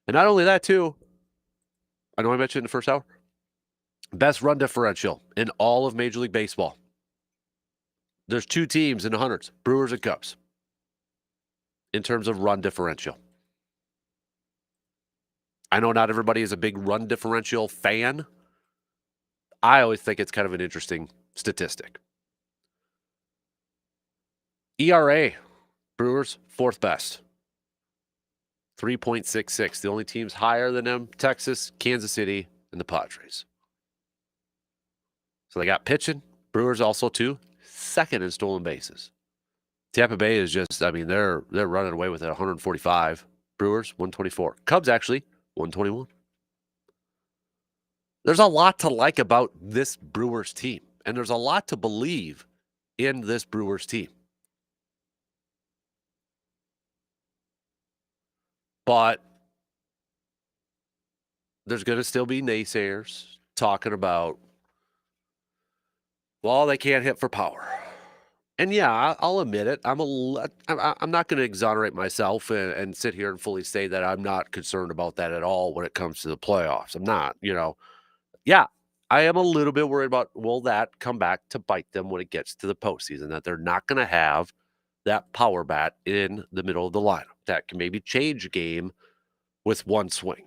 And not only that, too, I know I mentioned in the first hour, best run differential in all of Major League Baseball. There's two teams in the hundreds, Brewers and Cubs, in terms of run differential. I know not everybody is a big run differential fan. I always think it's kind of an interesting statistic. ERA, Brewers, fourth best. 3.66. The only teams higher than them, Texas, Kansas City, and the Padres. So they got pitching. Brewers also, too, second in stolen bases. Tampa Bay is just, I mean, they're running away with it, 145. Brewers, 124. Cubs, actually, 121. There's a lot to like about this Brewers team, and there's a lot to believe in this Brewers team. But there's going to still be naysayers talking about, well, they can't hit for power. And yeah, I'll admit it. I'm not going to exonerate myself and sit here and fully say that I'm not concerned about that at all when it comes to the playoffs. I'm not, Yeah, I am a little bit worried about, will that come back to bite them when it gets to the postseason, that they're not going to have that power bat in the middle of the lineup that can maybe change a game with one swing.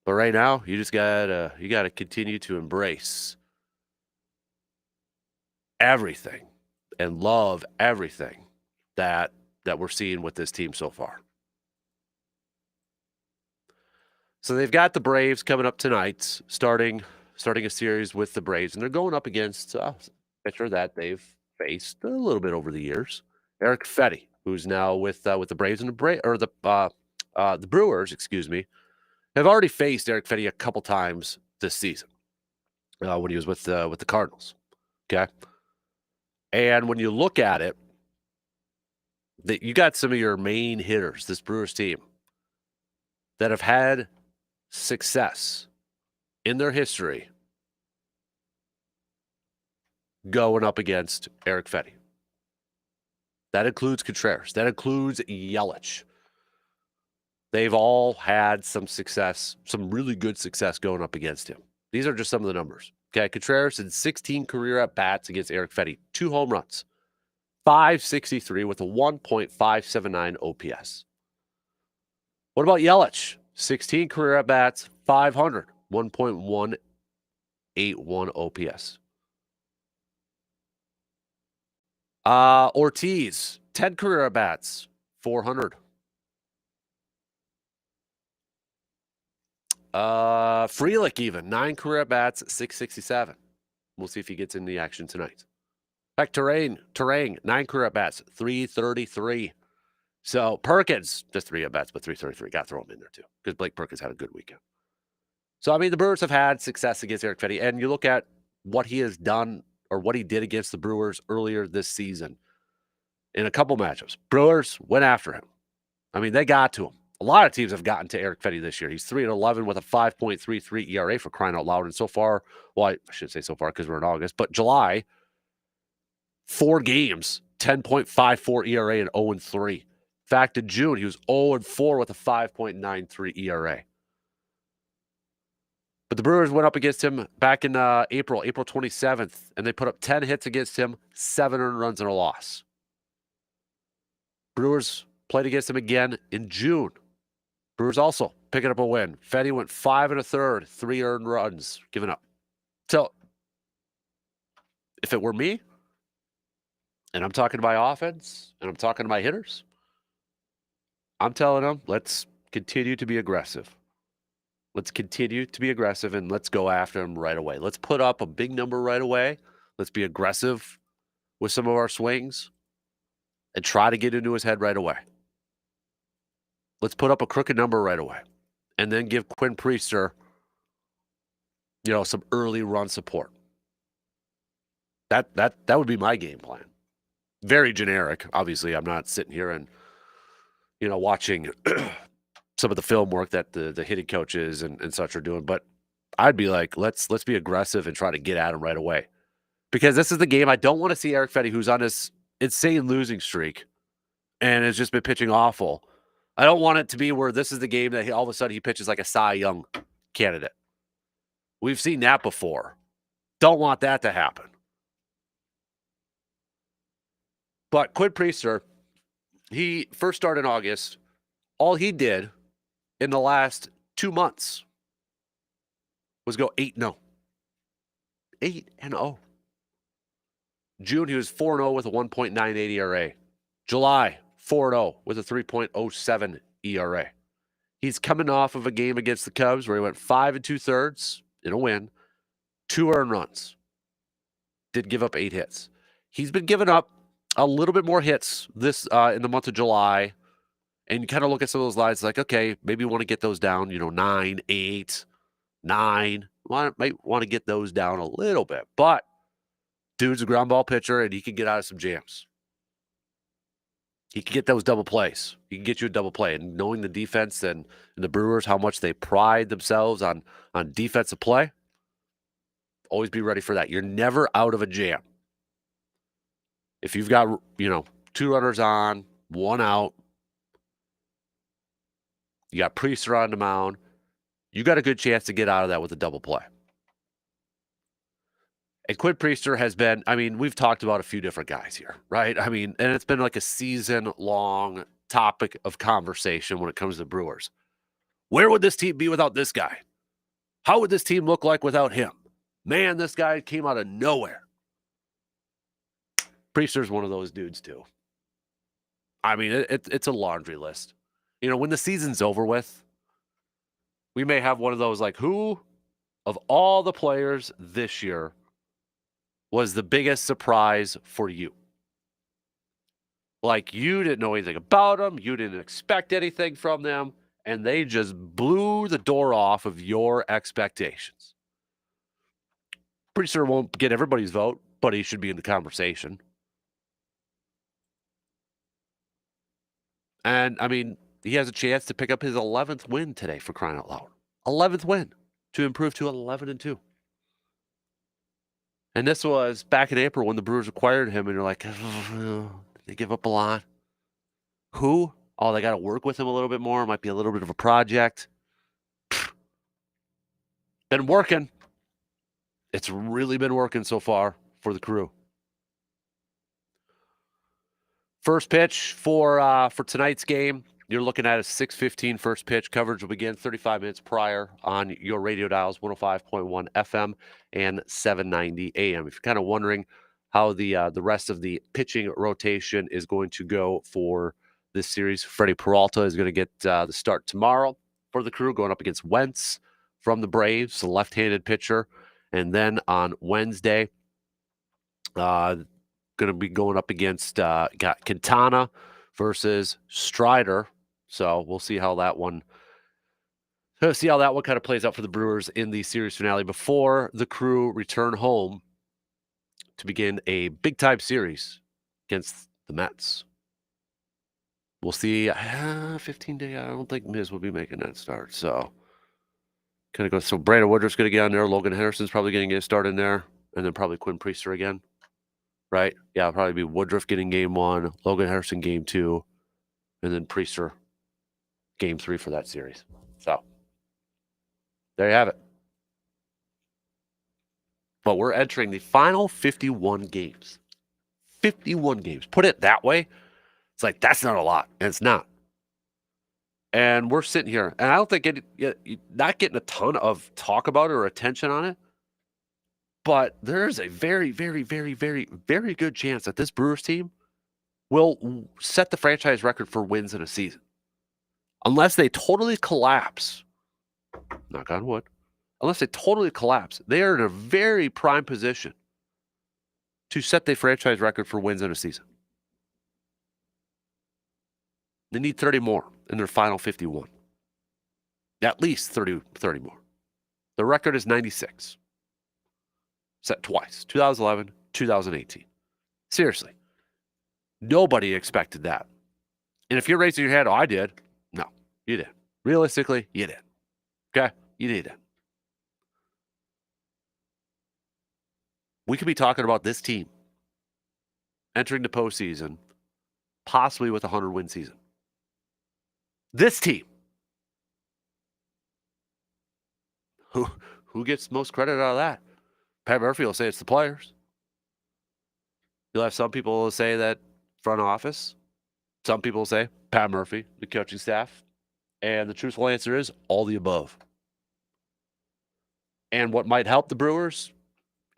But right now, you just gotta continue to embrace everything and love everything that we're seeing with this team so far. So they've got the Braves coming up tonight, starting a series with the Braves, and they're going up against a pitcher that they've faced a little bit over the years, Eric Fetty. who's now with the Braves and the Brewers, excuse me, have already faced Eric Fetty a couple times this season when he was with the Cardinals. Okay, and when you look at it, that you got some of your main hitters, this Brewers team, that have had success in their history going up against Eric Fetty. That includes Contreras. That includes Yelich. They've all had some success, some really good success going up against him. These are just some of the numbers. Okay, Contreras in 16 career at-bats against Eric Fetty. 2 home runs. 563 with a 1.579 OPS. What about Yelich? 16 career at-bats, 500. 1.181 OPS. Ortiz, 10 career at-bats, 400. Frelick even, 9 career at-bats, 667. We'll see if he gets in the action tonight. In fact, Terang, 9 career at-bats, 333. So Perkins, just 3 at-bats, but 333. Got to throw him in there too, because Blake Perkins had a good weekend. So, I mean, the Brewers have had success against Eric Fetty, and you look at what he has done or what he did against the Brewers earlier this season in a couple matchups. Brewers went after him. I mean, they got to him. A lot of teams have gotten to Eric Fetty this year. He's 3-11 with a 5.33 ERA for crying out loud. And so far, well, I should say so far because we're in August, but July, 4 games, 10.54 ERA and 0-3. In fact, in June, he was 0-4 with a 5.93 ERA. But the Brewers went up against him back in April 27th, and they put up 10 hits against him, 7 earned runs and a loss. Brewers played against him again in June. Brewers also picking up a win. Fetty went 5 1/3, 3 earned runs given up. So, if it were me, and I'm talking to my offense, and I'm talking to my hitters, I'm telling them, let's continue to be aggressive. Let's continue to be aggressive, and let's go after him right away. Let's put up a big number right away. Let's be aggressive with some of our swings and try to get into his head right away. Let's put up a crooked number right away and then give Quinn Priester, some early run support. That would be my game plan. Very generic. Obviously, I'm not sitting here and, watching some of the film work that the hitting coaches and such are doing. But I'd be like, let's be aggressive and try to get at him right away. Because this is the game I don't want to see Eric Fetty, who's on this insane losing streak and has just been pitching awful. I don't want it to be where this is the game that all of a sudden he pitches like a Cy Young candidate. We've seen that before. Don't want that to happen. But Quinn Priester, he first started in August. All he did in the last 2 months was go 8-0. 8-0. June, he was 4-0 with a 1.98 ERA. July, 4-0 with a 3.07 ERA. He's coming off of a game against the Cubs where he went 5 2/3 in a win, 2 earned runs. Did give up 8 hits. He's been giving up a little bit more hits this in the month of July. And you kind of look at some of those lines like, okay, maybe you want to get those down, 9, 8, 9. Might want to get those down a little bit. But dude's a ground ball pitcher, and he can get out of some jams. He can get those double plays. He can get you a double play. And knowing the defense and the Brewers, how much they pride themselves on defensive play, always be ready for that. You're never out of a jam. If you've got, 2 runners on, 1 out, you got Priester on the mound, you got a good chance to get out of that with a double play. And Quinn Priester has been, we've talked about a few different guys here, right? And it's been like a season-long topic of conversation when it comes to Brewers. Where would this team be without this guy? How would this team look like without him? Man, this guy came out of nowhere. Priester's one of those dudes, too. It's a laundry list. When the season's over with, we may have one of those like, who of all the players this year was the biggest surprise for you? Like, you didn't know anything about them, you didn't expect anything from them, and they just blew the door off of your expectations. Pretty sure won't get everybody's vote, but he should be in the conversation. And, I mean, he has a chance to pick up his 11th win today, for crying out loud. 11th win to improve to 11-2. And this was back in April when the Brewers acquired him, and you're like, "Did they give up a lot? Who? Oh, they gotta work with him a little bit more, might be a little bit of a project." Been working. It's really been working so far for the Crew. First pitch for tonight's game, you're looking at a 6:15 first pitch. Coverage will begin 35 minutes prior on your radio dials, 105.1 FM and 790 AM. If you're kind of wondering how the rest of the pitching rotation is going to go for this series, Freddie Peralta is going to get the start tomorrow for the Crew, going up against Wentz from the Braves, the left-handed pitcher. And then on Wednesday, going to be going up against got Quintana versus Strider. So we'll see how that one kind of plays out for the Brewers in the series finale before the Crew return home to begin a big time series against the Mets. We'll see. 15 day. I don't think Miz will be making that start. So kind of go. So Brandon Woodruff's going to get on there. Logan Henderson's probably going to get a start in there, and then probably Quinn Priester again. Right? Yeah, it'll probably be Woodruff getting game 1, Logan Henderson game 2, and then Priester game 3 for that series. So there you have it. But we're entering the final 51 games. 51 games. Put it that way, it's like, that's not a lot, and it's not. And we're sitting here, and I don't think not getting a ton of talk about it or attention on it, but there's a very, very, very, very, very good chance that this Brewers team will set the franchise record for wins in a season. Unless they totally collapse, knock on wood, unless they totally collapse, they are in a very prime position to set the franchise record for wins in a season. They need 30 more in their final 51. At least 30 more. The record is 96. Set twice, 2011, 2018. Seriously. Nobody expected that. And if you're raising your hand, oh, I did. No, you did. Realistically, you did. Okay? You did. We could be talking about this team entering the postseason, possibly with a 100-win season. This team. Who gets most credit out of that? Pat Murphy will say it's the players. You'll have some people say that front office. Some people say Pat Murphy, the coaching staff. And the truthful answer is all the above. And what might help the Brewers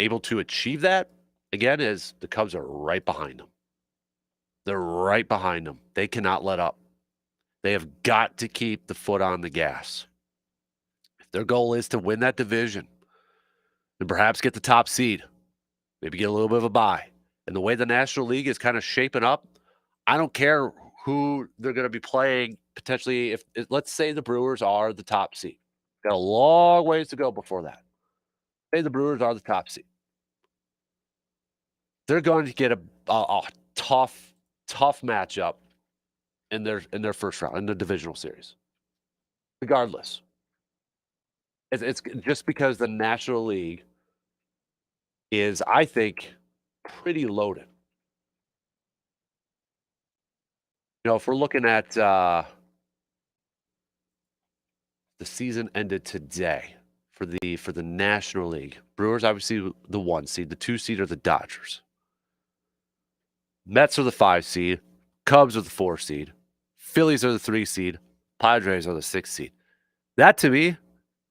able to achieve that, again, is the Cubs are right behind them. They're right behind them. They cannot let up. They have got to keep the foot on the gas. If their goal is to win that division and perhaps get the top seed, maybe get a little bit of a bye. And the way the National League is kind of shaping up, I don't care who they're going to be playing potentially. If let's say the Brewers are the top seed. Got a long ways to go before that. Say the Brewers are the top seed. They're going to get a tough matchup in their first round in the divisional series. Regardless, it's just because the National League is, I think, pretty loaded. You know, if we're looking at the season ended today for the National League, Brewers obviously the 1 seed, the 2 seed are the Dodgers. Mets are the 5 seed, Cubs are the 4 seed, Phillies are the 3 seed, Padres are the 6 seed. That to me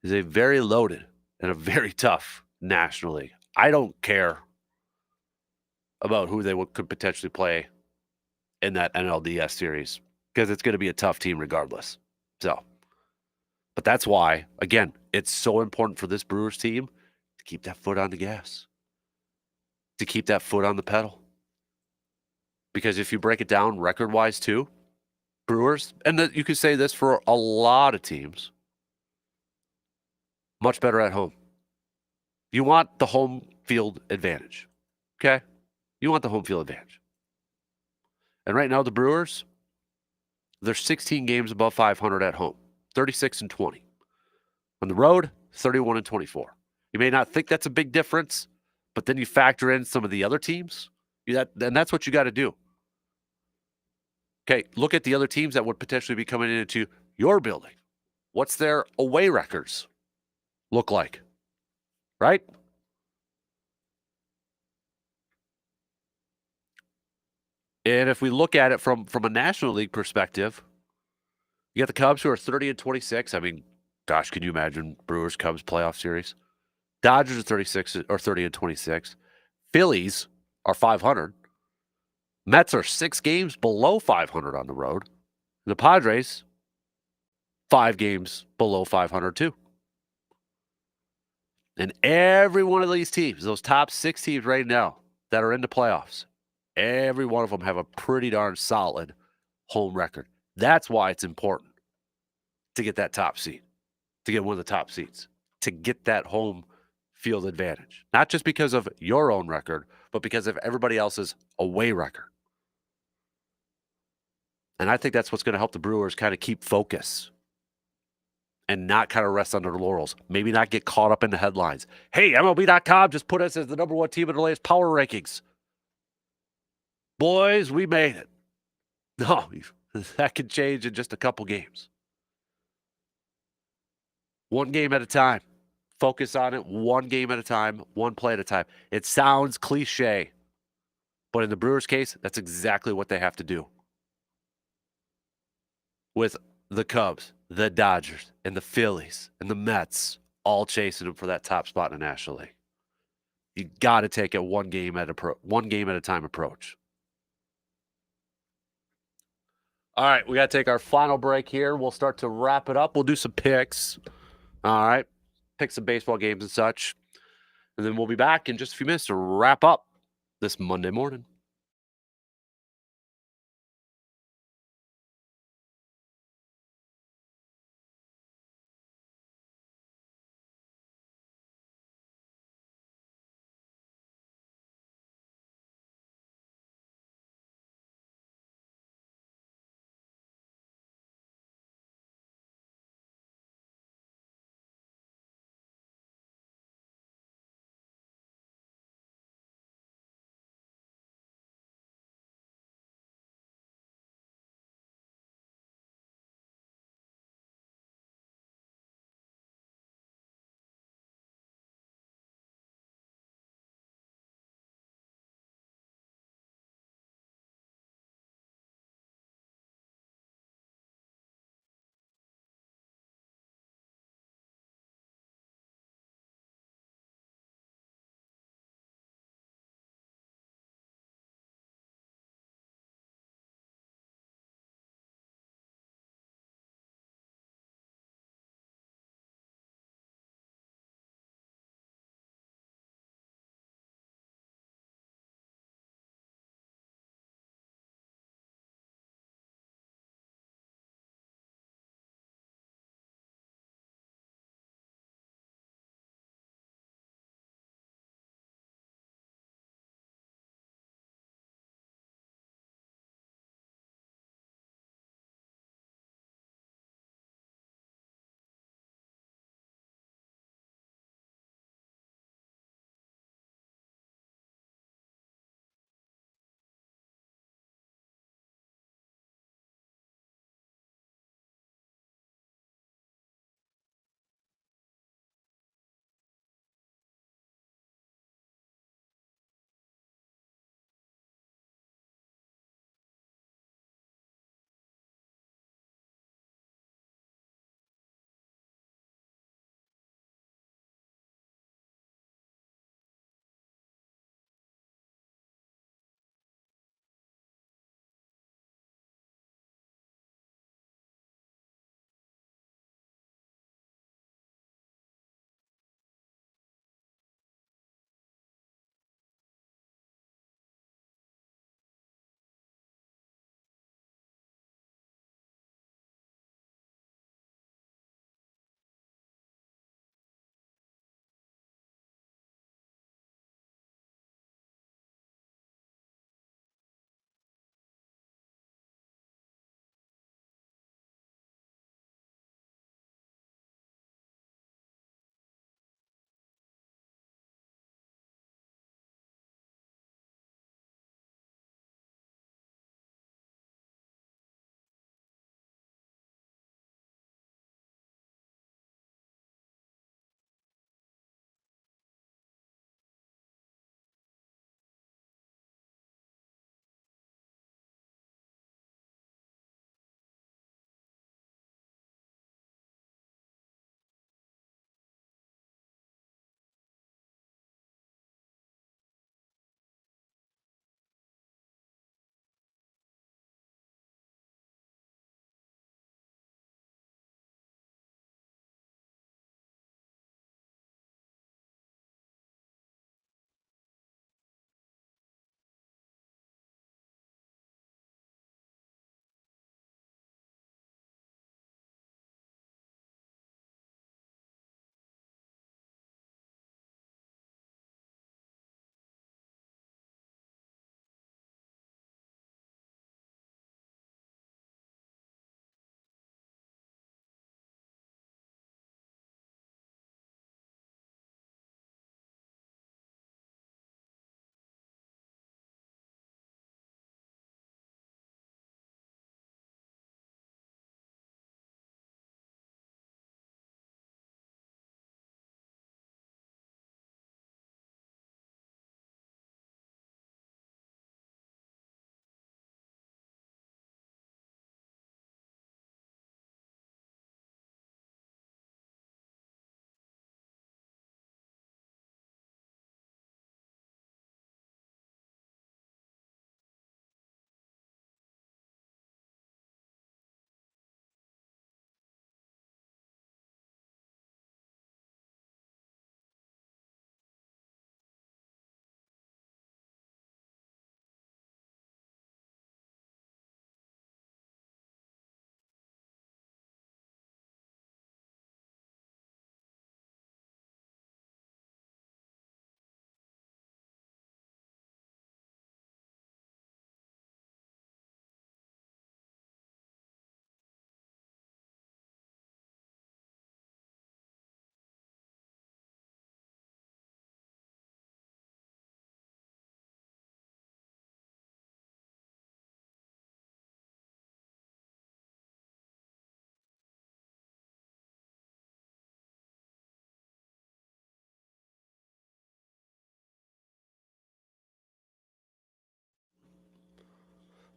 is a very loaded and a very tough National League. I don't care about who they could potentially play in that NLDS series because it's going to be a tough team regardless. So, but that's why, again, it's so important for this Brewers team to keep that foot on the gas, to keep that foot on the pedal. Because if you break it down record-wise too, Brewers, and you could say this for a lot of teams, much better at home. You want the home field advantage, okay? You want the home field advantage. And right now, the Brewers, they're 16 games above 500 at home, 36 and 20. On the road, 31 and 24. You may not think that's a big difference, but then you factor in some of the other teams, and that's what you got to do. Okay, look at the other teams that would potentially be coming into your building. What's their away records look like? Right? And if we look at it from a National League perspective, you got the Cubs who are 30 and 26. I mean, gosh, can you imagine Brewers Cubs playoff series? Dodgers are 36 or 30 and 26. Phillies are 500. Mets are 6 games below 500 on the road. The Padres 5 games below 500 too. And every one of these teams, those top 6 teams right now that are in the playoffs, every one of them have a pretty darn solid home record. That's why it's important to get that top seed, to get one of the top seeds, to get that home field advantage. Not just because of your own record, but because of everybody else's away record. And I think that's what's going to help the Brewers kind of keep focus and not kind of rest under the laurels. Maybe not get caught up in the headlines. Hey, MLB.com just put us as the #1 team in the latest power rankings. Boys, we made it. No, that can change in just a couple games. One game at a time. Focus on it one game at a time, one play at a time. It sounds cliche, but in the Brewers' case, that's exactly what they have to do. With the Cubs, the Dodgers, and the Phillies, and the Mets all chasing them for that top spot in the National League. You got to take a one game at a time approach. All right, we got to take our final break here. We'll start to wrap it up. We'll do some picks. All right, pick some baseball games and such. And then we'll be back in just a few minutes to wrap up this Monday morning.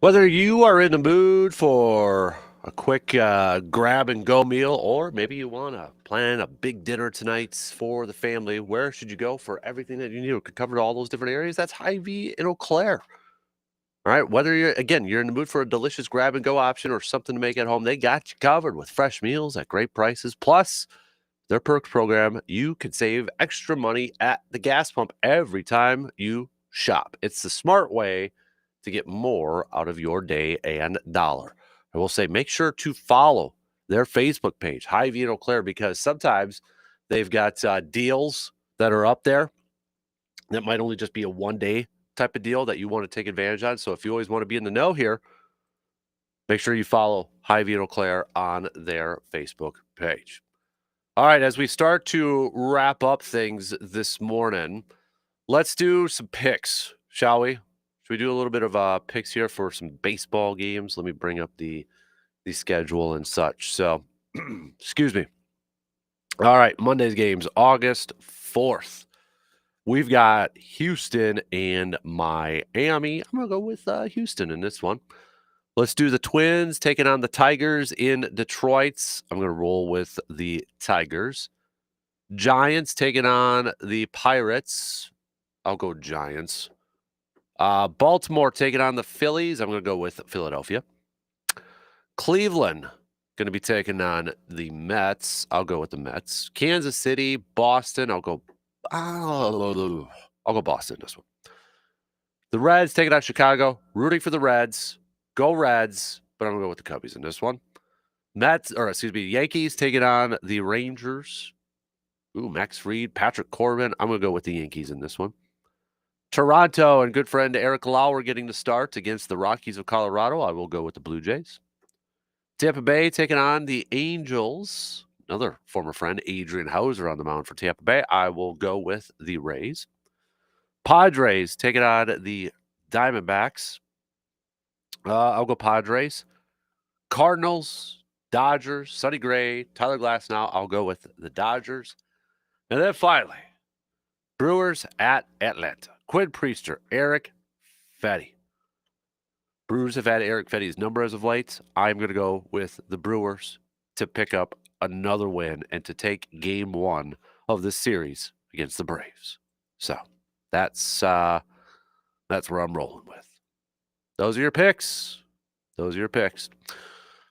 Whether you are in the mood for a quick grab and go meal, or maybe you want to plan a big dinner tonight for the family, where should you go for everything that you need? We could cover all those different areas. That's Hy-Vee in Eau Claire. All right. Whether you're in the mood for a delicious grab and go option or something to make at home, they got you covered with fresh meals at great prices. Plus, their perks program, you can save extra money at the gas pump every time you shop. It's the smart way to get more out of your day and dollar. I will say, make sure to follow their Facebook page, Hy-Vee and Eau Claire, because sometimes they've got deals that are up there that might only just be a one-day type of deal that you want to take advantage on. So if you always want to be in the know here, make sure you follow Hy-Vee and Eau Claire on their Facebook page. All right, as we start to wrap up things this morning, let's do some picks, shall we? Should we do a little bit of picks here for some baseball games? Let me bring up the schedule and such. So, excuse me. All right, Monday's games, August 4th. We've got Houston and Miami. I'm going to go with Houston in this one. Let's do the Twins taking on the Tigers in Detroit. I'm going to roll with the Tigers. Giants taking on the Pirates. I'll go Giants. Baltimore taking on the Phillies. I'm going to go with Philadelphia. Cleveland going to be taking on the Mets. I'll go with the Mets. Kansas City, Boston. I'll go Boston this one. The Reds taking on Chicago. Rooting for the Reds. Go Reds. But I'm going to go with the Cubbies in this one. Yankees taking on the Rangers. Ooh, Max Fried, Patrick Corbin. I'm going to go with the Yankees in this one. Toronto and good friend Eric Lauer getting the start against the Rockies of Colorado. I will go with the Blue Jays. Tampa Bay taking on the Angels. Another former friend, Adrian Hauser, on the mound for Tampa Bay. I will go with the Rays. Padres taking on the Diamondbacks. I'll go Padres. Cardinals, Dodgers, Sonny Gray, Tyler Glasnow. I'll go with the Dodgers. And then finally, Brewers at Atlanta. Quinn Priester, Eric Fetty. Brewers have had Eric Fetty's number as of late. I'm going to go with the Brewers to pick up another win and to take game one of this series against the Braves. So that's where I'm rolling with. Those are your picks.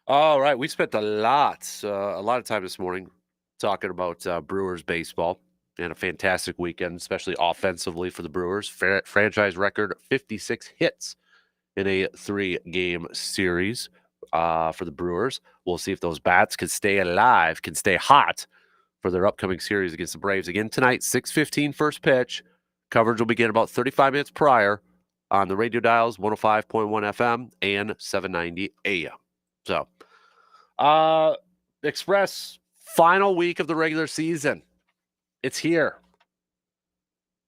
All right, we spent a lot of time this morning talking about Brewers baseball. And a fantastic weekend, especially offensively for the Brewers. Franchise record, 56 hits in a 3-game series for the Brewers. We'll see if those bats can stay alive, can stay hot for their upcoming series against the Braves. Again tonight, 6:15 first pitch. Coverage will begin about 35 minutes prior on the radio dials, 105.1 FM and 790 AM. So, Express, final week of the regular season. It's here.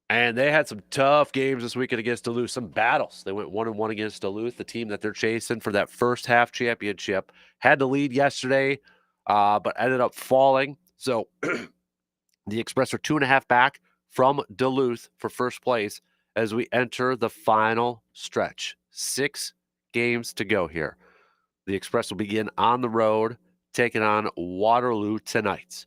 And they had some tough games this weekend against Duluth, some battles. They went 1-1 against Duluth, the team that they're chasing for that first half championship. Had the lead yesterday, but ended up falling. So the Express are 2.5 back from Duluth for first place as we enter the final stretch. 6 games to go here. The Express will begin on the road, taking on Waterloo tonight.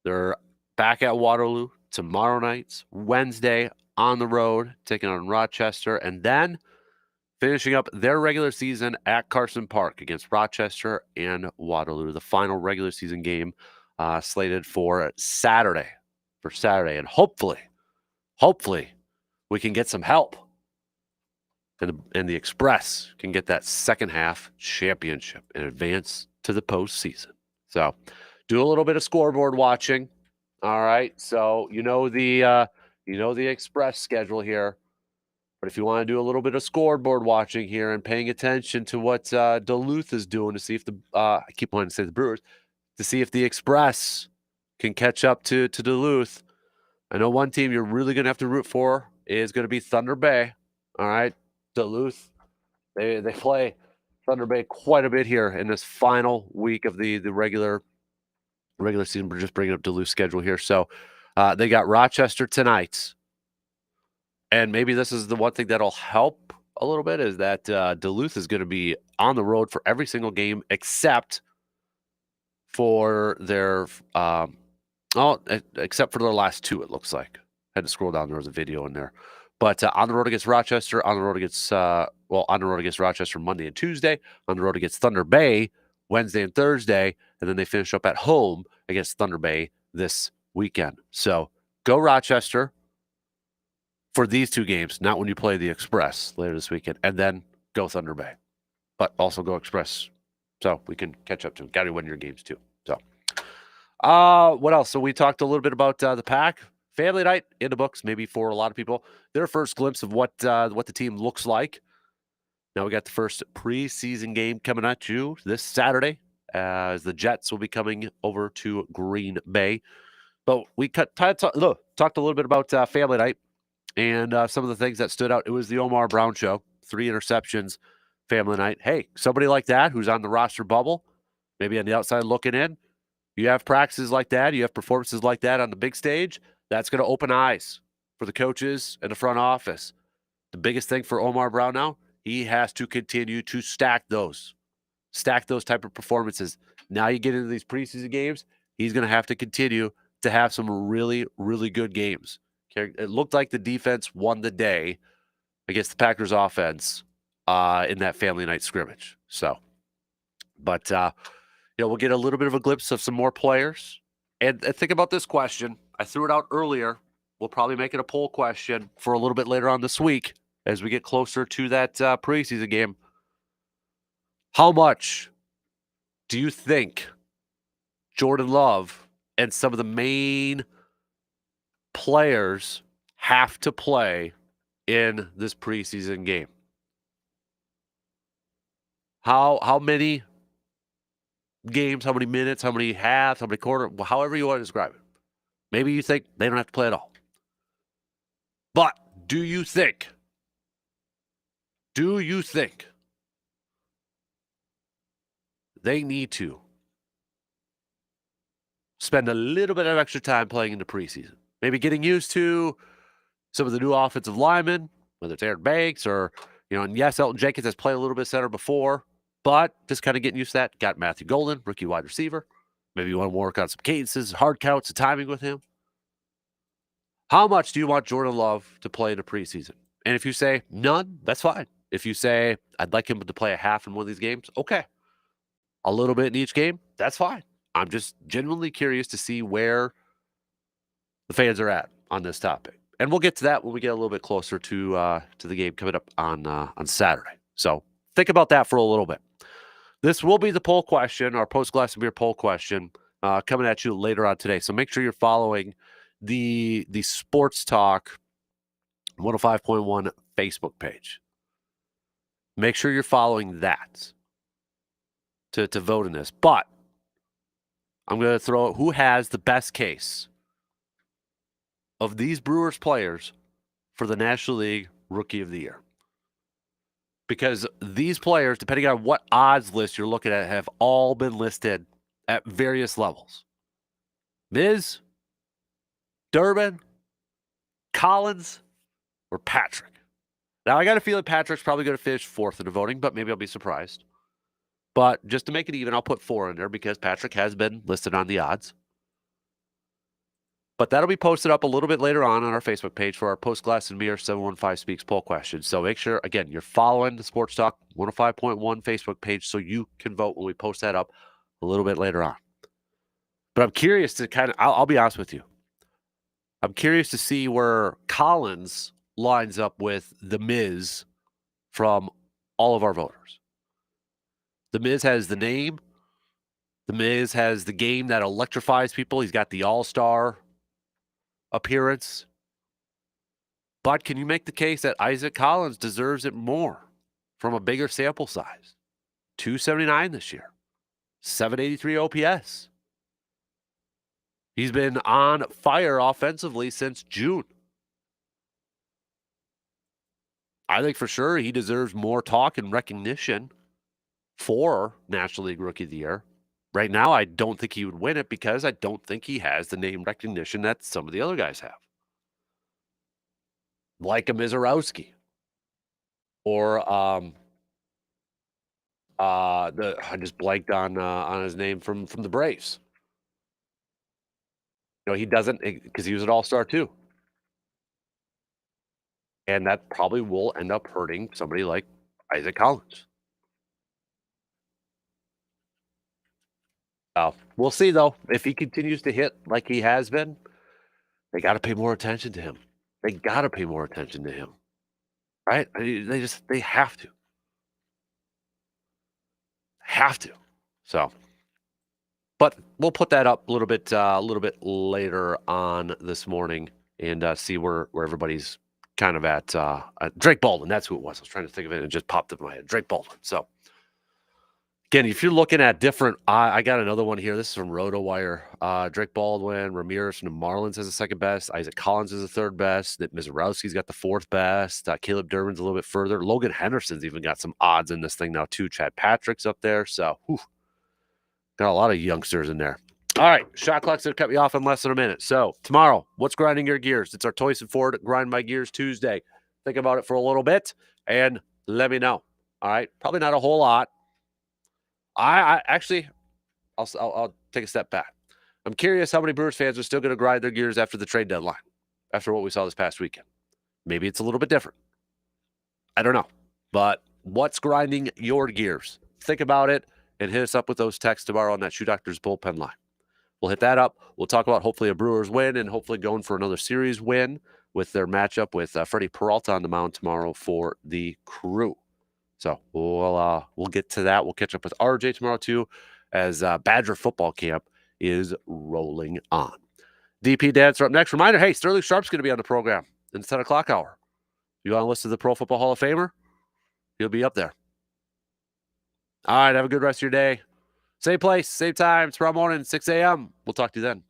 They're back at Waterloo tomorrow night, Wednesday on the road, taking on Rochester, and then finishing up their regular season at Carson Park against Rochester and Waterloo. The final regular season game slated for Saturday. And hopefully, we can get some help. And the Express can get that second half championship and advance to the postseason. So do a little bit of scoreboard watching. All right. So the Express schedule here. But if you want to do a little bit of scoreboard watching here and paying attention to what Duluth is doing to see if I keep wanting to say the Brewers, to see if the Express can catch up to Duluth. I know one team you're really going to have to root for is going to be Thunder Bay. All right. Duluth, they play Thunder Bay quite a bit here in this final week of the regular season. We're just bringing up Duluth's schedule here. So they got Rochester tonight. And maybe this is the one thing that'll help a little bit is that Duluth is going to be on the road for every single game except for their except for their last two. It looks like I had to scroll down. There was a video in there, but on the road against Rochester, on the road against on the road against Rochester Monday and Tuesday, on the road against Thunder Bay Wednesday and Thursday, and then they finish up at home against Thunder Bay this weekend. So go Rochester for these two games, not when you play the Express later this weekend, and then go Thunder Bay, but also go Express so we can catch up to got to win your games too. So, what else? So we talked a little bit about the Pack family night in the books. Maybe for a lot of people, their first glimpse of what the team looks like. Now we got the first preseason game coming at you this Saturday, as the Jets will be coming over to Green Bay. But we talked a little bit about family night and some of the things that stood out. It was the Omar Brown show, 3 interceptions, family night. Hey, somebody like that who's on the roster bubble, maybe on the outside looking in, you have practices like that, you have performances like that on the big stage, that's going to open eyes for the coaches and the front office. The biggest thing for Omar Brown now, he has to continue to stack those type of performances. Now you get into these preseason games, he's going to have to continue to have some really, really good games. It looked like the defense won the day against the Packers offense in that family night scrimmage. So, but we'll get a little bit of a glimpse of some more players. And think about this question. I threw it out earlier. We'll probably make it a poll question for a little bit later on this week as we get closer to that preseason game. How much do you think Jordan Love and some of the main players have to play in this preseason game? How many games, how many minutes, how many halves, how many quarter, however you want to describe it. Maybe you think they don't have to play at all. But do you think they need to spend a little bit of extra time playing in the preseason? Maybe getting used to some of the new offensive linemen, whether it's Aaron Banks or, and yes, Elton Jenkins has played a little bit center before, but just kind of getting used to that. Got Matthew Golden, rookie wide receiver. Maybe you want to work on some cadences, hard counts, and timing with him. How much do you want Jordan Love to play in the preseason? And if you say none, that's fine. If you say, I'd like him to play a half in one of these games, okay. A little bit in each game, that's fine. I'm just genuinely curious to see where the fans are at on this topic. And we'll get to that when we get a little bit closer to the game coming up on Saturday. So think about that for a little bit. This will be the poll question, our post-glass of beer poll question, coming at you later on today. So make sure you're following the Sports Talk 105.1 Facebook page. Make sure you're following that to vote in this. But I'm going to throw out who has the best case of these Brewers players for the National League Rookie of the Year. Because these players, depending on what odds list you're looking at, have all been listed at various levels. Miz, Durbin, Collins, or Patrick. Now, I got a feeling Patrick's probably going to finish 4th in the voting, but maybe I'll be surprised. But just to make it even, I'll put 4 in there because Patrick has been listed on the odds. But that'll be posted up a little bit later on our Facebook page for our Post Glass and Beer 715 Speaks poll question. So make sure, again, you're following the Sports Talk 105.1 Facebook page so you can vote when we post that up a little bit later on. But I'm curious to I'll be honest with you. I'm curious to see where Collins lines up with The Miz from all of our voters. The Miz has the name. The Miz has the game that electrifies people. He's got the all-star appearance. But can you make the case that Isaac Collins deserves it more from a bigger sample size? 279 this year. 783 OPS. He's been on fire offensively since June. I think for sure he deserves more talk and recognition for National League Rookie of the Year. Right now, I don't think he would win it because I don't think he has the name recognition that some of the other guys have. Like a Mizorowski. or the I just blanked on his name from the Braves. He doesn't because he was an all-star too, and that probably will end up hurting somebody like Isaac Collins. We'll see though. If he continues to hit like he has been, they got to pay more attention to him. They got to pay more attention to him, right? They have to. So, but we'll put that up a little bit later on this morning and see where everybody's kind of at. Drake Baldwin, that's who it was. I was trying to think of it and it just popped up in my head. Drake Baldwin. So again, if you're looking at different, I got another one here. This is from RotoWire. Drake Baldwin, Ramirez from the Marlins has the second best. Isaac Collins is the third best. That Mizorowski's got the fourth best. Caleb Durbin's a little bit further. Logan Henderson's even got some odds in this thing now too. Chad Patrick's up there. So got a lot of youngsters in there. All right, shot clock's gonna cut me off in less than a minute. So tomorrow, what's grinding your gears? It's our Toys and Ford Grind My Gears Tuesday. Think about it for a little bit and let me know. All right, probably not a whole lot. I actually, I'll take a step back. I'm curious how many Brewers fans are still going to grind their gears after the trade deadline, after what we saw this past weekend. Maybe it's a little bit different. I don't know. But what's grinding your gears? Think about it and hit us up with those texts tomorrow on that Shoe Doctors bullpen line. We'll hit that up. We'll talk about hopefully a Brewers win and hopefully going for another series win with their matchup with Freddie Peralta on the mound tomorrow for the Crew. So we'll get to that. We'll catch up with RJ tomorrow too, as Badger football camp is rolling on. DP Dads are up next. Reminder: hey, Sterling Sharp's going to be on the program in the 10 o'clock hour. You want to listen to the Pro Football Hall of Famer? He'll be up there. All right, have a good rest of your day. Same place, same time, tomorrow morning, 6 a.m. We'll talk to you then.